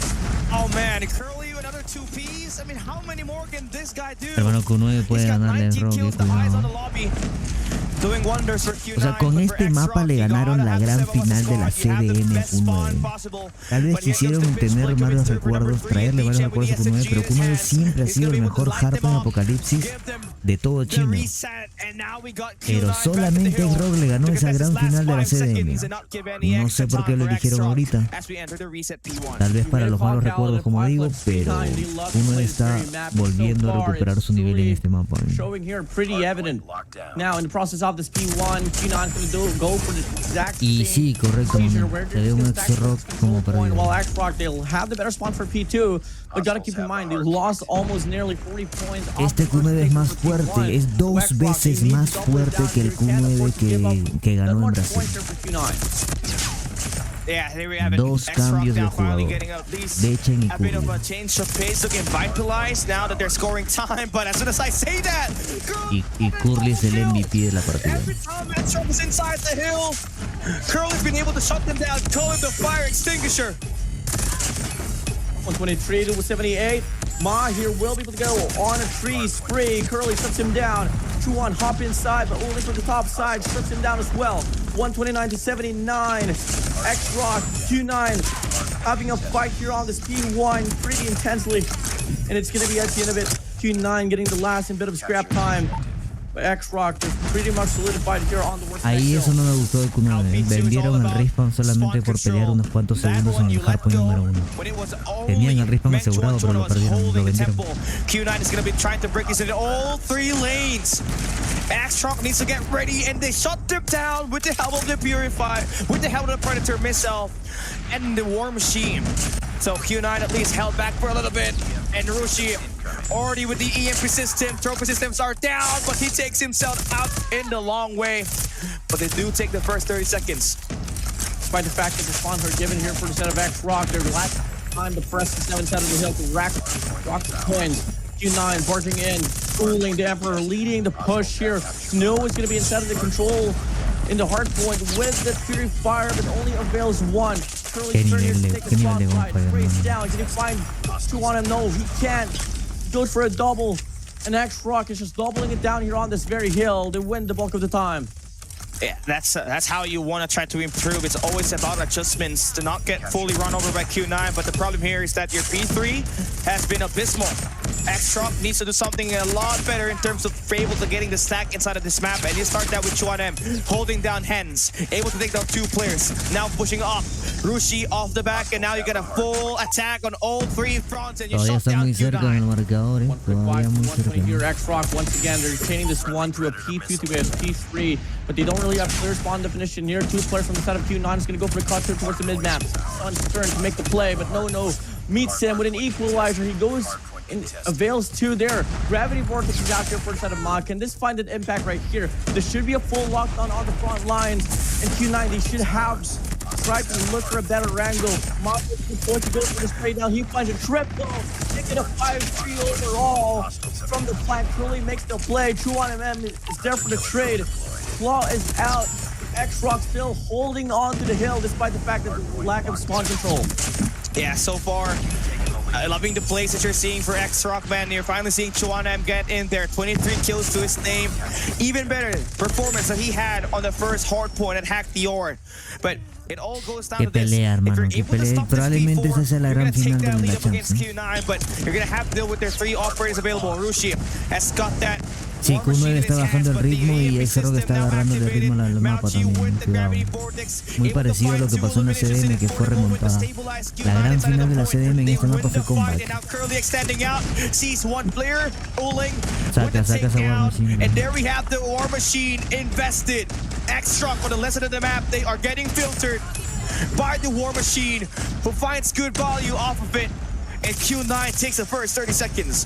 Oh man, Curly, another 2 Ps. I mean, how many more can this guy do? Hermano, Q9 puede ganarle en Rogue, cuidado. O sea, con este mapa le ganaron la gran final de la CDM Q9. Tal vez quisieron tener varios recuerdos, traerle varios recuerdos a Q9, pero Q9 siempre ha sido el mejor hardpoint apocalipsis de todo China. Pero solamente XROCK le ganó esa gran final de la CDM. No sé por qué lo eligieron ahorita. Tal vez para los malos recuerdos, como digo, pero Q9 está volviendo a recuperar su nivel en este mapa. This P1, Q9 going to go for the exact y sí, correcto, se ve un XROCK como perdido. While XROCK, they'll have the better spawn for P2, but gotta keep in mind, they lost almost nearly 40 points. Este Q9 es más fuerte, es 2 veces más fuerte que el Q9 que ganó en Brasil. Yeah, there we have it. 2 cambios de jugador. Dechen y a bit of a change of pace, looking vitalized now that they're scoring time. But as soon as I say that, y Curly es el MVP de la partida. Every time XROCK is inside the hill, Curly's been able to shut them down, call him the fire extinguisher. 123 to 78. Ma here will be able to go on a tree spree. Curly shuts him down. 2-1 hop inside, but only from the top side shuts him down as well. 129 to 79. XROCK, Q9 having a fight here on this P1 pretty intensely. And it's going to be at the end of it, Q9 getting the last and bit of scrap time. But XROCK is pretty much solidified here on the worst. Ahí eso no me gustó de Q9. Vendieron el respawn solamente por pelear unos cuantos segundos en el hardpoint número 1. Tenían el respawn asegurado, pero lo perdieron, lo vendieron. Q9 is going to be trying to break this in all 3 lanes. XROCK needs to get ready, and they shut them down with the help of the Purify, with the help of the Predator missile, and the War Machine. So Q9 at least held back for a little bit, and Rushi already with the EMP system. Trophy systems are down, but he takes himself out in the long way. But they do take the first 30 seconds. Despite the fact that the spawns are given here for the set of XROCK, they're last time to press the 7 side of the hill to rock the coins. Q9 barging in, fooling the Emperor, leading the push here. Snow is going to be inside of the control in the hard point with the Fury Fire, but only avails 1. Curly turns to take the spotlight, sprays down. Can he find 2 on him? No, he can't. Goes for a double, and XROCK is just doubling it down here on this very hill. They win the bulk of the time. Yeah, that's how you want to try to improve. It's always about adjustments to not get fully run over by Q9, but the problem here is that your P3 has been abysmal. XROCK needs to do something a lot better in terms of able to getting the stack inside of this map, and you start that with 2-1M, holding down Hens, able to take down 2 players, now pushing up, Rushi off the back, and now you get a full attack on all 3 fronts, and you shut down Q9. 1 here, XROCK once again, they're chaining this one to a P2 to a P3, but they don't really have clear spawn definition here. 2 players from the side of Q9 is going to go for the cut towards the mid-map. Son's turn to make the play, but no meets him with an equalizer. He goes and avails 2 there. Gravity Vortex is out here for the side of Ma. Can this find an impact right here? There should be a full lockdown on the front lines, and Q9, they should have tried to look for a better angle. Ma is going to go for the spray down. He finds a triple, taking a 5-3 overall from the flank. Curly makes the play. 2-1M is there for the trade. Claw is out. XROCK still holding on to the hill despite the fact that the lack of spawn control. Yeah, so far, loving the plays that you're seeing for XROCK, man. You're finally seeing codm get in there. 23 kills to his name. Even better performance that he had on the first hard point and hacked the Ord. But it all goes down Que to this. pelea, hermano, If que you're able to pelea. stop this Probablemente esa B4, sea la you're gran gonna take final that de lead la up against Champions. Q9, but you're gonna have to deal with their 3 operators available. Rushi has got that. Sí, Q9 está bajando el ritmo y XROCK está agarrando el ritmo al mapa también. Cuidado. Muy parecido a lo que pasó en la CDM, que fue remontada. La gran final de la CDM en este mapa fue comeback. Saca esa War Machine. And there we have the War Machine invested. XROCK on the left side of the map, they are getting filtered by the War Machine, who finds good value off of it. And Q9 takes the first 30 seconds.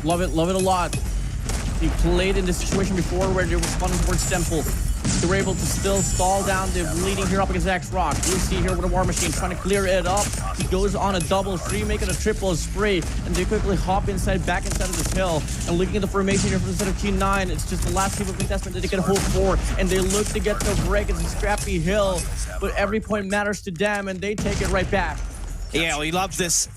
Love it a lot. He played in this situation before where they were spawning towards Temple. They were able to still stall down the leading here up against XROCK. You see here with a War Machine trying to clear it up. He goes on a double spree, making a triple spree, and they quickly hop back inside of this hill. And looking at the formation here from the set of Q9, it's just the last people contestant that they can hope for, and they look to get the break. It's a scrappy hill, but every point matters to them, and they take it right back. Yeah, well, he loves this.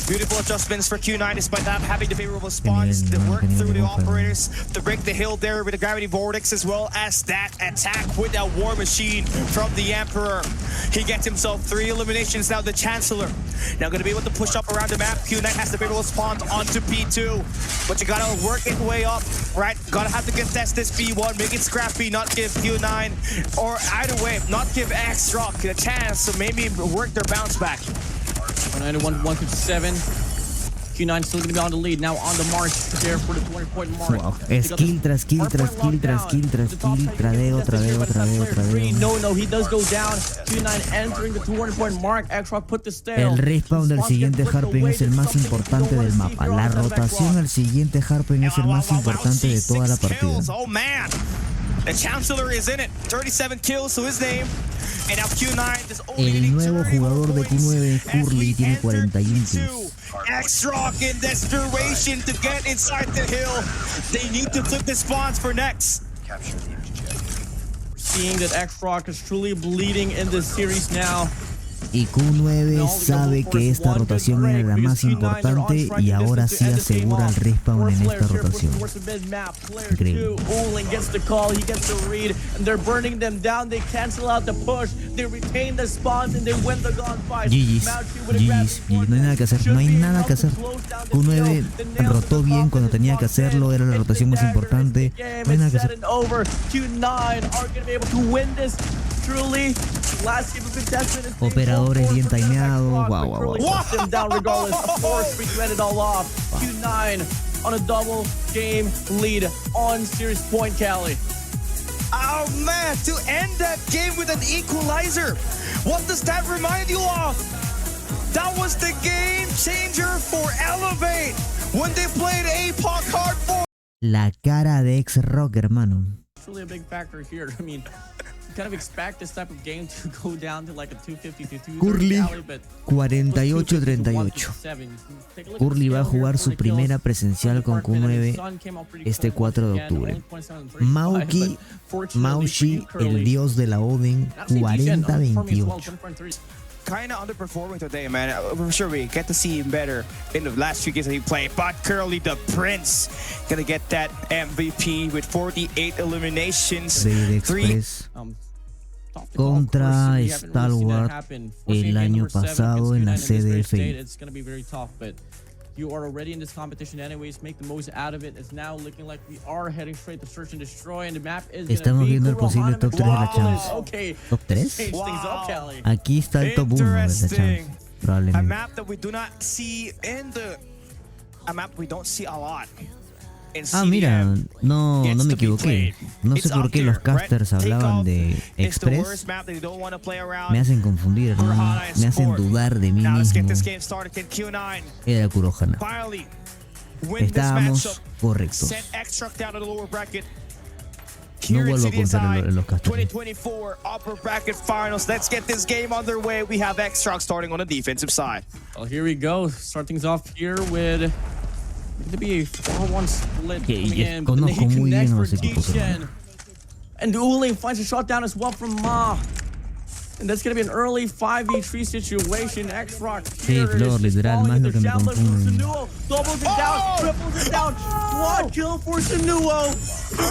Beautiful adjustments for Q9 despite not having the favorable spawns to work through the operators to break the hill there with the gravity vortex, as well as that attack with that War Machine from the Emperor. He gets himself 3 eliminations now. The Chancellor now going to be able to push up around the map. Q9 has the favorable spawns onto P2, but you gotta work it way up, right? Gotta have to contest this B1, make it scrappy, not give Q9, or either way, not give XROCK a chance to maybe work their bounce back. 191-157. Q9 still going to be on the lead. Now on the march there for the 20-point mark. Wow. Skill tras skill tras skill tras skill tras skill. Tradeo. No, he does go down. Q9 entering the 200-point mark. XROCK put the stale. El respawn del siguiente hardpoint es el más importante del mapa. La rotación al siguiente hardpoint es el más importante de toda la partida. Oh man, the Chancellor is in it. 37 kills to his name. And now Q9 is only El nuevo jugador de Q9, Curly, tiene 41 kills. XROCK in desperation to get inside the hill. They need to flip the spawns for next. Seeing that XROCK is truly bleeding in this series now. Y Q9 sabe que esta rotación era la más importante y ahora sí asegura el respawn en esta rotación. Increíble. Gets the call, he gets the read, and they're burning them down. They cancel out the push, they retain the spawns, and they win the gunfight. GG's. No hay nada que hacer, no hay nada que hacer. Q9 rotó bien cuando tenía que hacerlo, era la rotación más importante. No hay nada que hacer. Q9 are going to be able to win this. Truly, last game of contestant is operadores bien timeados. Wow. Them down regardless. Of course, we read it all off. Q9 on a double game lead on series point, Cali. Oh man, to end that game with an equalizer. What does that remind you of? That was the game changer for Elevate when they played APOC Hardcore. La cara de XROCK, hermano. It's really a big factor here. I mean, kind of expect this type of game to go down to like a 250 to 230 Curly, Cali, but 48-38. Curly va a jugar su primera presencial con Q9 este 4 de octubre. Maushi, el dios de la Oden, 40-28. Kind of underperforming today, man. I'm sure we get to see him better in the last few games that he played. But Curly, the Prince, gonna get that MVP with 48 eliminations. Contra Stalwart el año pasado en la CDSI. You are already in this competition anyways. Make the most out of it. It's now looking like we are heading straight to search and destroy, and the map is Estamos viendo el posible top 3 de la Champs. Okay. ¿Top 3? Wow. Aquí está el top 1 de la Champs, probablemente. A map that we do not see in the... A map we don't see a lot. Ah, mira, no me equivoqué. No sé por qué los casters hablaban de Express. Me hacen confundir, hermano. Me hacen dudar de mí mismo. Era Kurohana. Estábamos correctos. No vuelvo a confiar en los casters. 2024 upper bracket finals. Let's get this game underway. We have XROCK starting on the defensive side. Well, here we go. Start things off here with... It's going to be a 4-1 split. Conozco muy bien a los equipos. And Uling finds a shot down as well from Ma. And that's going to be an early 5v3 situation. XROCK Sí, Flor, literal, más lo que me confunde. Doubles it down, triples it down. Quad kill for Sanuo.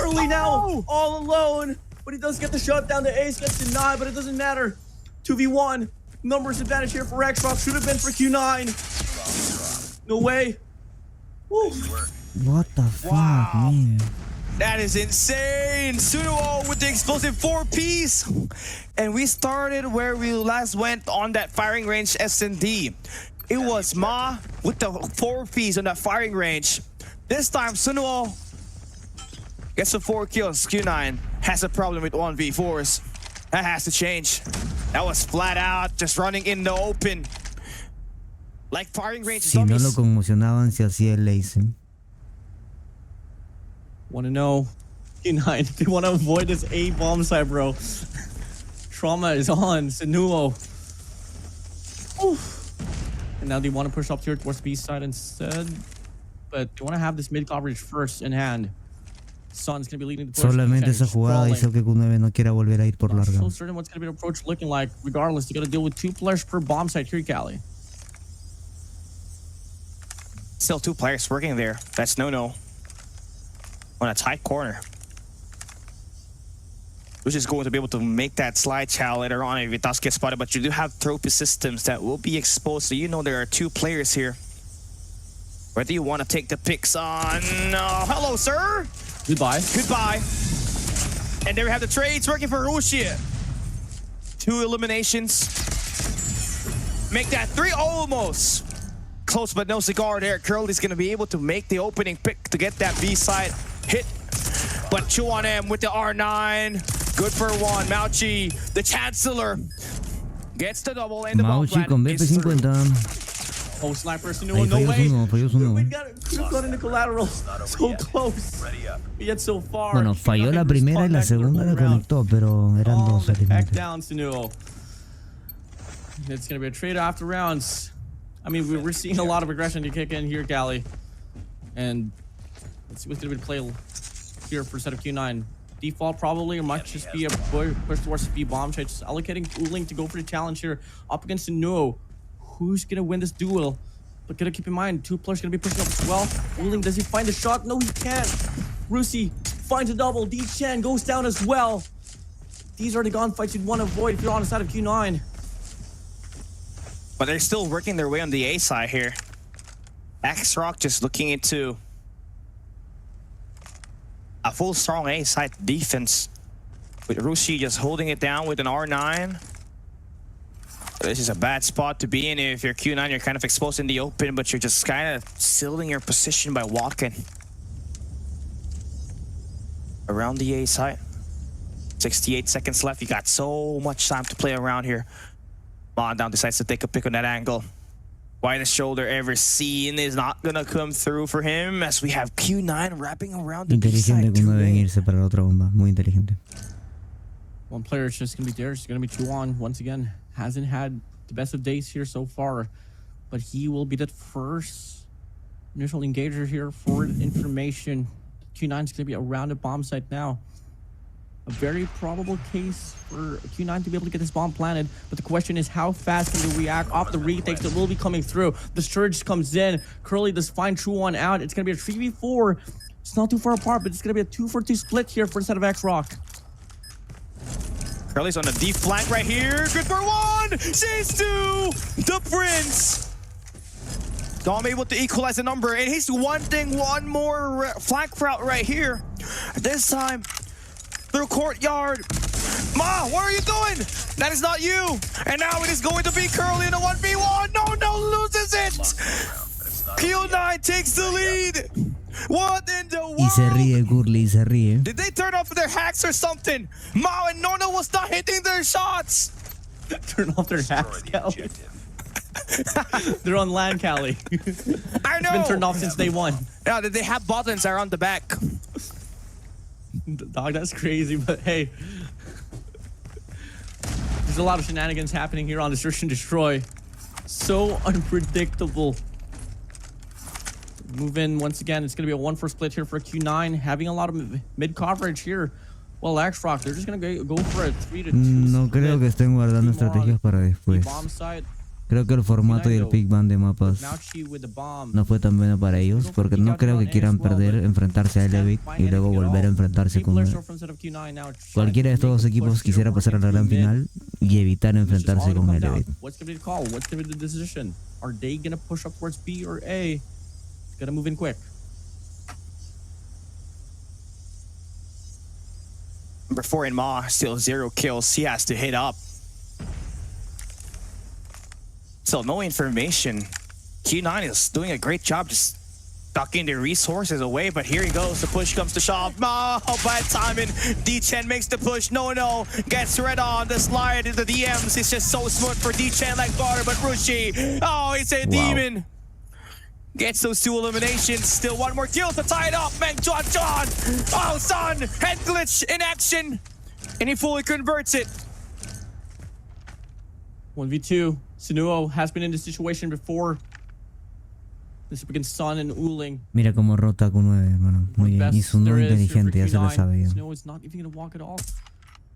Early now, all alone. But he does get the shot down. The ace gets denied, but it doesn't matter. 2v1. Numbers advantage here for XROCK. Should have been for Q9. No way. Woo. What the fuck, man? That is insane. Sunuo with the explosive 4-piece. And we started where we last went on that firing range S&D. It was Ma with the 4-piece on that firing range. This time, Sunuo gets the 4 kills. Q9 has a problem with 1v4s. That has to change. That was flat out, just running in the open. Like firing range Si no lo conmocionaban, se hacía el lace. Want to know, Q9, if you want to avoid this A bomb site, bro. Trauma is on. Sanuo. Oof. And now they want to push up here towards B side instead. But they want to have this mid coverage first in hand. Sun's going to be leading the push. Solamente esa jugada hizo que Q9 no quiera volver a ir por larga. So certain what's going to be the approach looking like. Regardless, you got to deal with 2 players per bomb site here, Cali. Still 2 players working there. That's no-no. On a tight corner. Which is going to be able to make that slide chow later on if it does get spotted, but you do have trophy systems that will be exposed, so you know there are 2 players here. Whether you want to take the picks on... hello, sir! Goodbye. Goodbye. And there we have the trades working for Rusia. 2 eliminations. Make that 3 almost. Close but no cigar there. Curly's going to be able to make the opening pick to get that B side hit. But Chuan with the R9. Good for 1. Mauchi, the Chancellor, gets the double and the bomb Mauchi con BP50. Oh, sniper, Sanuo, no way. We got in the collateral. So close. Yet so far. Bueno, falló la primera y la segunda la conectó, pero eran dos Back down, Sanuo. It's going to be a trade after rounds. I mean, we're seeing a lot of aggression to kick in here, Cali. And let's see what's going to be the play here for set of Q9. Default probably, or might just be a push towards B bomb trade. Just allocating Uling to go for the challenge here up against Sanuo. Who's going to win this duel? But gotta keep in mind, 2 players going to be pushing up as well. Uling, does he find the shot? No, he can't. Rusi finds a double. D-Chan goes down as well. These are the gunfights you'd want to avoid if you're on the side of Q9. But they're still working their way on the A side here. XROCK just looking into a full strong A side defense. With Rushi just holding it down with an R9. This is a bad spot to be in. If you're Q9, you're kind of exposed in the open, but you're just kind of sealing your position by walking around the A side. 68 seconds left. You got so much time to play around here. Down decides to take a pick on that angle. Widest shoulder ever seen is not gonna come through for him as we have Q9 wrapping around the B side. Inteligente como deben irse para la otra bomba. Muy inteligente. 1 player is just gonna be there. It's gonna be 2-on once again. Hasn't had the best of days here so far, but he will be the first initial engager here for information. Q9 is gonna be around the bomb site now. A very probable case for Q9 to be able to get this bomb planted, but the question is how fast can they react off the retakes that will be coming through. The surge comes in. Curly does find True-1 out. It's gonna be a 3v4. It's not too far apart, but it's gonna be a 2-for-2 split here for the set of XROCK. Curly's on the deep flank right here. Good for 1. Says 2. The Prince. Dom able to equalize the number, and he's wanting 1 more flank route right here. This time through courtyard. Ma, what are you doing? That is not you. And now it is going to be Curly in a 1v1. No, loses it. Q9 takes the lead. What in the world? Y se ríe, Curly, se ríe. Did they turn off their hacks or something? Mao and Nono was not hitting their shots. Turn off their hacks, Cali. They're on LAN, Cali. I know. It's been turned off since day 1. Yeah, they have buttons around the back. Dog, that's crazy, but hey. There's a lot of shenanigans happening here on the Search and Destroy. So unpredictable. Move in once again. It's going to be a 1-4 split here for Q9. Having a lot of mid coverage here. Well, XROCK, they're just gonna go for a 3-2. No creo que estén guardando estrategias para después. Bomb side. Creo que el formato y el pick ban de mapas no fue tan bueno para ellos, porque no creo que quieran perder, enfrentarse a Elevate y luego volver a enfrentarse con él. Cualquiera de estos dos equipos quisiera pasar a la gran final y evitar enfrentarse con Elevate. What's gonna be the call? What's gonna be the decision? Are they gonna push up towards B or A? It's gonna move in quick. Number 4 in Ma, still 0 kills. He has to hit up. Still no information. Q9 is doing a great job just ducking the resources away, but here he goes. The push comes to shove. Oh, bad timing. D-Chen makes the push. No, gets red on the slide into the DMs. It's just so smooth for D-Chen like butter, but Rushi, oh, it's a demon. Gets those 2 eliminations. Still 1 more kill to tie it up. Man, John. Oh, son. Head glitch in action. And he fully converts it. 1v2. Sinuo has been in this situation before. This is against Sun and Uling. Mira cómo rota Q9, hermano. Muy bien. Y Sinuo inteligente, ya se lo sabe bien. Sinuo is not even gonna walk at all.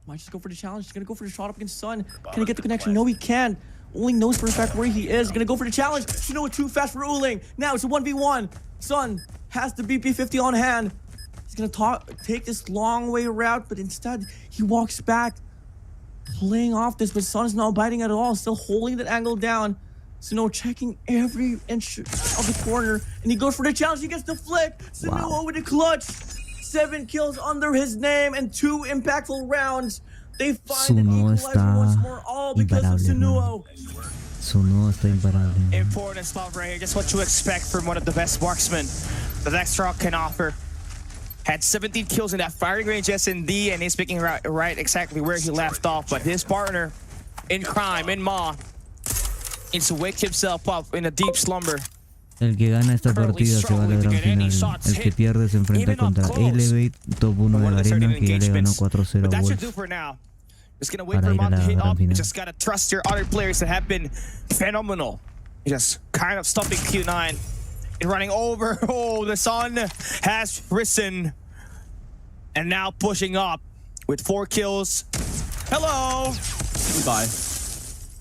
Might just go for the challenge. He's gonna go for the shot up against Sun. Can he get the connection? No, he can't. Uling knows for a fact where he is. Gonna go for the challenge. Sinuo too fast for Uling. Now it's a 1v1. Sun has the BP50 on hand. He's gonna take this long way route, but instead he walks back, playing off this, but Sun is not biting at all, still holding that angle down. Sinuo checking every inch of the corner, and he goes for the challenge. He gets the flick. Sinuo with a clutch. 7 kills under his name and 2 impactful rounds. They find an equalizer once more, all because of Sinuo. Sinuo está imparable. Important stuff right here. Just what you expect from one of the best marksmen that XROCK can offer. Had 17 kills in that firing range S&D, and he's picking right exactly where he left off. But his partner in crime, in Ma, needs to wake himself up in a deep slumber. El que gana esta partida se va a la gran final. El que pierde se enfrenta contra Elevate, top 1 de la arena, que ya le ganó 4-0 a Wolves. Just gonna wait for him to hit up. You just gotta trust your other players that have been phenomenal. You just kind of stopping Q9 and running over. Oh, the sun has risen. And now pushing up with 4 kills. Hello. Goodbye.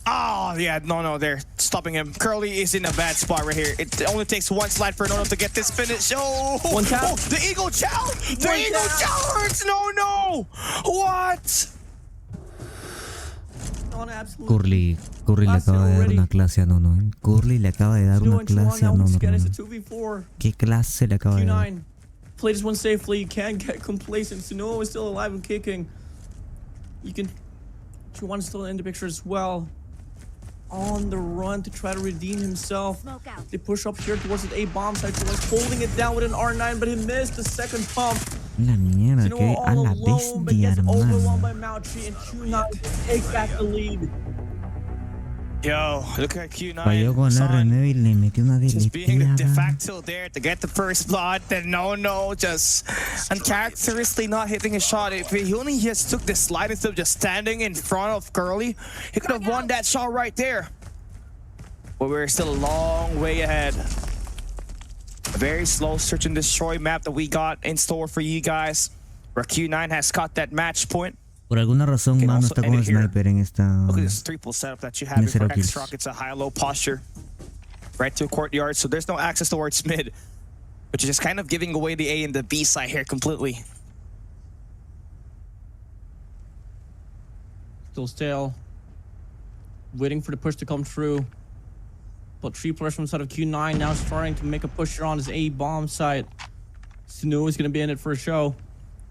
Oh, yeah, no, they're stopping him. Curly is in a bad spot right here. It only takes 1 slide for Nono to get this finish. Oh, one tap. Oh, the Eagle Chow! The Eagle Chow hurts! No! What? Curly le acaba de dar una clase a Nono. Curly le acaba de dar una clase a Nono. ¿Qué clase le acaba de dar? Play this one safely. You can't get complacent. Sinuo is still alive and kicking. Chuan is still in the picture as well. On the run to try to redeem himself. They push up here towards the A bomb site. Chuan holding it down with an R9, but he missed the second pump. La mierda, que a la bestia, hermano. Yo, look at Q9. Falló con R9 y le metió una just being the de deleteada. facto there to get the first blood. Then no, just uncharacteristically not hitting a shot. If he only just took the slide instead of just standing in front of Curly, he could have won that shot right there. But we're still a long way ahead. A very slow search and destroy map that we got in store for you guys, where Q9 has caught that match point. Por alguna razón, Mano está con sniper en esta. Look at this triple setup that you have for XROCK. It's a high-low posture, right to courtyard, so there's no access towards mid, but you're just kind of giving away the A and the B side here completely. Still stale. Waiting for the push to come through. But 3 players from the side of Q9 now starting to make a push here on his A bomb site. Sinuo is going to be in it for a show.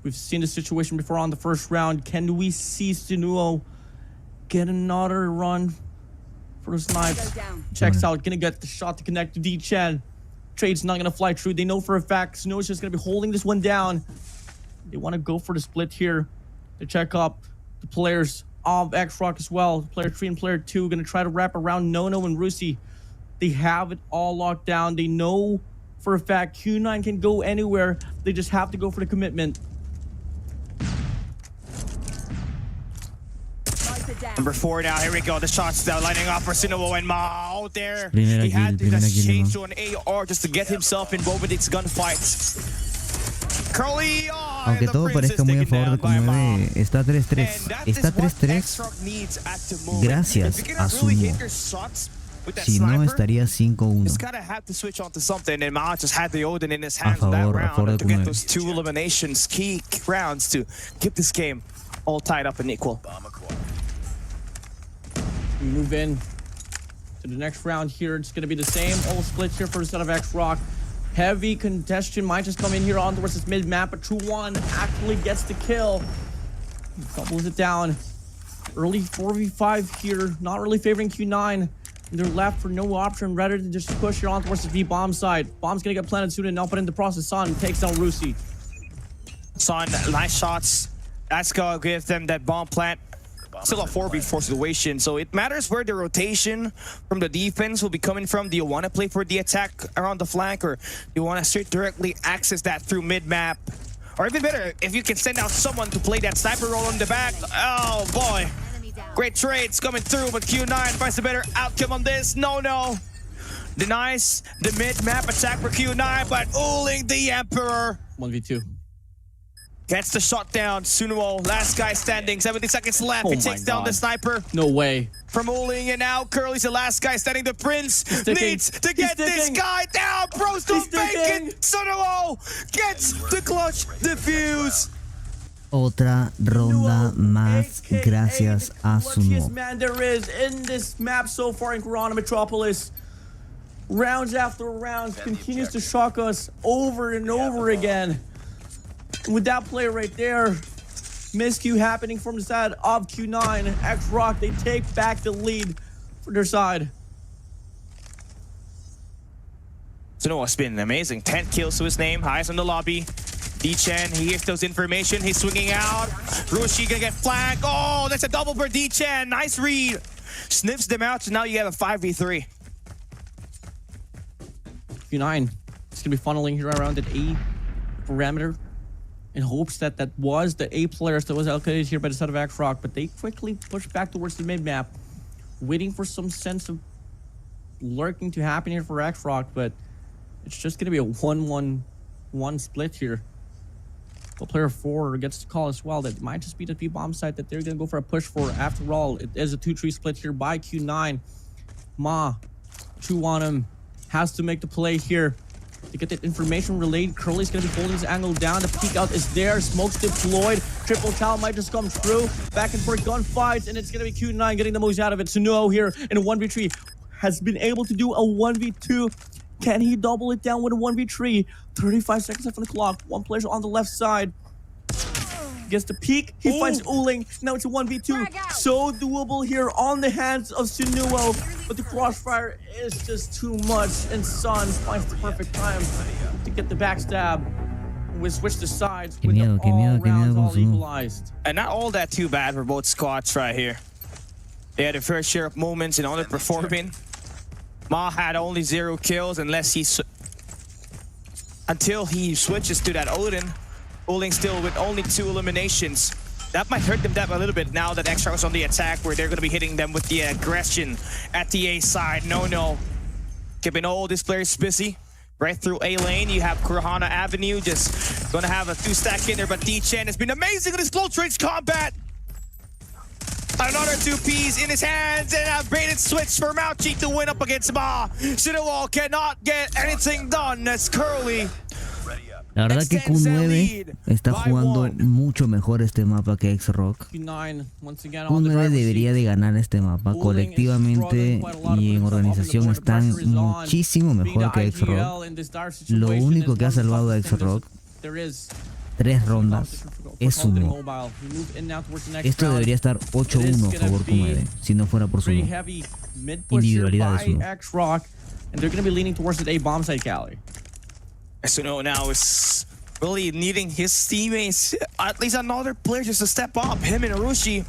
We've seen this situation before on the first round. Can we see Sinuo get another run for the snipes? Checks out, gonna get the shot to connect to D-Chen. Trade's not gonna fly through. They know for a fact Sinuo's just gonna be holding this one down. They want to go for the split here. They check up the players of XROCK as well. Player 3 and player 2 gonna try to wrap around Nono and Rusi. They have it all locked down. They know for a fact Q9 can go anywhere. They just have to go for the commitment. Number 4 now, here we go. The shots now lining up for Sinuo and Ma out there. He had to just change to an AR just to get himself involved with its gunfight. Curly, Aunque todo parezca muy a favor de Q9, está 3-3. Está 3-3 gracias a Sumo. Si no, estaría 5-1. A favor de Q9. All tied up and equal. We move in to the next round here. It's going to be the same all split here for the set of XROCK. Heavy congestion might just come in here on towards this mid-map, but 2-1 actually gets the kill. Doubles it down. Early 4v5 here, not really favoring Q9. They're left for no option rather than just push here on towards the V-bomb side. Bomb's going to get planted soon enough, but in the process, Son takes down Rusi. Son, nice shots. That's gonna give them that bomb plant. Still a 4v4 situation, so it matters where the rotation from the defense will be coming from. Do you want to play for the attack around the flank, or do you want to straight directly access that through mid-map? Or even better, if you can send out someone to play that sniper role in the back. Oh boy, great trades coming through, but Q9 finds a better outcome on this. No. Denies the mid-map attack for Q9, but Uling the Emperor. 1v2. Gets the shot down. Sunuo, last guy standing. 70 seconds left. He takes down the sniper. No way. From Uling, and now Curly's the last guy standing. The Prince needs to get this guy down. Bro's don't fake it. Sunuo gets the clutch defuse. Otra ronda más gracias a Sunuo. Man there is in this map so far in Corona Metropolis. Rounds after rounds continues to shock us over and over again. With that play right there, miscue happening from the side of Q9. XROCK, they take back the lead for their side. Sunuo's been amazing. 10 kills to his name, highest in the lobby. D-Chen, he hears those information. He's swinging out. Rushi gonna get flanked. Oh, that's a double for D-Chen. Nice read. Sniffs them out, so now you have a 5v3. Q9 is gonna be funneling here around that A parameter in hopes that that was the A players that was allocated here by the side of XROCK, but they quickly push back towards the mid-map, waiting for some sense of lurking to happen here for XROCK, but it's just going to be a 1-1-1 split here. But player 4 gets the call as well. That might just be the B-bomb site that they're going to go for a push for. After all, it is a 2-3 split here by Q9. Ma, chew on him, has to make the play here to get that information relayed. Curly's gonna be holding his angle down. The peek out is there. Smoke's deployed. Triple cal might just come through. Back and forth gunfights, and it's gonna be Q9 getting the most out of it. Sunuo here in a 1v3 has been able to do a 1v2. Can he double it down with a 1v3? 35 seconds left on the clock. One player on the left side. Gets the peek. He finds Uling. Now it's a 1v2. So doable here on the hands of Sunuo. But the crossfire is just too much. And Son finds the perfect time to get the backstab. We switch the sides with the all rounds all equalized. And not all that too bad for both squads right here. They had a fair share of moments in underperforming. Ma had only 0 kills until he switches to that Odin. Uling still with only 2 eliminations. That might hurt them a little bit now that XROCK is on the attack, where they're going to be hitting them with the aggression at the A side. No. Keeping all these players busy. Right through A lane, you have Kurahana Avenue just going to have a 2-stack in there, but D-Chen has been amazing in his close range combat. Another 2Ps in his hands, and a baited switch for Mauchi to win up against Ma. Sunuo cannot get anything done as Curly. La verdad que Q9 está jugando mucho mejor este mapa que XROCK. Q9 debería de ganar este mapa. Colectivamente y en organización están muchísimo mejor que XROCK. Lo único que ha salvado a XROCK 3 rondas es Sunuo. Esto debería estar 8-1 a favor Q9 si no fuera por Sunuo. Individualidad de Sunuo. And they're going to be leaning towards the A bomb site, Cali. Sunuo now is really needing his teammates, at least another player just to step up. Him and Arushi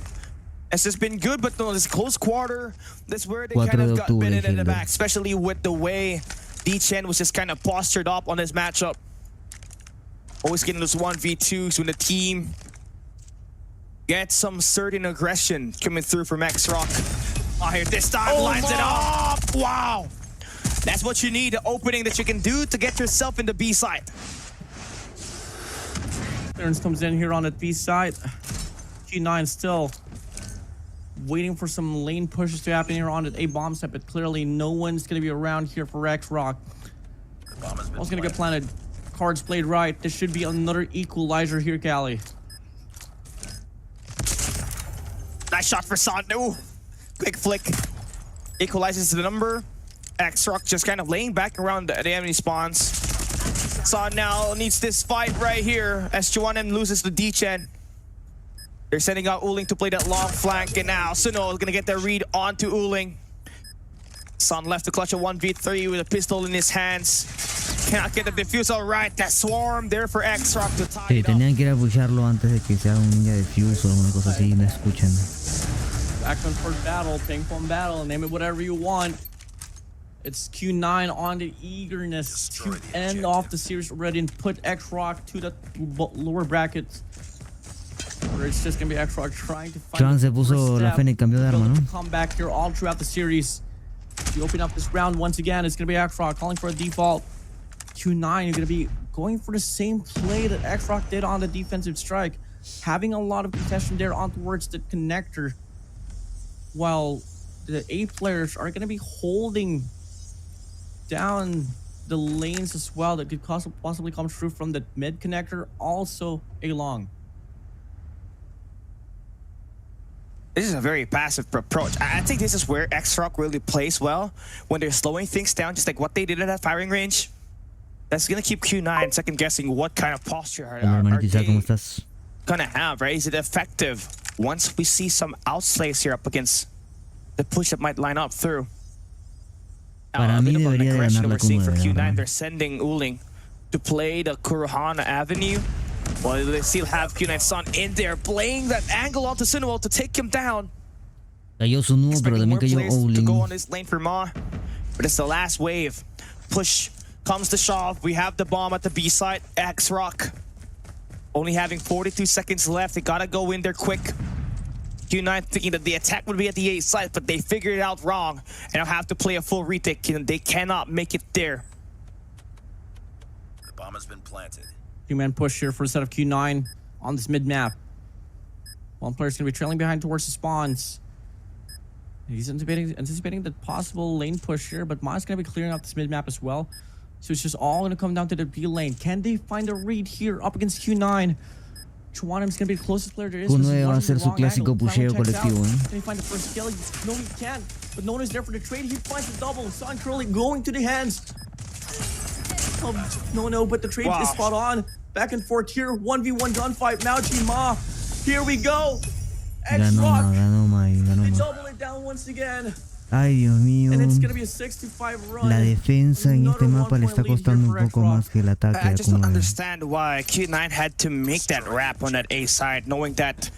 has just been good, but no, this close quarter, that's where they kind of got bitten in the back, especially with the way D-Chen was just kind of postured up on this matchup. Always getting those 1v2s when the team gets some certain aggression coming through from XROCK. Oh, here this time lines it up. Wow. That's what you need, the opening that you can do to get yourself in the B side. Clearance comes in here on the B side. G9 still waiting for some lane pushes to happen here on the A bomb set, but clearly no one's going to be around here for XROCK. What's going to get planted? Cards played right. This should be another equalizer here, Callie. Nice shot for Sandu. Quick flick. Equalizes the number. XROCK just kind of laying back around the enemy spawns. Son now needs this fight right here as Juanem loses the D-Chen. They're sending out Uling to play that long flank, and now Suno is gonna get their read onto Uling. Son left to clutch a 1v3 with a pistol in his hands. Cannot get the defusal right. That swarm there for XROCK to tie Sí, it up. tenían que ir a pusharlo antes de que se haga un ninja defuse o alguna cosa así, no escuchan. Back on first battle, ping pong battle, name it whatever you want. It's Q9 on the eagerness to end off the series already and put XROCK to the lower brackets. Or it's just gonna be XROCK trying to find Chan se the puso first la step, Fennec, cambió de arma, building ¿no? to come back here all throughout the series. To open up this round once again, it's gonna be XROCK calling for a default. Q9 are gonna be going for the same play that XROCK did on the defensive strike, having a lot of contention there on towards the connector, while the A players are gonna be holding down the lanes as well that could possibly come through from the mid connector, also A long. This is a very passive approach. I think this is where XROCK really plays well, when they're slowing things down, just like what they did at that firing range. That's gonna keep Q9 second guessing what kind of posture are Hermanito Isaac, ¿cómo they estás? gonna have, right? Is it effective? Once we see some outslays here up against the push that might line up through. Para A mí bit of an debería de aggression ganar la we're seeing for cómoda, la Q9. verdad. They're sending Uling to play the Kurohana Avenue. Well, they still have Q9 Son in there, playing that angle onto Sinuo to take him down. Cayó su nuevo, pero Expecting también more cayó players to go on Owling. this lane for Ma. But it's the last wave. Push comes to shove. We have the bomb at the B side. XROCK only having 42 seconds left. They gotta go in there quick. Q9 thinking that the attack would be at the A side, but they figured it out wrong. And they'll have to play a full retake. And they cannot make it there. The bomb has been planted. Two-man push here for a set of Q9 on this mid-map. One player's going to be trailing behind towards the spawns. He's anticipating the possible lane push here, but Ma's going to be clearing out this mid-map as well. So it's just all going to come down to the B lane. Can they find a read here up against Q9? Chuanem's going to be the closest player there is. Q9 va a hacer su clásico pusheo colectivo, Can he find the first kill? No, he can't. But no one is there for the trade. He finds the double. Son Curly going to the hands. Oh, no, but the trade is spot on. Back and forth here. 1v1 gunfight. Mauchi Ma. Here we go. XROCK. They double it down once again. Ay, Dios mío. And it's going to be a 65 run. La defensa en este Another mapa le está 1-point lead costando here un for poco más que el ataque I a just don't Kuno. understand why Q9 had to make that wrap on that A side, knowing that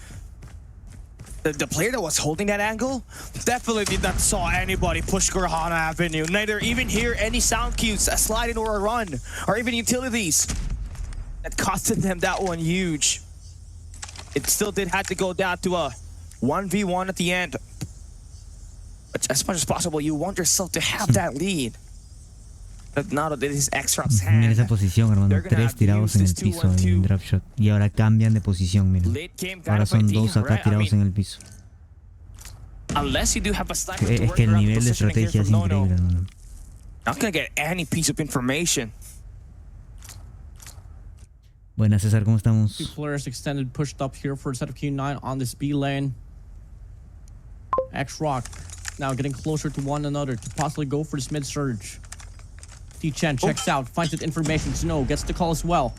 the player that was holding that angle definitely did not saw anybody push Kurohana Avenue. Neither even hear any sound cues, a slide in or a run, or even utilities. That costed them that one huge. It still did have to go down to a 1v1 at the end. But as much as possible, you want yourself to have that lead. But now that it is XROCK's hand, Mira esa posición, hermano. they're gonna 3 have to tirados use en this el piso 2-1-2. en drop shot. Y ahora cambian de posición, miren. late game Ahora son fighting, 2 acá right? I tirados mean, en el piso. unless you do have a sniper to Es work que el around nivel de positioning here estrategia es from Nono, increíble, hermano. not gonna get any piece of information. Buenas, César, ¿cómo Two estamos? players extended pushed up here for a set of Q9 on this B lane. XROCK now getting closer to one another to possibly go for this mid surge. D-Chen checks out, finds the information. Snow gets the call as well.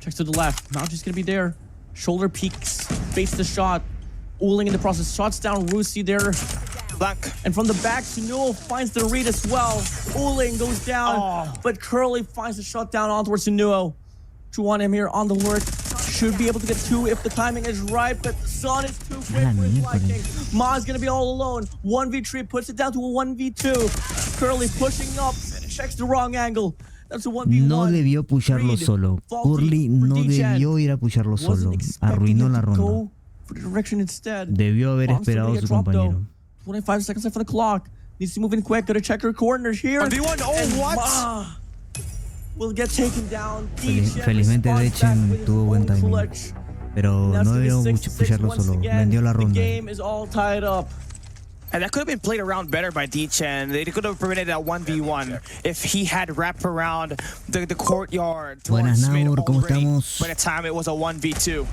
Checks to the left. Mauchi's gonna be there. Shoulder peeks, baits the shot. Uling in the process, shots down Rusi there. Blank. And from the back, Suno finds the read as well. Uling goes down, but Curly finds the shot down on towards Sunuo. Juanem here on the lurk. Should be able to get 2 if the timing is right, but Son is too quick for his liking. Ma's gonna be all alone. 1v3 puts it down to a 1v2. Curly pushing up, checks the wrong angle. That's a 1v1. No debió pusharlo solo. Curly no debió ir a pusharlo solo. Arruinó la ronda. For the direction instead. Debió haber Bombs esperado a still su gonna get dropped, though. compañero. 25 seconds left on the clock. Needs to move in quick. Gotta check her corners here. 1v1. Oh, And what? Ma will get taken down. Felizmente Dechen tuvo buen timing, pero no debió pusharlo solo, vendió la ronda. The game is all tied up. And that could have been played around better by D-Chen. They could have prevented that 1v1 if he had wrapped around the courtyard. Buenas, Naur, ¿cómo estamos? By the time it was a 1v2.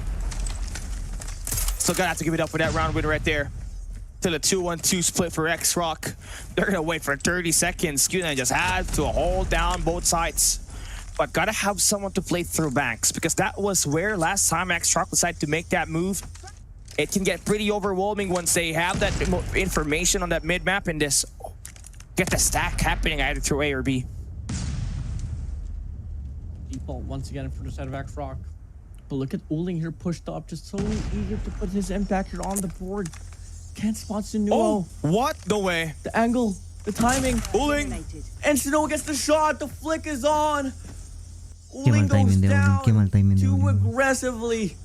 Still gonna have to give it up for that round win right there. To the 2-1-2 split for XROCK. They're gonna wait for 30 seconds. Q9 just had to hold down both sides. But gotta have someone to play through banks, because that was where last time XROCK decided to make that move. It can get pretty overwhelming once they have that information on that mid map and just get the stack happening either through A or B. Default once again for the side of XROCK. But look at Uling here pushed up, just so eager to put his impactor on the board. Can't spot Sunuo. Oh, what? No way. The angle, the timing. Uling. And Sunuo gets the shot. The flick is on. Qué mal Uling goes timing de Uling, qué mal timing de down too Uling. aggressively.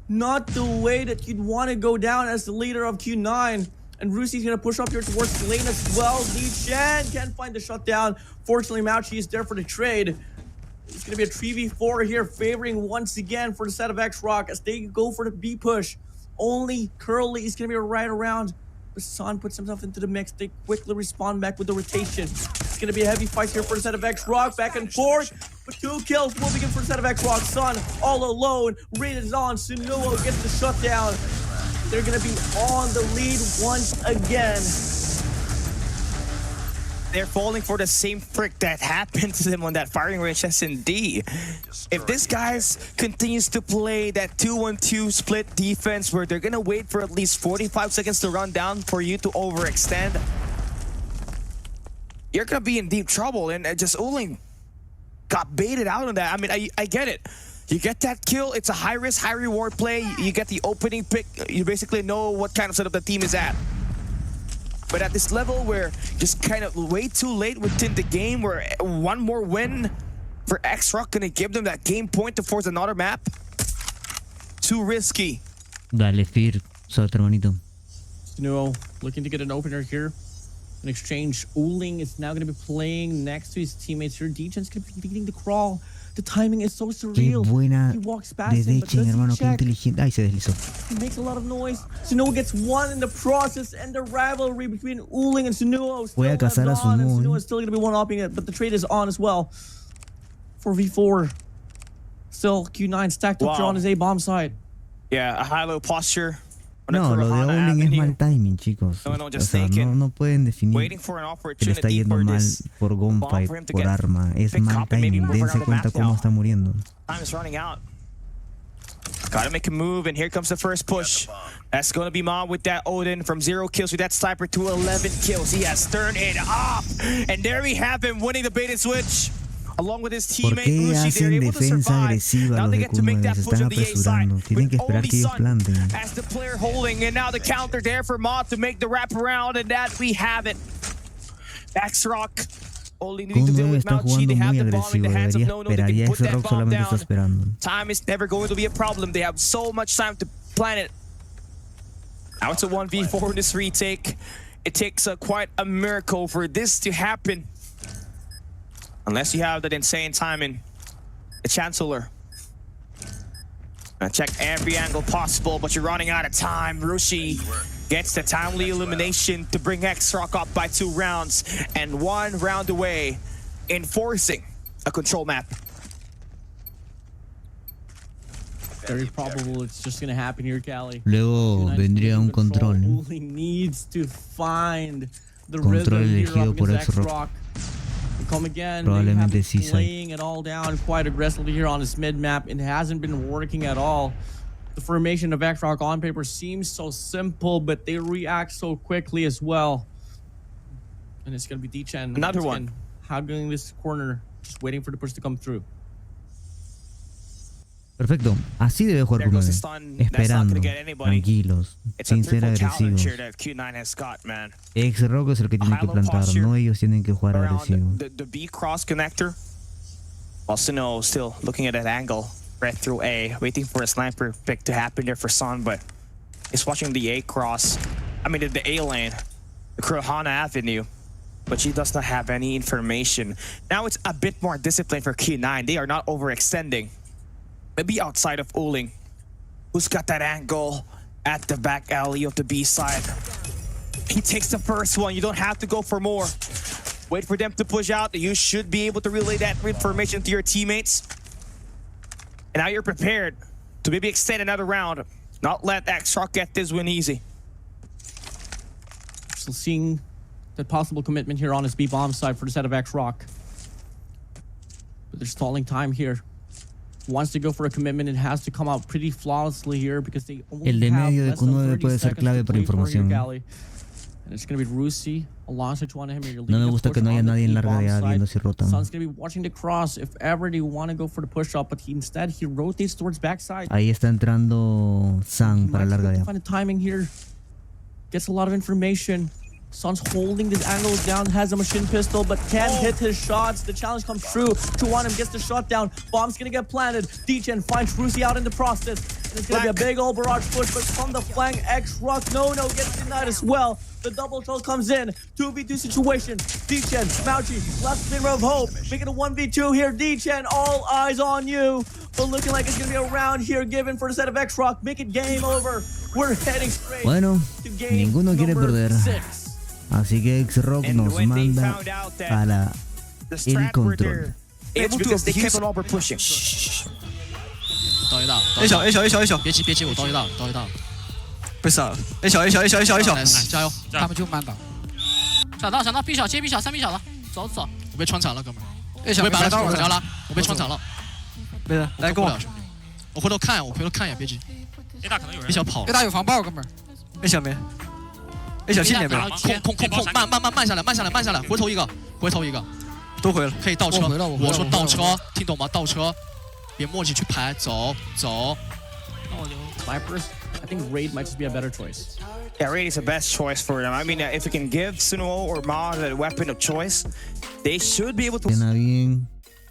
Not the way that you'd want to go down as the leader of Q9. And Rusi's going to push up here towards the lane as well. Li Chen can't find the shutdown. Fortunately, Mauchi is there for the trade. It's going to be a 3v4 here, favoring once again for the set of XROCK as they go for the B push. Only Curly is going to be right around. But Son puts himself into the mix. They quickly respond back with the rotation. It's going to be a heavy fight here for the set of XROCK. Back and forth. But 2 kills will begin for the set of XROCK. Son all alone. Raid is on. Sunuo gets the shutdown. They're going to be on the lead once again. They're falling for the same trick that happened to them on that firing range S&D. If this guys continues to play that 2-1-2 split defense where they're gonna wait for at least 45 seconds to run down for you to overextend, you're gonna be in deep trouble. And just Uling got baited out on that. I mean, I get it. You get that kill, it's a high risk, high reward play. You get the opening pick. You basically know what kind of setup the team is at. But at this level where just kind of way too late within the game, where one more win for XROCK gonna give them that game point to force another map, too risky. Dale, Fir, suerte, hermanito. Sunuo looking to get an opener here. In exchange, Uling is now going to be playing next to his teammates here. D-Gen's going to be leading the crawl. The timing is so surreal. Qué buena He walks past de him, but Dechen, does he hermano, qué check? inteligente. Ay, se deslizó. He makes a lot of noise. Sunuo gets one in the process, and the rivalry between Uling and Sunuo still Voy a cazar a lives on, and Sunuo, Sunuo is still going to be one-upping it, but the trade is on as well. 4v4. Still, Q9 stacked up here on his A-bomb side. Yeah, a high-low posture. No, lo de Uling es mal timing, chicos. No, O just sea, thinking. no pueden definir Waiting for an que le está opportunity yendo for mal this por gunfight, for him to por get arma. Es pick mal up and maybe timing. move Dense around the cuenta map cómo now. está muriendo. Time is running out. Gotta make a move, and here comes the first push. That's gonna be Mom with that Odin from 0 kills with that sniper to 11 kills. He has turned it up, and there we have him winning the bait and switch. Along with his ¿Por teammate qué Rushi, they're hacen able to defensa survive. agresiva Now los they de get to make Q9? that Se push están on the A side. apresurando. Tienen que With esperar only que ellos Sun planten. as the player holding, and now the counter there for Mod to make the wraparound, and that we have it. XROCK only needing to deal Correo with está Mauchi. They jugando have muy the bomb in the agresivo. hands of Debería No. They esperar. Ya can put that XROCK bomb solamente está down. esperando. Time is never going to be a problem. They have so much time to plan it. Now it's a 1v4 in this retake. It takes quite a miracle for this to happen. Unless you have that insane timing. The Chancellor. Now check every angle possible, but you're running out of time. Rushi gets the timely elimination to bring XROCK up by 2 rounds and 1 round away, enforcing a control map. Very probable it's just going to happen here, Cali. Luego vendría un control. Uling needs to find the Control rhythm here elegido up por against XROCK. XROCK. Come again, they Probablemente have been CDSI. playing it all down quite aggressively here on this mid map. It hasn't been working at all. The formation of XROCK on paper seems so simple, but they react so quickly as well. And it's going to be D-Chen. Another one. Hugging this corner, just waiting for the push to come through. Perfecto. Así debe jugar There goes the Q9. stun. That's not Esperando. gonna get anybody. Tranquilos. It's a Sin ser triple challenge agresivos. here that Q9 has got, man. XROCK es el que tiene que High-low plantar. posture No ellos tienen que jugar Around agresivo. the B cross connector. Also, still looking at that angle right through A, waiting for a sniper pick to happen there for Sun, but he's watching the A cross. I mean, the A lane, the Krohana Avenue. but she does not have any information. Now it's a bit more disciplined for Q9. They are not overextending. Maybe outside of Uling, who's got that angle at the back alley of the B side. He takes the first one. You don't have to go for more. Wait for them to push out. You should be able to relay that information to your teammates. And now you're prepared to maybe extend another round. Not let XROCK get this win easy. Still seeing the possible commitment here on his B-bomb side for the set of XROCK. But they're stalling time here. Wants to go for a commitment, it has to come out pretty flawlessly here because they only El de have medio de less than Q9 30 puede ser seconds clave to para play for here, información. Cali. And it's going to be Rusi alongside one of him. No me gusta que no haya nadie en larga de A viendo si rotan. Sun's going to be watching the cross if ever they want to go for the push-up, but instead he rotates towards backside. Ahí está entrando Sun para larga de A. Find the timing here. Gets a lot of information. Sun's holding this angle down, has a machine pistol, but can't hit his shots. The challenge comes true. Chuanem gets the shot down. Bomb's gonna get planted. D-Chen finds Rusi out in the process. And it's gonna be a big old barrage push, but from the flank, XROCK no gets denied as well. The double shot comes in. 2v2 situation. D-Chen, Mauchi, last glimmer of hope. Making a 1v2 here. D-Chen, all eyes on you. But looking like it's gonna be a round here given for the set of XROCK. Make it game over. We're heading straight Bueno, to game ninguno quiere perder. 6. Así que XROCK nos manda para el control. It's because they kept on over pushing. 刀一大 A 小 A 小 A 小 A 小，别急，我刀一大被杀了。A 小 A 小 A 小 A 小 A 小，加油，他们就慢打。闪到 B 小接 B 小3 B 小了，走，我被穿场了，哥们儿。A 小被拔了，我了，我被穿场了。没事，来跟我。我回头看一眼，别急。A 大可能有人。A 小跑了。 A 大有防爆，哥们儿。A 小没。A 小近点没有。空，慢下来，回头一个，都回了，可以倒车。我说倒车，听懂吗？倒车，别墨迹去排，走。那我就 Vipers, I think Raid might just be a better choice. Yeah, Raid is the best choice for them. I mean, if you can give Sunuo or Ma the weapon of choice, they should be able to. Suena bien.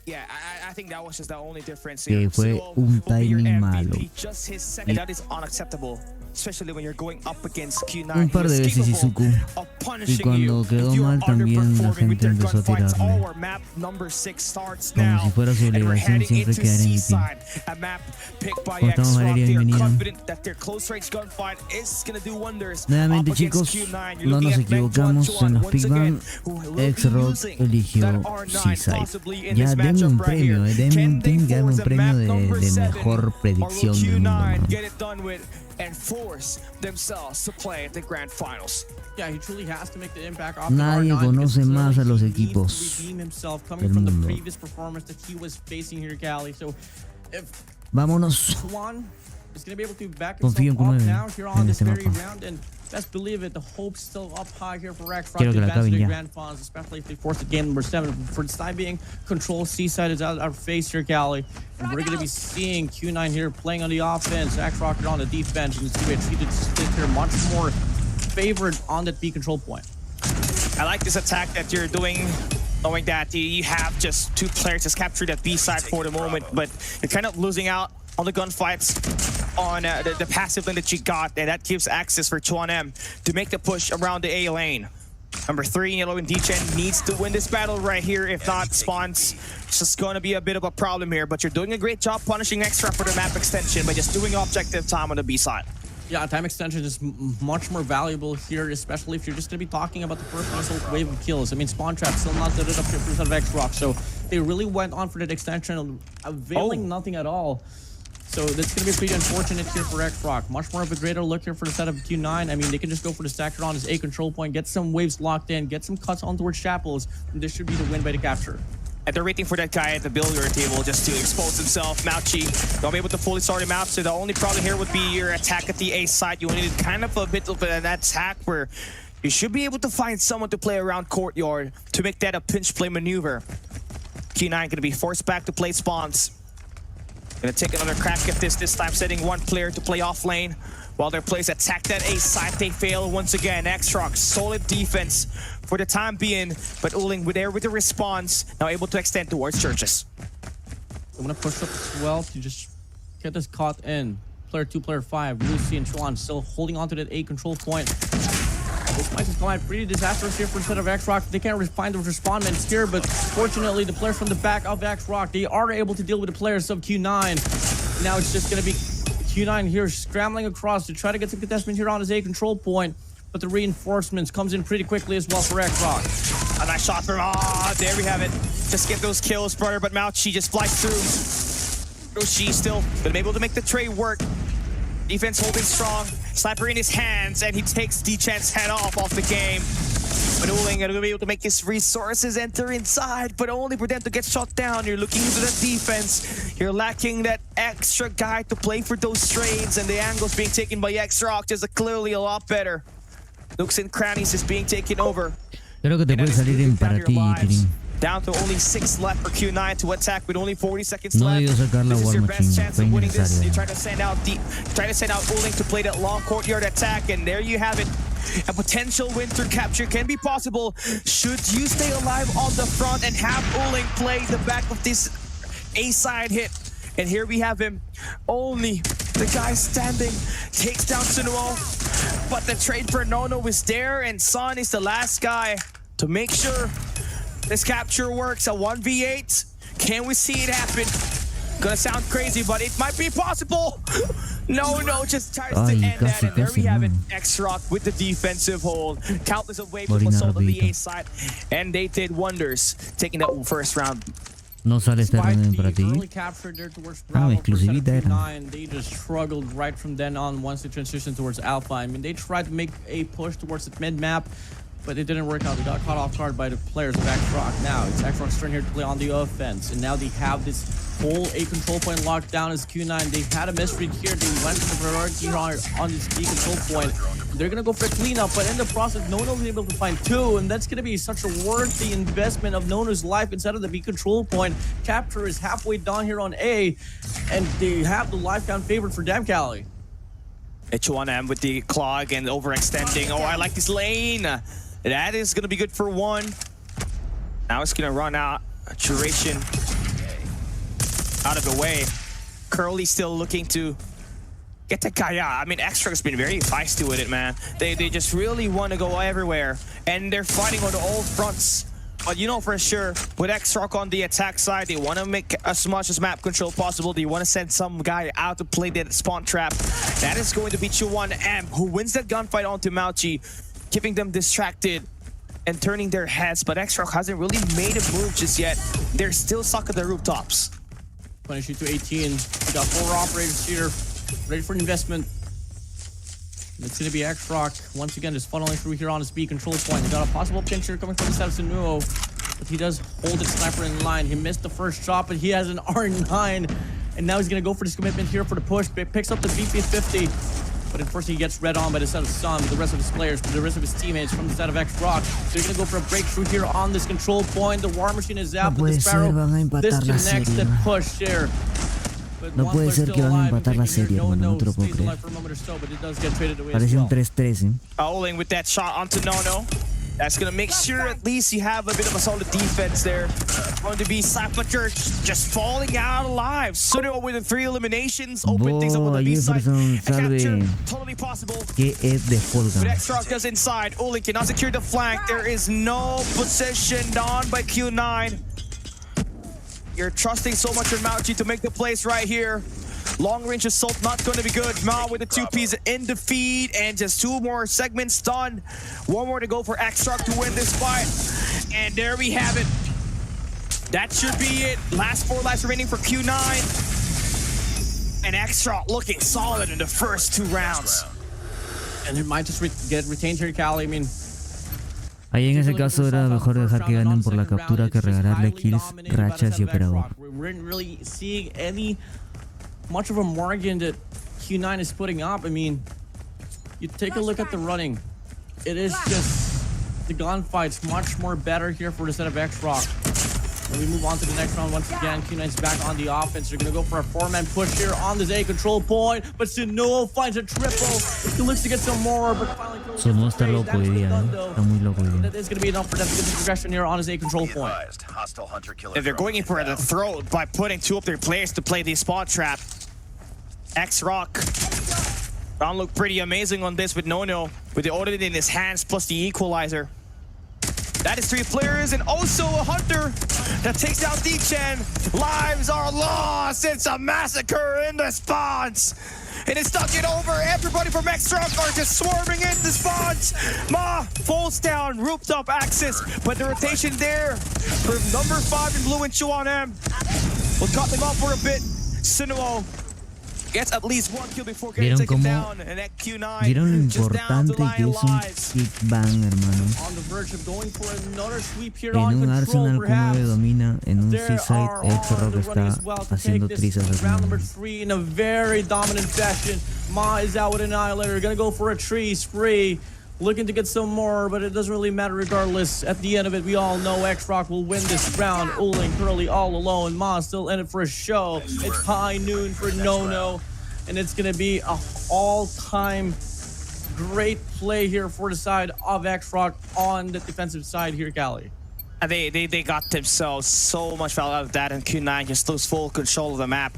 Yeah, I think that was just the only difference. Que fue un timing malo. Just his second, that is unacceptable. Especially when you're going up against Q9. Un par de veces Izuku. Y cuando quedó mal también la gente empezó a tirarme. Como si fuera su obligación siempre quedar en MVP. ¿Cómo estamos, Valeria? Bienvenida. Nuevamente, chicos, no nos equivocamos en los pickban. XROCK eligió Seaside. Ya denme un premio, tienen que darme un premio de mejor predicción del mundo, ¿no? And force themselves to play at the grand finals. Yeah, he truly has to make the impact. Nadie conoce más a los equipos del mundo. Vámonos. Confío en Q9 en este mapa. Best believe it, the hope's still up high here for XROCK Quiero to que la advance to acaben the ya. grand finals, especially if they force the game number 7. For the time being, control Seaside is out of our face here, Cali. And we're going to be seeing Q9 here playing on the offense, XROCK on the defense, and it's going to be a treated split here, much more favored on that B control point. I like this attack that you're doing, knowing that you have just 2 players just captured that B side for the moment, but you're kind of losing out on the gunfights, on the passive lane that you got, and that gives access for codm to make the push around the A lane. Number 3, Yellow and D-Chen needs to win this battle right here. If not, Spawn's just going to be a bit of a problem here, but you're doing a great job punishing XROCK for the map extension by just doing objective time on the B side. Yeah, time extension is much more valuable here, especially if you're just going to be talking about the first initial wave of kills. I mean, Spawn Trap still not did it up to 50% of XROCK, so they really went on for that extension, availing nothing at all. So that's going to be pretty unfortunate here for XROCK. Much more of a greater look here for the set of Q9. I mean, they can just go for the stacker on his A control point, get some waves locked in, get some cuts on towards Chapels, and this should be the win by the capture. And they're waiting for that guy at the billiard table just to expose himself. Mauchi, don't be able to fully start him out, so the only problem here would be your attack at the A side. You need kind of a bit of an attack where you should be able to find someone to play around courtyard to make that a pinch play maneuver. Q9 going to be forced back to play spawns. Gonna take another crack at this time setting 1 player to play off lane. While their players attack that A side, they fail once again. XROCK, solid defense for the time being, but Uling there with the response, now able to extend towards churches. I'm gonna push up as well to just get this caught in. Player 2, player 5, Lucy and Chuan still holding on to that A control point. This might just come out pretty disastrous here for instead of XROCK. They can't find those respondents here, but fortunately, the players from the back of XROCK, they are able to deal with the players of Q9. Now it's just going to be Q9 here scrambling across to try to get some contestment here on his A control point, but the reinforcements comes in pretty quickly as well for XROCK. A nice shot from, there we have it. Just get those kills, brother, but Mauchi just flies through. Roshi still been able to make the trade work. Defense holding strong. Sniper in his hands, and he takes D-Chan's head off the game. But Uling going to be able to make his resources enter inside, but only for them to get shot down. You're looking into that defense. You're lacking that extra guy to play for those trades, and the angles being taken by XROCK is clearly a lot better. Nooks and crannies is being taken over. Creo que te puede salir bien para ti, Kirin. Down to only 6 left for Q9 to attack with only 40 seconds No left. debió sacar la This is War your Machine, best chance fue of winning this. innecesario. You try to send out Uling to play that long courtyard attack, and there you have it. A potential win through capture can be possible should you stay alive on the front and have Uling play the back of this A-side hit. And here we have him. Only the guy standing takes down Sunuo, but the trade for Nono is there, and Sun is the last guy to make sure this capture works. A 1v8. Can we see it happen? Gonna sound crazy, but it might be possible. No, just tries to end that, and there we have it. XROCK with the defensive hold. Countless of waves of assault on the A side, and they did wonders, taking that first round. No sale este round para ti. Exclusivita era. They just struggled right from then on once they transitioned towards Alpha. I mean, they tried to make a push towards the mid map, but it didn't work out. They got caught off guard by the players of XROCK. Now it's XROCK's turn here to play on the offense, and now they have this whole A control point locked down as Q9. They had a misread here. They went for the priority on this B control point. They're gonna go for a cleanup, but in the process, Nono was able to find 2, and that's gonna be such a worthy investment of Nono's life instead of the B control point. Capture is halfway down here on A, and they have the life count favored for Damn Cali. H1M with the clog and overextending. Oh, I like this lane. That is gonna be good for 1. Now it's gonna run out. Duration out of the way. Curly still looking to get the guy out. I mean, XROCK has been very feisty with it, man. They just really want to go everywhere, and they're fighting on all fronts. But you know for sure, with XROCK on the attack side, they want to make as much as map control possible. They want to send some guy out to play that spawn trap. That is going to be Chuan-M, who wins that gunfight onto Mauchi, keeping them distracted and turning their heads. But XROCK hasn't really made a move just yet. They're still stuck at the rooftops. 22 to 18. We got 4 operators here, ready for investment. It's going to be XROCK once again just funneling through here on his B control point. He got a possible pinch here coming from the side of Sunuo, but he does hold his sniper in line. He missed the first shot, but he has an R9, and now he's going to go for this commitment here for the push. Picks up the VP50, but unfortunately he gets read on by the side of Sun, the rest of his players, the rest of his teammates from the side of XROCK. So they're going to go for a breakthrough here on this control point. The War Machine is out, but the Sparrow disconnects the push here. No puede ser que van a empatar la serie, hermano, no te lo puedo creer. Parece un 3-3, Owling with that shot onto Nono. That's gonna make sure at least you have a bit of a solid defense there. Going to be Sapacher just falling out alive. Sunuo with the 3 eliminations, open things up on the B side. Capture totally possible. Que es de But XROCK goes inside. Owling cannot secure the flank. There is no possession done by Q9. You're trusting so much in Mauchi to make the plays right here. Long range assault not going to be good. Mao with the 2Ps in the feed, and just 2 more segments done. 1 more to go for XROCK to win this fight. And there we have it. That should be it. Last 4 lives remaining for Q9. And XROCK looking solid in the first 2 rounds. And it might just get retained here, Cali. I mean, ahí en ese caso era mejor dejar que ganen por la captura que regalarle kills, rachas y operador. We're really seeing much of a margin that Q9 is putting up. I mean, you take a look at the running. It is just the gunfight's much more better here for the set of XROCK. When we move on to the next round, once again, Q9's back on the offense. They're going to go for a 4-man push here on this A control point, but Sunuo finds a triple. He looks to get some more, but finally... Sunuo está loco hoy día, está muy loco hoy día. That is going to be enough for them to get the progression here on his A control point. If they're going in for the throat by putting 2 of their players to play the spot trap, XROCK Round looked pretty amazing on this with Nono, with the audit in his hands plus the equalizer. That is 3 players and also a hunter that takes down D-Chen. Lives are lost. It's a massacre in the spawns. And it's stuck it over. Everybody from XROCK are just swarming into spawns. Ma falls down, rooftop access, but the rotation there for number 5 in blue and codm will cut them off for a bit. Sinuo gets at least 1 kill before getting taken down. And at Q9, ¿Vieron lo importante que es un kick ban, hermano? On the verge of going for another sweep here En on un control, Arsenal como perhaps. le domina, en un There seaside, are all XROCK the running as está well to haciendo take this trizas. round number 3 in a very dominant fashion. Ma is out with Annihilator, gonna go for a tree spree, looking to get some more, but it doesn't really matter regardless. At the end of it, we all know XROCK will win this round. Uling Curly all alone. Ma still in it for a show. It's high noon for Nono, and it's gonna be a all-time great play here for the side of XROCK on the defensive side here, Cali. They got themselves so much value out of that, and Q9 just lose full control of the map.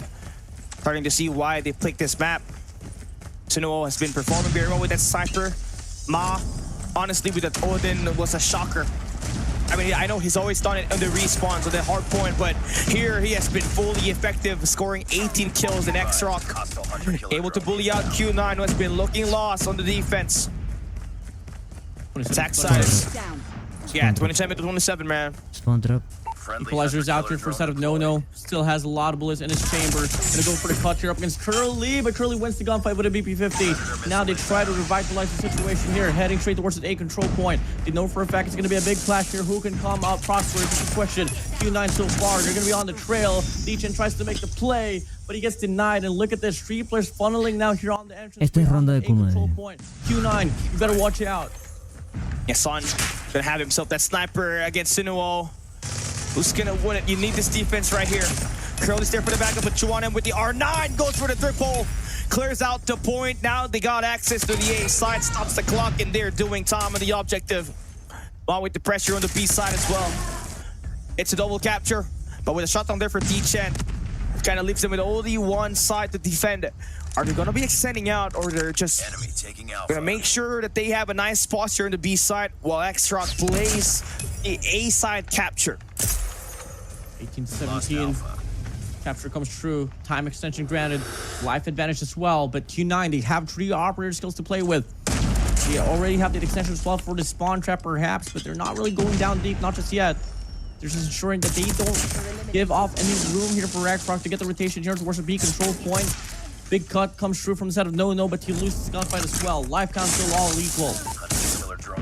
Starting to see why they picked this map. Sinuo has been performing very well with that sniper. Ma, honestly, with that Odin was a shocker. I mean, I know he's always done it on the respawns, on the hard point, but here he has been fully effective, scoring 18 kills in XROCK. Able to bully out Q9, who has been looking lost on the defense. Attack side. Yeah, 27 to 27, man. Spawn trap. Equalizer's out here for the side of Nono. Still has a lot of bullets in his chamber. Gonna go for the clutch here up against Curly, but Curly wins the gunfight with a BP-50. Now they try to revitalize the situation here, heading straight towards the A control point. They know for a fact it's gonna be a big clash here. Who can come out prosperous? It's a question. Q9 so far, they're gonna be on the trail. D-Chen tries to make the play, but he gets denied. And look at this, 3 players funneling now here on the entrance. Este es ronda de control Q9. point. Q9, you better watch out. Yeah, Son gonna have himself that sniper against Sinuo. Who's gonna win it? You need this defense right here. Curly's there for the backup, but codm with the R9 goes for the triple. Clears out the point. Now they got access to the A side, stops the clock, and they're doing time on the objective. While with the pressure on the B side as well. It's a double capture, but with a shutdown there for D-Chen, it kind of leaves them with only one side to defend. Are they gonna be extending out, or they're just gonna make sure that they have a nice posture on the B side while XROCK plays the A side capture? 18-17. Capture comes true. Time extension granted. Life advantage as well. But Q9, they have 3 operator skills to play with. They already have the extension as well for the spawn trap perhaps, but they're not really going down deep, not just yet. They're just ensuring that they don't give off any room here for XROCK to get the rotation here towards the B control point. Big cut comes through from the side of Nono, but he loses the gunfight as well. Life count still all equal.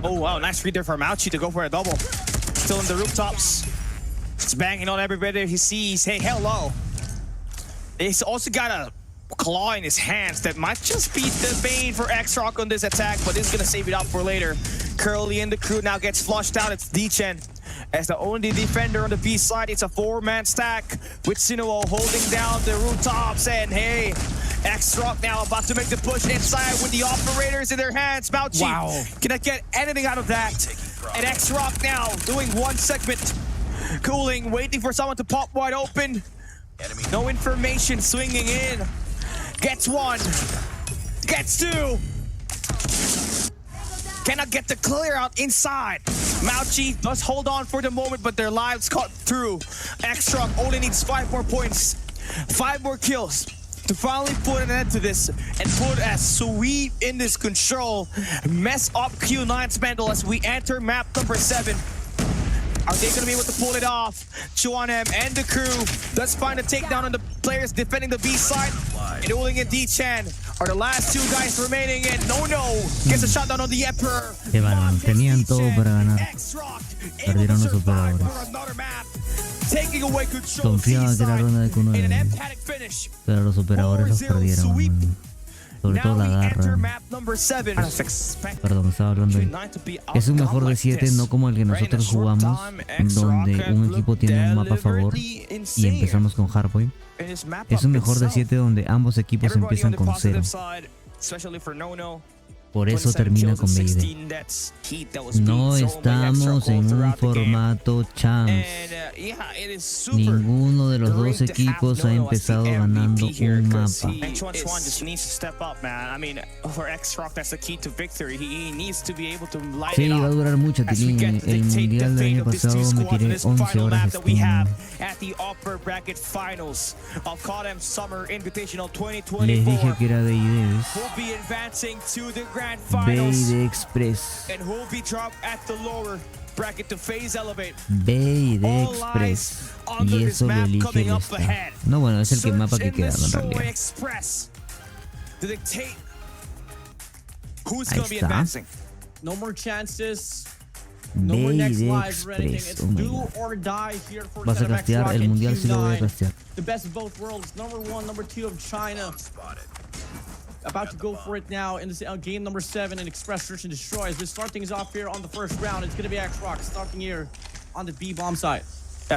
Oh wow, nice read there from Mauchi to go for a double. Still in the rooftops. It's banging on everybody he sees. Hey, hello. He's also got a claw in his hands that might just be the bane for XROCK on this attack, but this is gonna save it up for later. Curly and the crew now gets flushed out. It's D-Chen as the only defender on the B side. It's a 4-man stack with Sinuo holding down the rooftops. And hey, XROCK now about to make the push inside with the operators in their hands. Mauchi cannot get anything out of that. And XROCK now doing one segment. Cooling, waiting for someone to pop wide open. No information, swinging in. Gets 1. Gets 2. Cannot get the clear out inside. Mauchi does hold on for the moment, but their lives cut through. XROCK only needs 5 more points, 5 more kills to finally put an end to this and put a sweep in this control. Mess up Q9's mental as we enter map number 7. Are they going to be able to pull it off? codm and the crew does find a takedown on the players defending the B side. And Uling and D-Chen are the last 2 guys remaining. And Nono gets a shutdown on the Emperor. Tenían todo para ganar. Perdieron los operadores. Confiaba que era ronda de Q9, pero los operadores los perdieron, man. Sobre todo la garra. Perdón, estaba hablando ahí. Es un mejor de 7, no como el que nosotros jugamos, donde un equipo tiene un mapa a favor y empezamos con hardpoint. Es un mejor de 7 donde ambos equipos empiezan con 0. Por eso termina con BIV. No estamos en un formato champs. Ninguno de los dos equipos ha empezado ganando un mapa. Sí, va a durar mucho, Tilín. El mundial del año pasado me tiré 11 horas de stream. Les dije que era BID. BID Express. BID Express. Y eso lo elige el esta. No, bueno, es el que mapa que queda en realidad. Ahí está. No more chances. No more next lives or anything. It's do or die here for Vas a castear el mundial, si lo voy a castear. The best of both worlds. Number 1, number 2 of China. About to go for it now in this game number 7 in Express Search and Destroy. As we start things off here on the first round, it's going to be XROCK starting here on the B bomb side.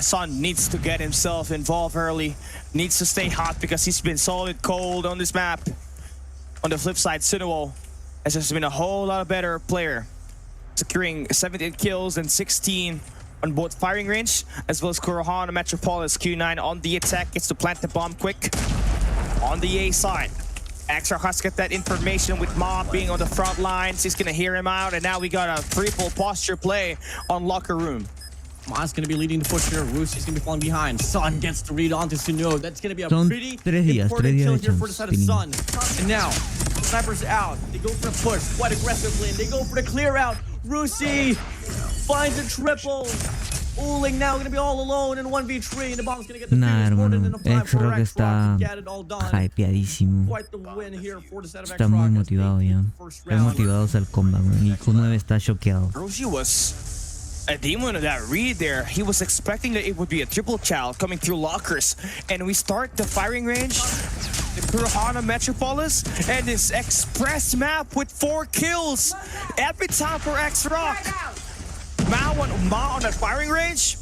Son needs to get himself involved early. Needs to stay hot because he's been solid cold on this map. On the flip side, Sunuo has just been a whole lot better player, securing 17 kills and 16 on both firing range, as well as Kurohana Metropolis. Q9 on the attack, gets to plant the bomb quick on the A side. XROCK has to get that information with Mob being on the front lines. He's gonna hear him out, and now we got a triple posture play on Locker Room. Ma's gonna be leading the push here. Roosie's gonna be falling behind. Sun gets the read onto Sunuo. That's gonna be a pretty important kill here for the side of Sun. And now, snipers out. They go for a push quite aggressively, and they go for the clear out. Roosie finds a triple. Uling now gonna be all alone in 1v3, and the bomb's gonna get the hermano, XROCK está hypeadísimo. Está muy motivado ya. Está motivado al comeback, y Q9 está choqueado. Rosie was a demon of that read there. He was expecting that it would be a triple child coming through lockers, and we start the firing range. The Kurohana Metropolis and this Express map with 4 kills. Every time for XROCK. Ma on that firing range.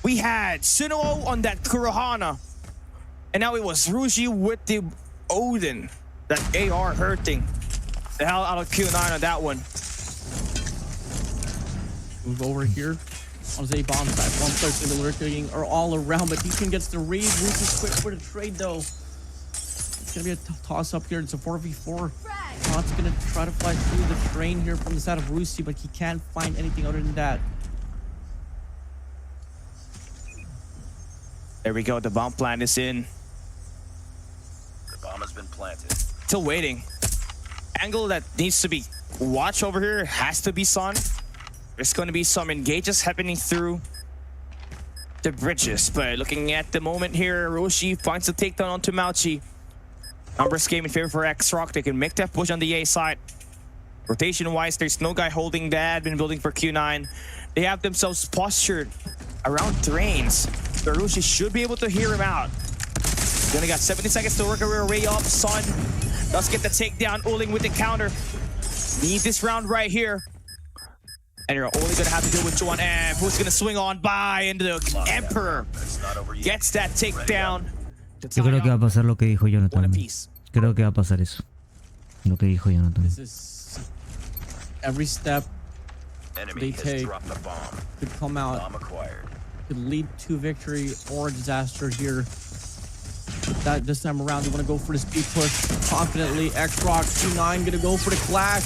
We had Sunuo on that Kurohana. And now it was Ruji with the Odin. That AR hurting the hell out of Q9 on that one. Move over here on his A bomb side. One player's gonna be lurking or all around, but Deacon gets the read. Rooster's quick for the trade though. It's gonna be a toss up here. It's a 4v4. Pot's gonna try to fly through the train here from the side of Roosie, but he can't find anything other than that. There we go. The bomb plant is in. The bomb has been planted. Still waiting. Angle that needs to be watched over here has to be Sun. There's going to be some engages happening through the bridges, but looking at the moment here, Roshi finds the takedown onto Mauchi. Numbers game in favor for XROCK. They can make that push on the A side. Rotation-wise, there's no guy holding the admin building for Q9. They have themselves postured around drains. So Roshi should be able to hear him out. He's only got 70 seconds to work our way up. Sun does get the takedown. Uling with the counter. Need this round right here. And you're only gonna have to deal with Juan M, who's gonna swing on by, and the Emperor gets that takedown. Yo creo que va a pasar lo que dijo Jonathan. Creo que va a pasar eso. Lo que dijo Jonathan. This is every step they take could come out, could lead to victory or disaster here. That this time around, they want to go for this speed push confidently. XROCK, Q9 gonna go for the clash.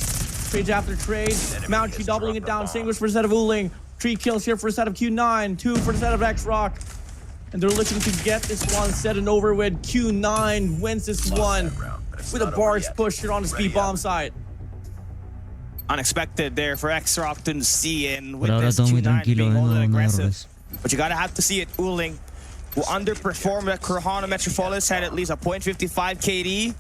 Trades after trade. Mountchi doubling it down. Singles for the set of Uling. 3 kills here for the set of Q9. 2 for the set of XROCK. And they're looking to get this one set and over with. Q9 wins this one with a barge push here on the speed bomb side. Unexpected there for XROCK to see, and with this Q9 being all that aggressive. But you gotta have to see it. Uling, who underperformed at Kurohana Metropolis, had at least a .55 KD.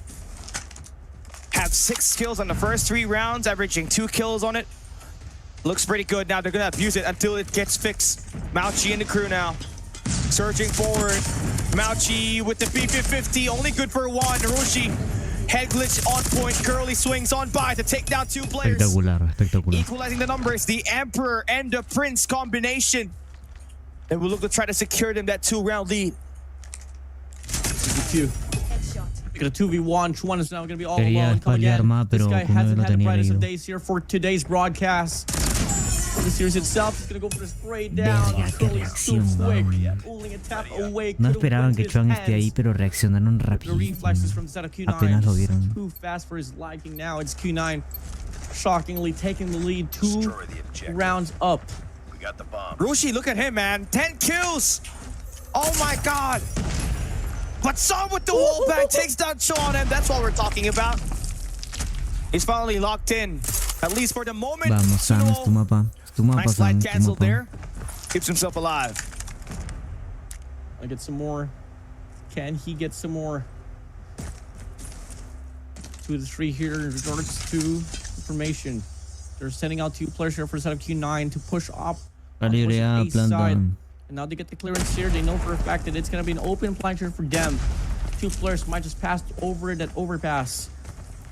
Have 6 kills on the first 3 rounds, averaging 2 kills on it. Looks pretty good. Now they're gonna abuse it until it gets fixed. Mauchi and the crew now. Surging forward. Mauchi with the B50, only good for 1. Rushi, head glitch on point. Curly swings on by to take down 2 players. Espectacular. Equalizing the numbers. The Emperor and the Prince combination. And we'll look to try to secure them that 2-round lead. Q. Get a 2v1. Chuan is now going to be all Quería alone. Come espalhar again. más, This pero guy Kuno hasn't no had the tenía brightest of leído. days here for today's broadcast. The series itself is going to go for the spray down. Verga, qué Curly reacción, too quick. man. Pulling a tap away. No Could've esperaban went que his Chuan esté ahí, hands. pero reaccionaron The rapidísimo. reflexes from the set of Q9. Apenas lo vieron. Too fast for his liking now. It's Q9 shockingly taking the lead 2 Destroy the objective. rounds up. We got the bomb. Rushi, look at him, man. 10 kills. Oh my God. But Son with the wall back takes down Sean, and that's what we're talking about. He's finally locked in, at least for the moment. Vamos, Sam, es tu mapa. Es tu mapa, Nice Sam, slide es tu canceled mapa. there. Keeps himself alive. I get some more. Can he get some more? 2 to 3 here in regards to information. They're sending out 2 players here for the set of Q9 to push up. Calibre A, planta. And now they get the clearance here. They know for a fact that it's going to be an open plank here for them. 2 players might just pass over that overpass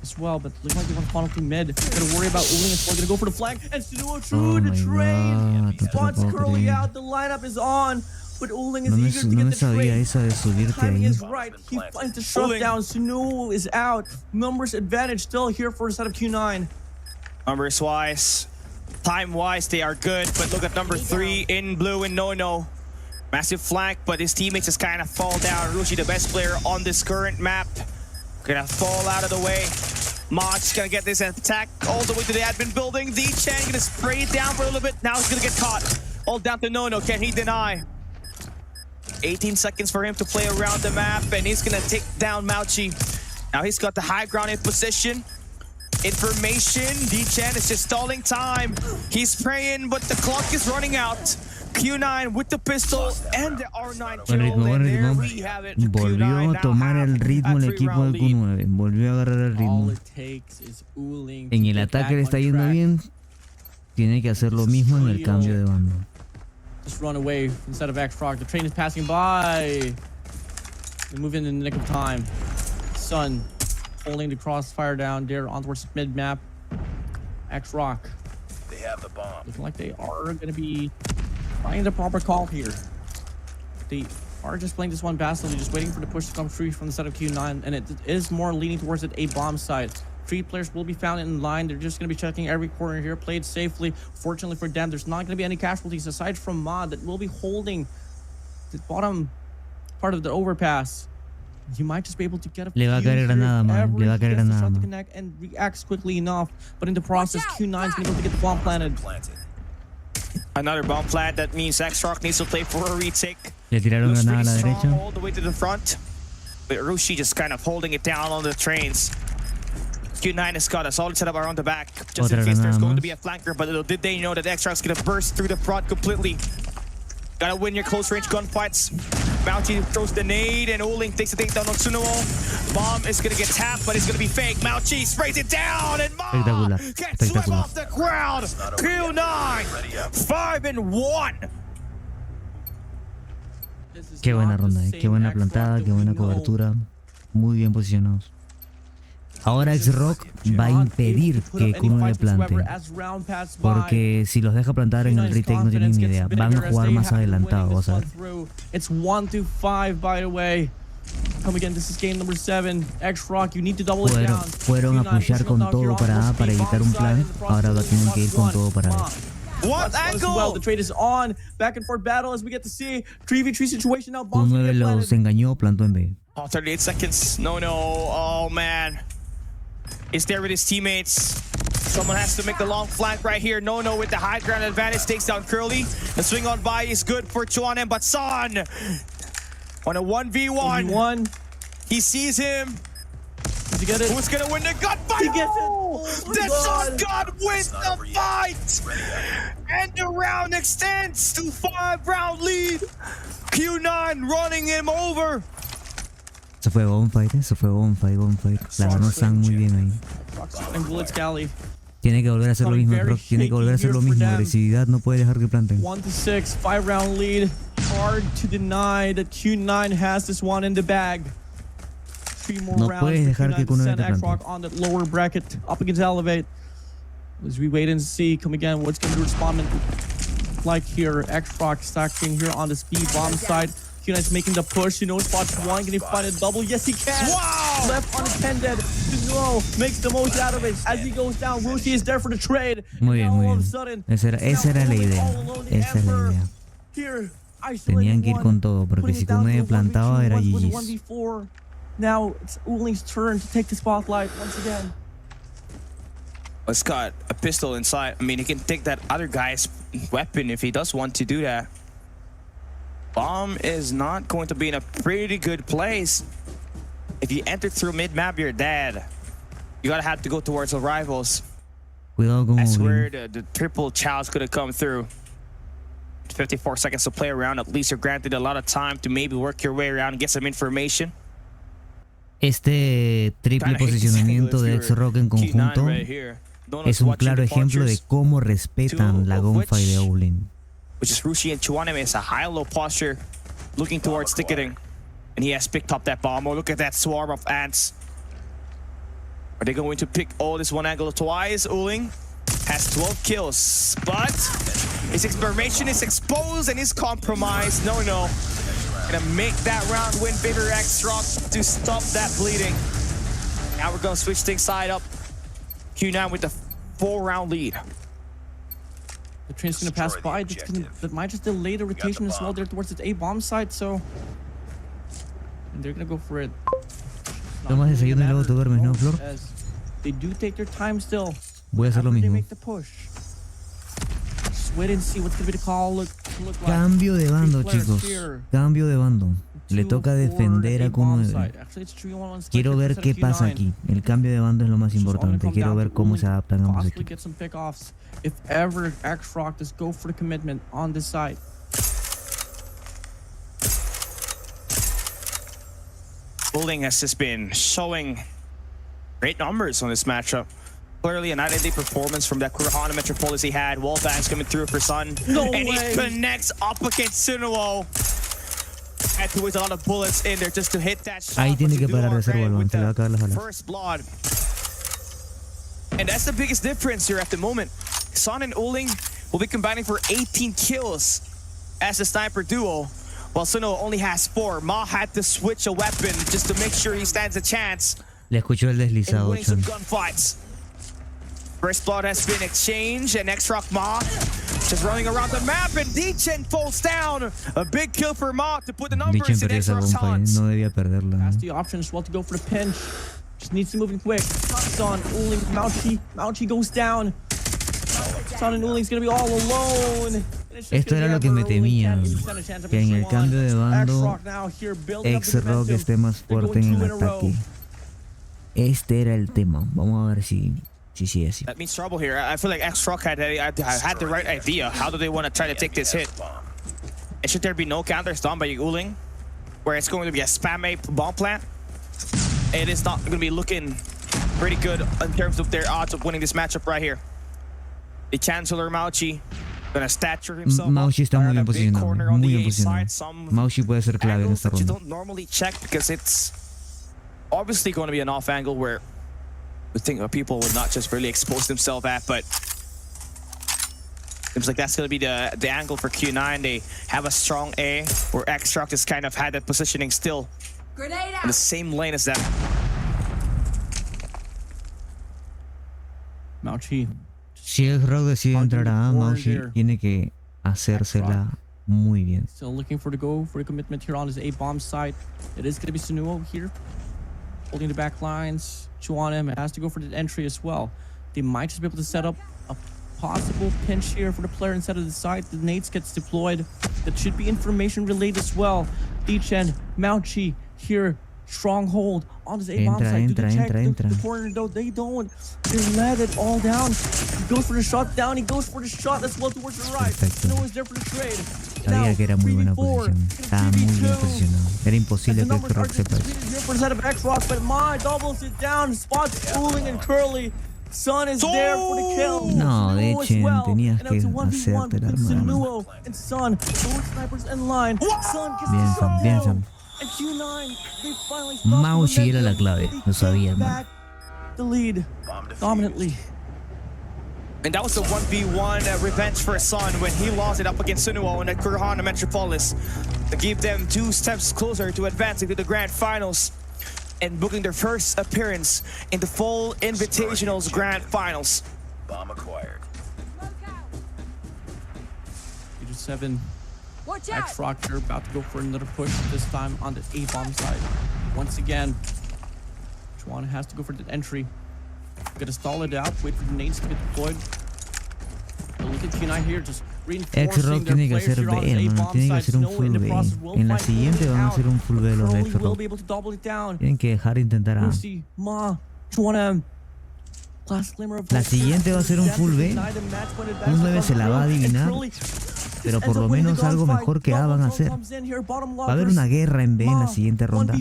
as well, but looking like they want to funnel through mid. Gotta worry about Uling as well. Gonna go for the flank. And Sunuo through the train. Spots Curly out. The lineup is on. But Uling is eager to get the sabía trade. esa de subirte Timing ahí. is right. He finds the shutdown. Sunuo is out. Numbers advantage still here for the set of Q9. Numbers wise, time wise, they are good. But look at number 3 in blue and No. Massive flank, but his teammates just kind of fall down. Rushi, the best player on this current map, gonna fall out of the way. Mach gonna get this attack all the way to the admin building. D-Chan gonna spray it down for a little bit. Now he's gonna get caught. All down to No. Can he deny? 18 seconds for him to play around the map, and he's gonna take down Mauchi. Now he's got the high ground in position. Information, D-Chan is just stalling time. He's spraying, but the clock is running out. Q9 with the pistol and the R9 kill, and there we have it. Volvió a tomar el ritmo el equipo del Q9. Volvió a agarrar el All ritmo. it takes is Uling. En el ataque le está yendo bien. Tiene que hacer lo mismo en el cambio de bando. Just run away instead of XROCK. The train is passing by. They move in the nick of time. Sun holding the crossfire down there on towards mid map. XROCK They have the bomb. looking like they are going to be finding the proper call here. They are just playing this one passively, just waiting for the push to come free from the set of Q9, and it is more leaning towards it a bomb side. 3 players will be found in line. They're just going to be checking every corner here, played safely. Fortunately for them, there's not going to be any casualties aside from Mod that will be holding the bottom part of the overpass. You might just be able to get a Le va a few caer here granada, if man. ever Le va a he caer gets the granada, shot to man. connect and reacts quickly enough. But in the process, Q9's going to be able to get the bomb planted. Planted. Another bomb plant. That means XROCK needs to play for a retake. Le tiraron Looks granada a la pretty strong derecha. all the way to the front. But Rushi just kind of holding it down on the trains. Q9 has got a solid setup around the back, just in Otra case there's granada going to más. be a flanker. But little did they know that XROCK's going to burst through the front completely. Gotta win your close range gunfights. Mauchi throws the nade, and Uling takes the takedown on Sunuo. Bomb is gonna get tapped, but it's gonna be fake. Mauchi sprays it down, and Ma Espectacular, gets swept espectacular. off the ground. Q9, 5-1. This is Qué buena not the ronda, same qué buena XROCK plantada, that qué we buena know. cobertura. Muy bien posicionados. Ahora XROCK va a impedir que Q9 plante. Porque si los deja plantar en el retake no tienen ni idea. Van a jugar más adelantado, vas a ver. It's 1-5, by the way. Come again, this is game number 7. XROCK, you need to double it down. Fueron a pushar con todo para A para evitar un plan. Ahora la tienen que ir con todo para A. What angle? Well, the trade is on. Back and forth battle as we get to see 3v3 situation now. Bombs Q9 get los planted. engañó, plantó en B. Oh, 38 seconds. No. Oh, man. He's there with his teammates. Someone has to make the long flank right here. No with the high ground advantage takes down Curly. The swing on by is good for Chuanem, but Son on a 1v1. He sees him. Does he get it? Who's gonna win the gunfight? He gets it. Oh, Oh my the Son God. God wins the fight. And the round extends to 5-round lead. Q9 running him over. Eso fue bonfight, eso fue bonfight. La ganó Sam muy bien ahí. And Bullets Galley. Tiene que volver a hacer lo mismo, Rock. Tiene que volver a hacer lo mismo. Agresividad, no puede dejar que planten. 1-6, 5-round lead. Hard to deny that Q9 has this one in the bag. 3 more No rounds puedes for dejar Q9 que to Q9 send te plante. XROCK on that lower bracket up against Elevate. As we wait and see, come again, what's going to respond like here. XROCK stacking here on this B bomb side. Q9's making the push. You know, spots one. Can he find a double? Yes, he can. Wow! left unattended. Sunuo makes the most out of it. As he goes down, Rushi is there for the trade. Muy bien, muy bien. Esa era la idea. Esa es la idea. Tenían que ir con todo, porque si con me plantaba era GG's. Now it's Uling's turn to take the spotlight once again. It's got a pistol inside. I mean, he can take that other guy's weapon if he does want to do that. Bomb is not going to be in a pretty good place. If you enter through mid-map, you're dead. You gotta have to go towards the rivals. Cuidado con That's where the triple chow's gonna come through. 54 seconds to play around. At least you're granted a lot of time to maybe work your way around and get some information. Este triple posicionamiento de XROCK en conjunto es un claro ejemplo de cómo respetan la gunfight de Uling. Which is Rushi and Chuanem is a high-low posture, looking towards ticketing. And he has picked up that bomb. Oh, look at that swarm of ants. Are they going to pick this one angle twice? Uling has 12 kills, but his exploration is exposed and is compromised. No. Gonna make that round win favor XROCK to stop that bleeding. Now we're gonna switch things side up. Q9 with the 4-round lead. The train's gonna pass by. That might just delay the rotation as well there towards the A-bomb side, so... And they're gonna go for it. Tomas desayuno y luego tú duermes, ¿no, Flor? They do take their time still. Voy a hacer lo mismo. Wait and see what's gonna be the call look like. Cambio de bando, chicos. Cambio de bando. Le toca defender a codmobile. Quiero ver qué pasa aquí. El cambio de bando es lo más importante. Quiero ver cómo se adaptan ambos equipos. If ever XROCK does go for the commitment on this side. Uling has just been showing great numbers on this matchup. Clearly an identity performance from that Correo Metropolis he had. Wallbangs coming through for Sun. And he connects up against Sunuo. Had to waste a lot of bullets in there just to hit that shot. Ahí tiene que parar de hacer balón. Se le va a acabar las balas. First blood. And that's the biggest difference here at the moment. Sun and Uling will be combining for 18 kills as a sniper duo, while Sunuo only has 4. Ma had to switch a weapon just to make sure he stands a chance. Le escuchó el deslizado, winning some gunfights. First blood has been exchanged, and XROCK Ma just running around the map, and Dichen falls down. A big kill for Ma to put the numbers in XROCK's hands. No debía perderla. That's the option as well to go for the pinch. Just needs to move in quick. Sun, Uling, Mauchi goes down. Sun and Uling's gonna be all alone. Esto era lo que me temía, que en el cambio de bando XROCK esté más fuerte en el ataque. Este era el tema. Vamos a ver si sigue así. That means trouble here. I feel like XROCK had the right idea. How do they want to try to take this hit? And should there be no counters done by Uling, where it's going to be a spam A bomb plant, it is not going to be looking pretty good in terms of their odds of winning this matchup right here. The Chancellor Mauchi gonna stature himself. Mauchi está muy bien posicionado. Muy bien posicionado. Mauchi puede ser clave en esta ronda. You don't normally check because it's obviously going to be an off angle where we think people would not just really expose themselves at, but seems like that's going to be the angle for Q9. They have a strong A where XROCK just kind of had that positioning still in the same lane as them. Mauchi. Si XROCK decide entrar a A, Mauchi tiene que hacérsela muy bien. Still looking for the commitment here on his A-bomb side. It is going to be Sunuo here, holding the back lines. Chuanem has to go for the entry as well. They might just be able to set up a possible pinch here for the player instead of the side. The nades gets deployed. That should be information relayed as well. Dichen, Mauchi here, stronghold on his A-bomb side. Entra. The corner though, they don't. They let it all down. He goes for the shot down. He goes for the shot as well towards the right. No one's there for the trade. Sabía que era muy buena posición. Estaba muy bien posicionado. Era imposible que XROCK sepa eso. But Ma doubles it down. Spots Uling and Curly. Sun is there for the kill. No, de hecho, tenías que hacerte la hermana. Sunuo and Sun, both snipers in line. Sun gets Bien, Sam, bien, Sam. and Q9, they finally Mauchi era la clave, lo sabía, hermano. The lead dominantly. And that was the 1v1 revenge for Sun when he lost it up against Sunuo in the Correo Metropolis to give them 2 steps closer to advancing to the grand finals. and booking their first appearance in the Fall Invitationals Grand Finals. Bomb acquired. 7. XROCK here about to go for another push, this time on the A-bomb side. Once again, Juan has to go for the entry. Gotta stall it out, wait for the nades to get deployed. But look at Q9 here, just XROCK tiene que hacer B, hermano. Tiene que hacer un full B. En la siguiente van a hacer un full B los de XROCK. Tienen que dejar de intentar A. La siguiente va a ser un full B. Un 9 se la va a adivinar. Pero por lo menos algo mejor que A van a hacer. Va a haber una guerra en B en la siguiente ronda.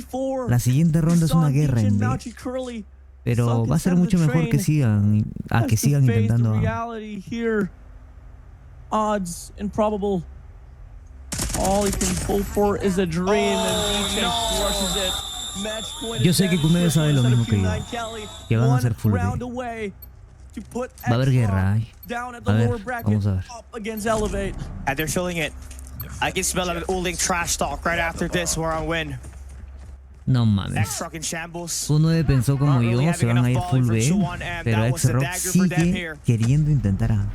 La siguiente ronda es una guerra en B. Pero va a ser mucho mejor que sigan intentando A. Odds improbable. All you can hope for is a dream, and Each crushes it. Yo sé que Q9 sabe lo mismo que yo, que van a hacer full B. Va a haber guerra. A ver, vamos a ver. And they're feeling it. I can smell an Uling trash talk right after this. We're on win. No mames. XROCK in shambles. Q9 pensó como yo, se van a ir full B, pero XROCK sigue queriendo intentar A.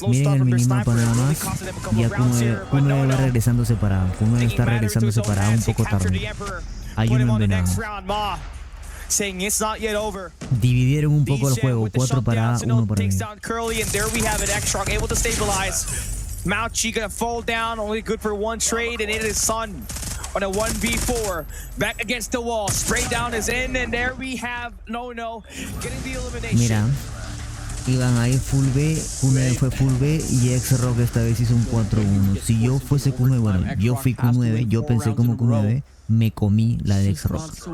Miren el minimapa nada más, y ya Q9 va regresándose para A. Q9 está regresándose para A un poco tarde. Hay un envenenado. Dividieron un poco el juego, 4 para A, 1 para B. Mauchi gonna fall down, only good for one trade, and it is Sun on a 1v4. Back against the wall, spray down is in, and there we have No getting the elimination. Mira, iban a ir full B, Q9 fue full B y XROCK esta vez hizo un 4-1. Si yo fuese Q9, bueno, yo fui Q9, yo pensé como Q9, me comí la de XROCK.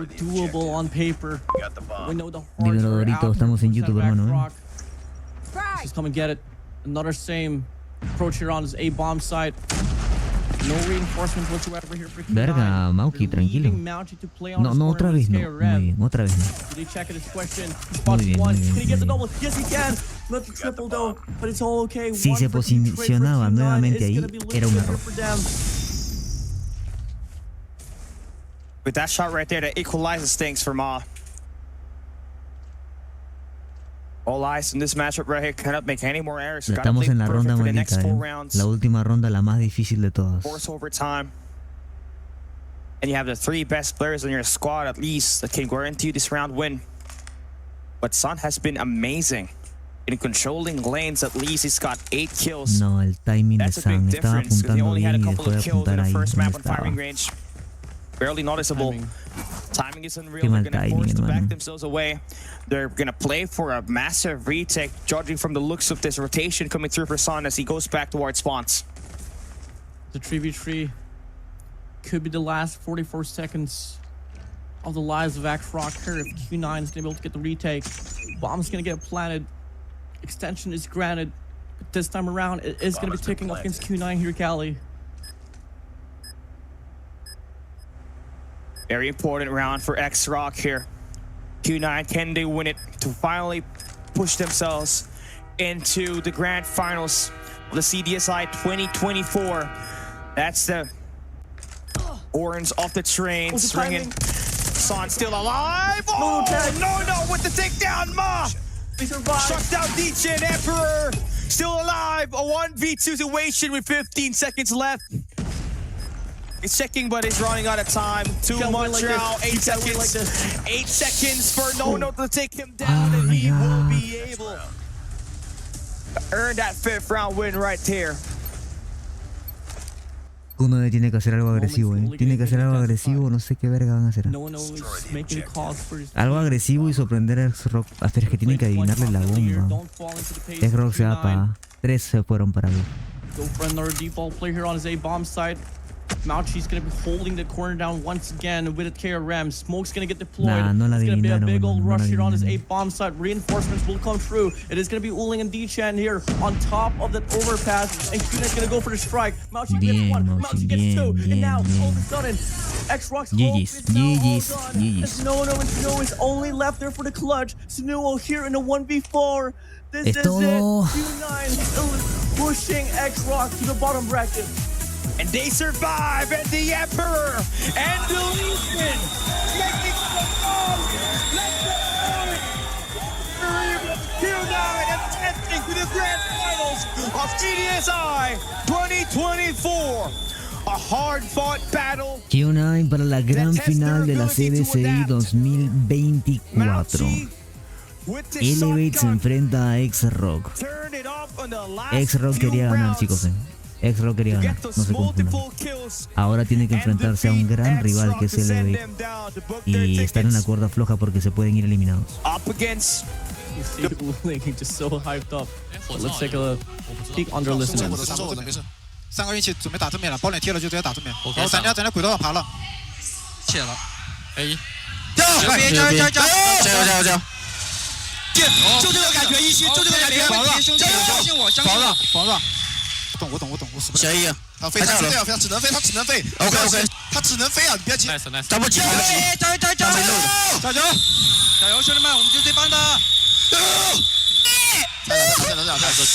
Dímelo, Dorito, estamos en YouTube, hermano. Just come and get it. Another same approach here on his A-bomb side. No reinforcements whatsoever here for Q9. Verga, Mauki, tranquilo. No, otra vez no. Muy bien, otra vez no. Muy bien, muy bien, muy bien. Si se posicionaba nuevamente ahí, era un error. With that shot right there, that equalizes things for Ma. All eyes in this matchup right here. Cannot make any more errors. Estamos en la ronda maldita, la última ronda, la más difícil de todas. Force overtime. And you have the 3 best players on your squad at least that can guarantee you this round win. But Sun has been amazing in controlling lanes. At least he's got 8 kills. No, el timing de Sun estaba apuntando bien y dejó de apuntar ahí donde estaba. Barely noticeable. Timing is unreal. They're gonna force to back themselves away. They're gonna play for a massive retake, judging from the looks of this rotation coming through for Sun as he goes back towards spawns. The 3v3 could be the last 44 seconds of the lives of XROCK here if Q9 is gonna be able to get the retake. Bomb's gonna get planted. Extension is granted. But this time around, it is gonna be ticking up against Q9 here, Cali. Very important round for XROCK here. Q9, can they win it to finally push themselves into the grand finals of the CDSI 2024? That's the orange off the train, swinging. Son still alive. Oh, no, with the takedown, Ma. Shut down DJ and Emperor. Still alive. A 1v2 situation with 15 seconds left. He's checking, but he's running out of time. Too much now. 8 seconds. 8 seconds for No to take him down, and he will be able to earn that 5th round win right here. Q9 tiene que hacer algo agresivo, Tiene que hacer algo agresivo, no sé qué verga van a hacer. Algo agresivo y sorprender a XROCK. Hasta es que tienen que adivinarle la bomba. XROCK se va para A. 3 se fueron para B. Go for another default play here on his A-bomb side. Mauchi's gonna be holding the corner down once again with a KRM. Smoke's gonna get deployed. It's gonna be a big old rush here on his A-bomb side. Reinforcements will come through. It is gonna be Uling and D-Chan here on top of that overpass. And Q9's gonna go for the strike. Mauchi gets 1, Mauchi gets 2. And now, all of a sudden, XROCK's hope is now all gone. As No and Snow is only left there for the clutch. Snow here in a 1v4. This is it. Q9 pushing XROCK to the bottom bracket. And they survive, and the Emperor and the Legion making the bomb. Q9 advancing to the grand finals of CDSI 2024. A hard-fought battle. Q9 para la gran final de la CDSI 2024. Elevate se enfrenta a XROCK. XROCK quería ganar, chicos. XROCK quería ganar, no se confundan. Ahora tiene que enfrentarse a un gran rival que es Elevate. Y están en la cuerda floja porque se pueden ir eliminados. You see Link just so hyped up. Let's take a peek under listening. 3个人一起准备打正面了，堡垒贴了就直接打正面。然后咱家轨道上爬了，切了 ，A， 加油加油加油加油！就这个感觉，一心就这个感觉。兄弟，相信我，相信我。防着。我懂，我死不了。小一，他飞，他只能飞，他只能飞。OK， 他只能飞啊！你别急。nice。咱们加油，兄弟们，我们就这帮的。加油！还有个狙。